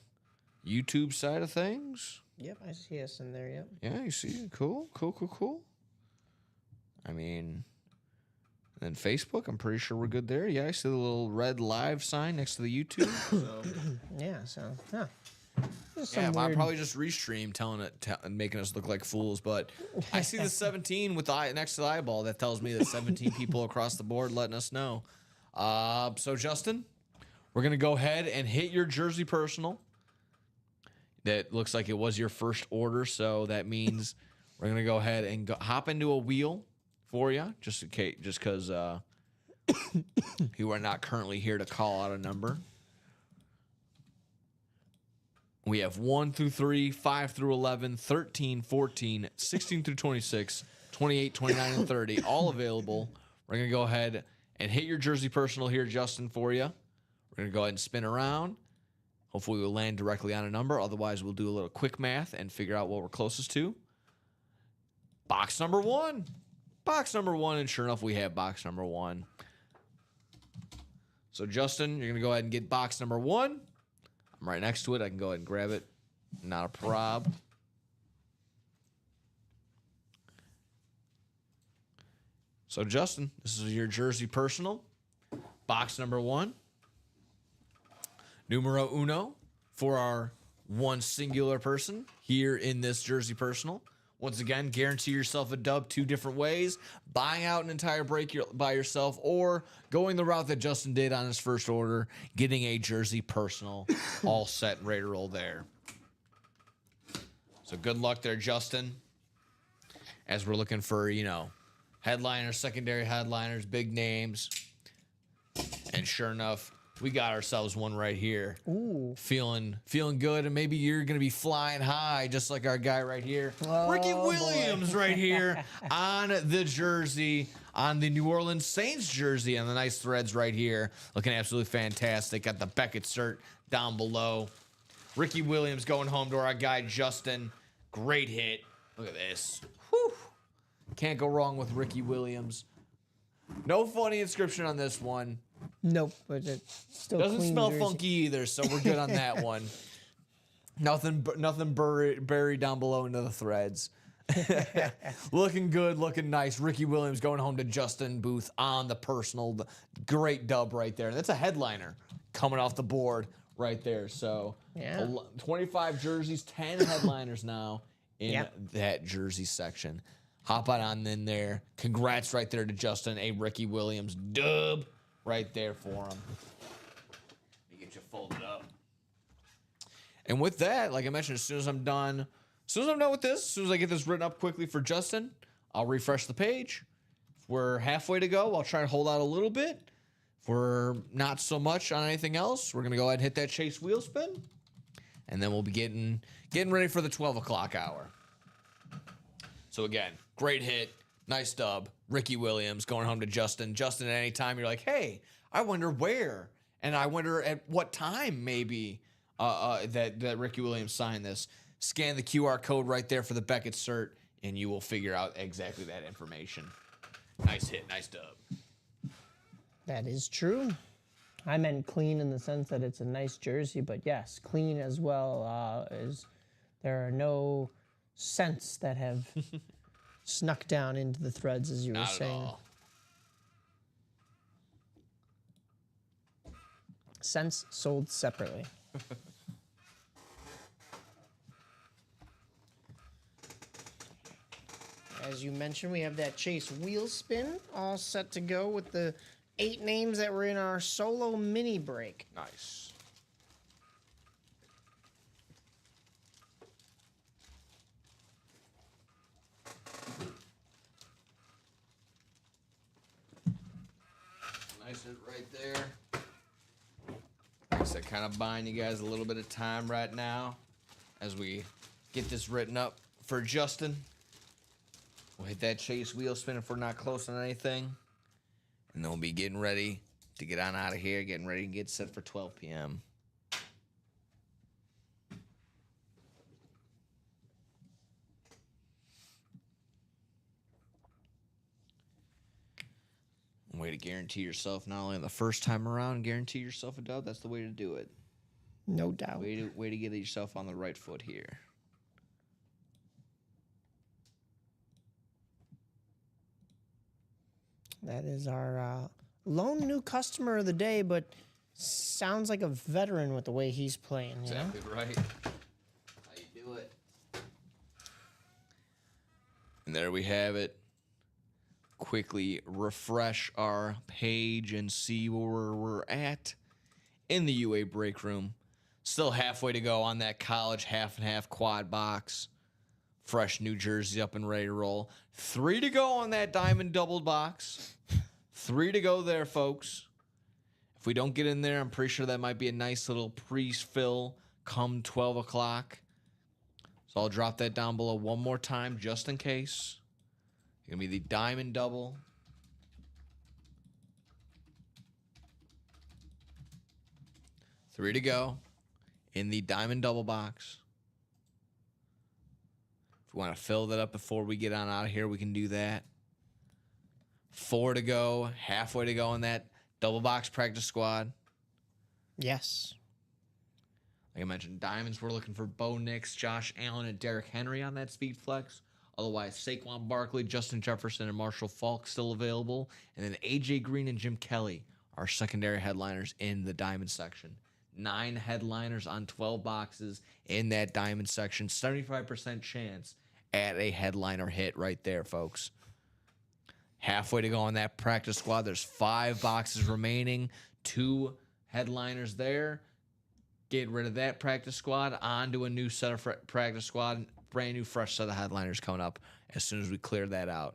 YouTube side of things. Yep, I see us in there, yep. Yeah, you see? Cool. I mean, then Facebook, I'm pretty sure we're good there. Yeah, I see the little red live sign next to the YouTube. I'll probably just restream making us look like fools, but I see the 17 with the eye next to the eyeball. That tells me that 17 people across the board letting us know. So, Justin, we're going to go ahead and hit your jersey personal. That looks like it was your first order, so that means we're going to go ahead and hop into a wheel for you, just because you are not currently here to call out a number. We have 1 through 3, 5 through 11, 13, 14, 16 through 26, 28, 29, and 30, all available. We're going to go ahead and hit your jersey personal here, Justin, for you. We're going to go ahead and spin around. Hopefully we'll land directly on a number. Otherwise, we'll do a little quick math and figure out what we're closest to. Box number 1. Box number 1, and sure enough, we have box number 1. So, Justin, you're going to go ahead and get box number 1. I'm right next to it. I can go ahead and grab it. Not a prob. So, Justin, this is your jersey personal. Box number 1. Numero uno for our one singular person here in this jersey personal. Once again, guarantee yourself a dub 2 different ways. Buying out an entire break by yourself or going the route that Justin did on his first order, getting a jersey personal all set and ready to roll there. So good luck there, Justin. As we're looking for, headliners, secondary headliners, big names. And sure enough, we got ourselves one right here. Ooh. Feeling good, and maybe you're going to be flying high, just like our guy right here. Ricky Williams right here on the jersey, on the New Orleans Saints jersey, and the nice threads right here. Looking absolutely fantastic. Got the Beckett cert down below. Ricky Williams going home to our guy, Justin. Great hit. Look at this. Whew. Can't go wrong with Ricky Williams. No funny inscription on this one. Nope, but it still doesn't smell jersey. funky either, so we're good on that one. Nothing buried down below into the threads. Looking good, looking nice. Ricky Williams going home to Justin Booth on the personal. Great dub right there. That's a headliner coming off the board right there. So 25 jerseys, 10 headliners now in that jersey section. Hop on in there. Congrats right there to Justin. A Ricky Williams dub. Right there for him. Let me get you folded up. And with that, like I mentioned, as soon as I'm done with this, as soon as I get this written up quickly for Justin, I'll refresh the page. If we're halfway to go, I'll try and hold out a little bit. If we're not so much on anything else, we're going to go ahead and hit that Chase wheel spin. And then we'll be getting ready for the 12 o'clock hour. So again, great hit. Nice dub. Ricky Williams going home to Justin. Justin, at any time you're like, hey, I wonder where, and I wonder at what time maybe that Ricky Williams signed this. Scan the QR code right there for the Beckett cert, and you will figure out exactly that information. Nice hit, nice dub. That is true. I meant clean in the sense that it's a nice jersey, but yes, clean as well. Is there are no scents that have snuck down into the threads, as you were saying. Not at all. Scents sold separately. As you mentioned, we have that Chase wheel spin all set to go with the 8 names that were in our solo mini break. Nice. Nice hit right there. Like I said, kind of buying you guys a little bit of time right now as we get this written up for Justin. We'll hit that Chase wheel spin if we're not close on anything. And then we'll be getting ready to get on out of here, getting ready to get set for 12 p.m. Way to guarantee yourself not only the first time around, guarantee yourself a dub. That's the way to do it. No doubt. Way to get yourself on the right foot here. That is our lone new customer of the day, but sounds like a veteran with the way he's playing. Exactly right. How you do it. And there we have it. Quickly refresh our page and see where we're at in the UA break room. Still halfway to go on that college half and half quad box. Fresh New Jersey up and ready to roll. 3 to go on that diamond doubled box. 3 to go there, folks. If we don't get in there, I'm pretty sure that might be a nice little pre-fill come 12 o'clock. So I'll drop that down below one more time just in case. It's going to be the diamond double. Three to go in the diamond double box. If we want to fill that up before we get on out of here, we can do that. 4 to go, halfway to go in that double box practice squad. Yes. Like I mentioned, diamonds, we're looking for Bo Nix, Josh Allen, and Derrick Henry on that speed flex. Otherwise, Saquon Barkley, Justin Jefferson, and Marshall Faulk still available. And then A.J. Green and Jim Kelly are secondary headliners in the diamond section. 9 headliners on 12 boxes in that diamond section. 75% chance at a headliner hit right there, folks. Halfway to go on that practice squad. There's 5 boxes remaining. 2 headliners there. Get rid of that practice squad. On to a new set of practice squad. Brand new, fresh set of headliners coming up as soon as we clear that out.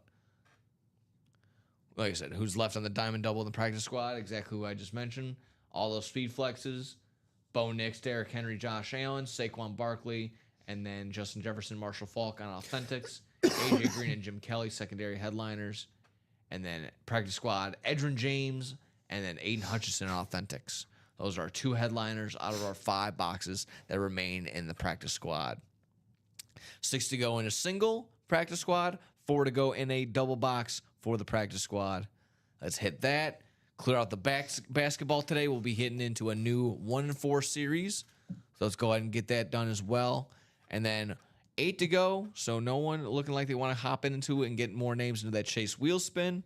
Like I said, who's left on the diamond double in the practice squad? Exactly who I just mentioned. All those speed flexes. Bo Nix, Derrick Henry, Josh Allen, Saquon Barkley, and then Justin Jefferson, Marshall Faulk on authentics. A.J. Green and Jim Kelly, secondary headliners. And then practice squad, Edgerrin James, and then Aiden Hutchinson on authentics. Those are our 2 headliners out of our 5 boxes that remain in the practice squad. 6 to go in a single practice squad, 4 to go in a double box for the practice squad. Let's hit that. Clear out the basketball today. We'll be hitting into a new 1-4 series. So let's go ahead and get that done as well. And then 8 to go. So no one looking like they want to hop into it and get more names into that Chase wheel spin.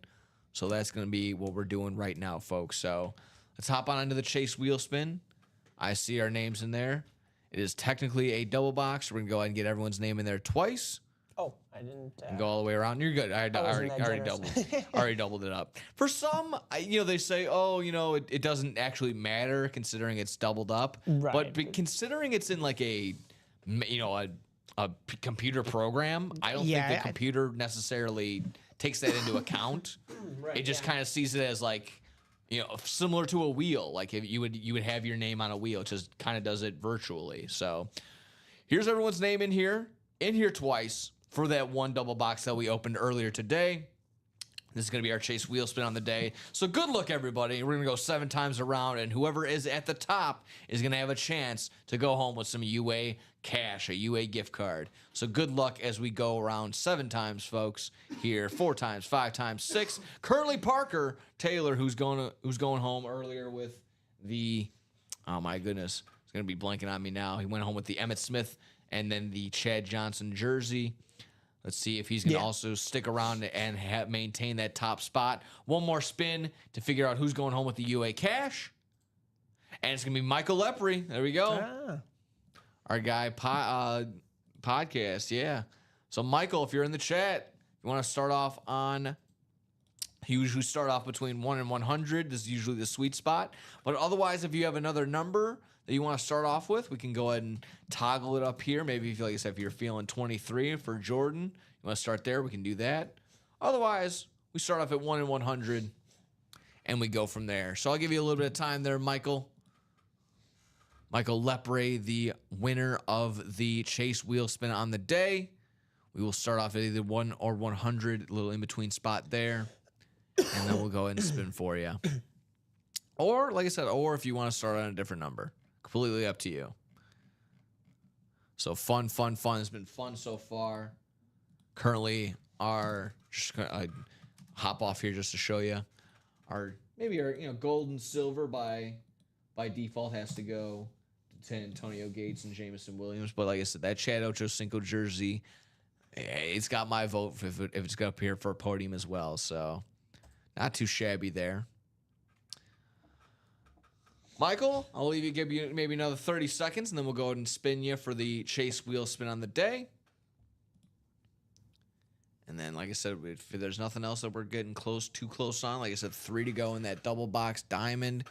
So that's going to be what we're doing right now, folks. So let's hop on into the Chase wheel spin. I see our names in there. It is technically a double box. We're going to go ahead and get everyone's name in there twice. Oh, I didn't. And go all the way around. You're good. I already doubled it up. For some, they say, it doesn't actually matter considering it's doubled up. Right. But considering it's in like a computer program, I don't think the computer necessarily takes that into account. Right, it just kind of sees it as like, similar to a wheel. Like if you would have your name on a wheel, it just kind of does it virtually. So here's everyone's name in here twice for that 1 double box that we opened earlier today. This is going to be our Chase wheel spin on the day. So good luck, everybody. We're going to go 7 times around, and whoever is at the top is going to have a chance to go home with some UA cash, a UA gift card. So good luck as we go around 7 times, folks. Here, 4 times, 5 times, 6. Curly Parker Taylor, who's going home earlier with the, oh my goodness, it's going to be blanking on me now. He went home with the Emmitt Smith and then the Chad Johnson jersey. Let's see if he's going to also stick around and maintain that top spot. One more spin to figure out who's going home with the UA cash. And it's going to be Michael Lepre. There we go. Our guy podcast, yeah. So, Michael, if you're in the chat, you want to start off on... You usually start off between 1 and 100. This is usually the sweet spot. But otherwise, if you have another number that you want to start off with, we can go ahead and toggle it up here. Maybe if, like I said, if you're feeling 23 for Jordan, you want to start there, we can do that. Otherwise, we start off at 1 and 100, and we go from there. So I'll give you a little bit of time there, Michael. Michael Lepre, the winner of the Chase wheel spin on the day. We will start off at either 1 or 100, a little in-between spot there. And then we'll go ahead and spin for you. Or, like I said, or if you want to start on a different number. Completely up to you. So fun. It's been fun so far. Currently, just gonna hop off here just to show you. Our gold and silver by default has to go to Antonio Gates and Jameson Williams. But like I said, that Chad Ochocinco jersey, it's got my vote if it's going to appear for a podium as well. So not too shabby there. Michael, I'll give you maybe another 30 seconds, and then we'll go ahead and spin you for the Chase wheel spin on the day. And then, like I said, if there's nothing else that we're getting too close on, like I said, 3 to go in that double box diamond,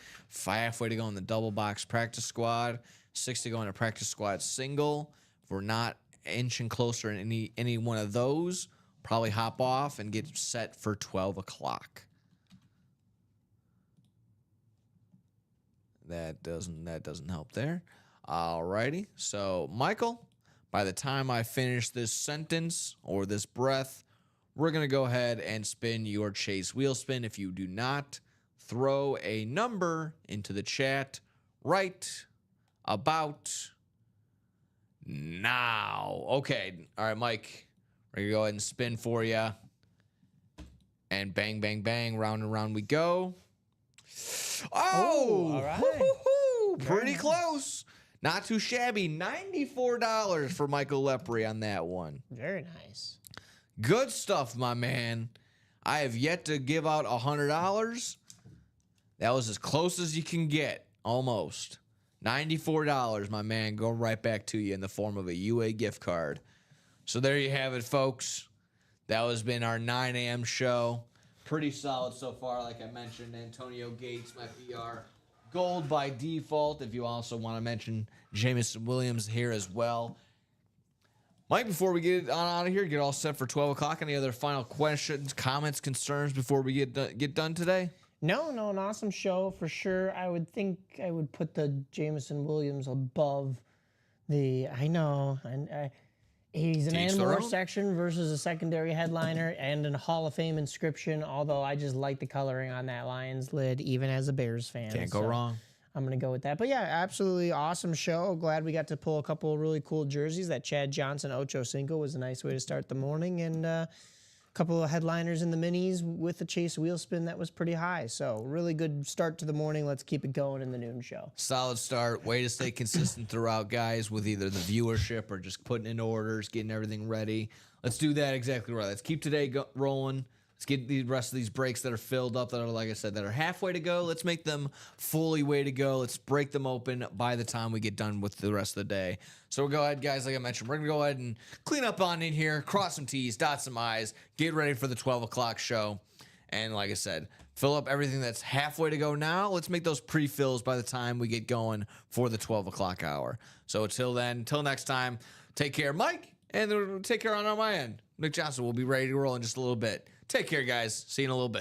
halfway to go in the double box practice squad, 6 to go in a practice squad single. If we're not inching closer in any one of those, probably hop off and get set for 12 o'clock. That doesn't help there. Alrighty. So, Michael, by the time I finish this sentence or this breath, we're going to go ahead and spin your Chase wheel spin. If you do not, throw a number into the chat right about now. Okay. All right, Mike. We're going to go ahead and spin for you. And bang, bang, bang. Round and round we go. Oh, all right. Pretty close. Not too shabby. $94 for Michael Lepre on that one. Very nice. Good stuff, my man. I have yet to give out $100. That was as close as you can get. Almost. $94, my man. Go right back to you in the form of a UA gift card. So there you have it, folks. That has been our 9 a.m. show. Pretty solid so far, like I mentioned. Antonio Gates might be our gold by default. If you also want to mention Jameson Williams here as well. Mike, before we get on out of here, get all set for 12 o'clock. Any other final questions, comments, concerns before we get done today? No, an awesome show for sure. I would think I would put the Jameson Williams above the. I know, and he's an Animal section versus a secondary headliner and a Hall of Fame inscription. Although I just like the coloring on that Lions lid, even as a Bears fan. Can't go wrong. I'm going to go with that. But yeah, absolutely awesome show. Glad we got to pull a couple of really cool jerseys. That Chad Johnson Ochocinco was a nice way to start the morning. And a couple of headliners in the minis with the Chase wheel spin that was pretty high. So really good start to the morning. Let's keep it going in the noon show. Solid start. Way to stay consistent throughout, guys, with either the viewership or just putting in orders, getting everything ready. Let's do that exactly right. Let's keep today rolling. Let's get the rest of these breaks that are filled up, that are, like I said, that are halfway to go. Let's make them fully way to go. Let's break them open by the time we get done with the rest of the day. So we'll go ahead, guys, like I mentioned, we're going to go ahead and clean up on in here, cross some T's, dot some I's, get ready for the 12 o'clock show. And like I said, fill up everything that's halfway to go now. Let's make those pre-fills by the time we get going for the 12 o'clock hour. So until then, until next time, take care, Mike, and take care on my end. Nick Johnson will be ready to roll in just a little bit. Take care, guys. See you in a little bit.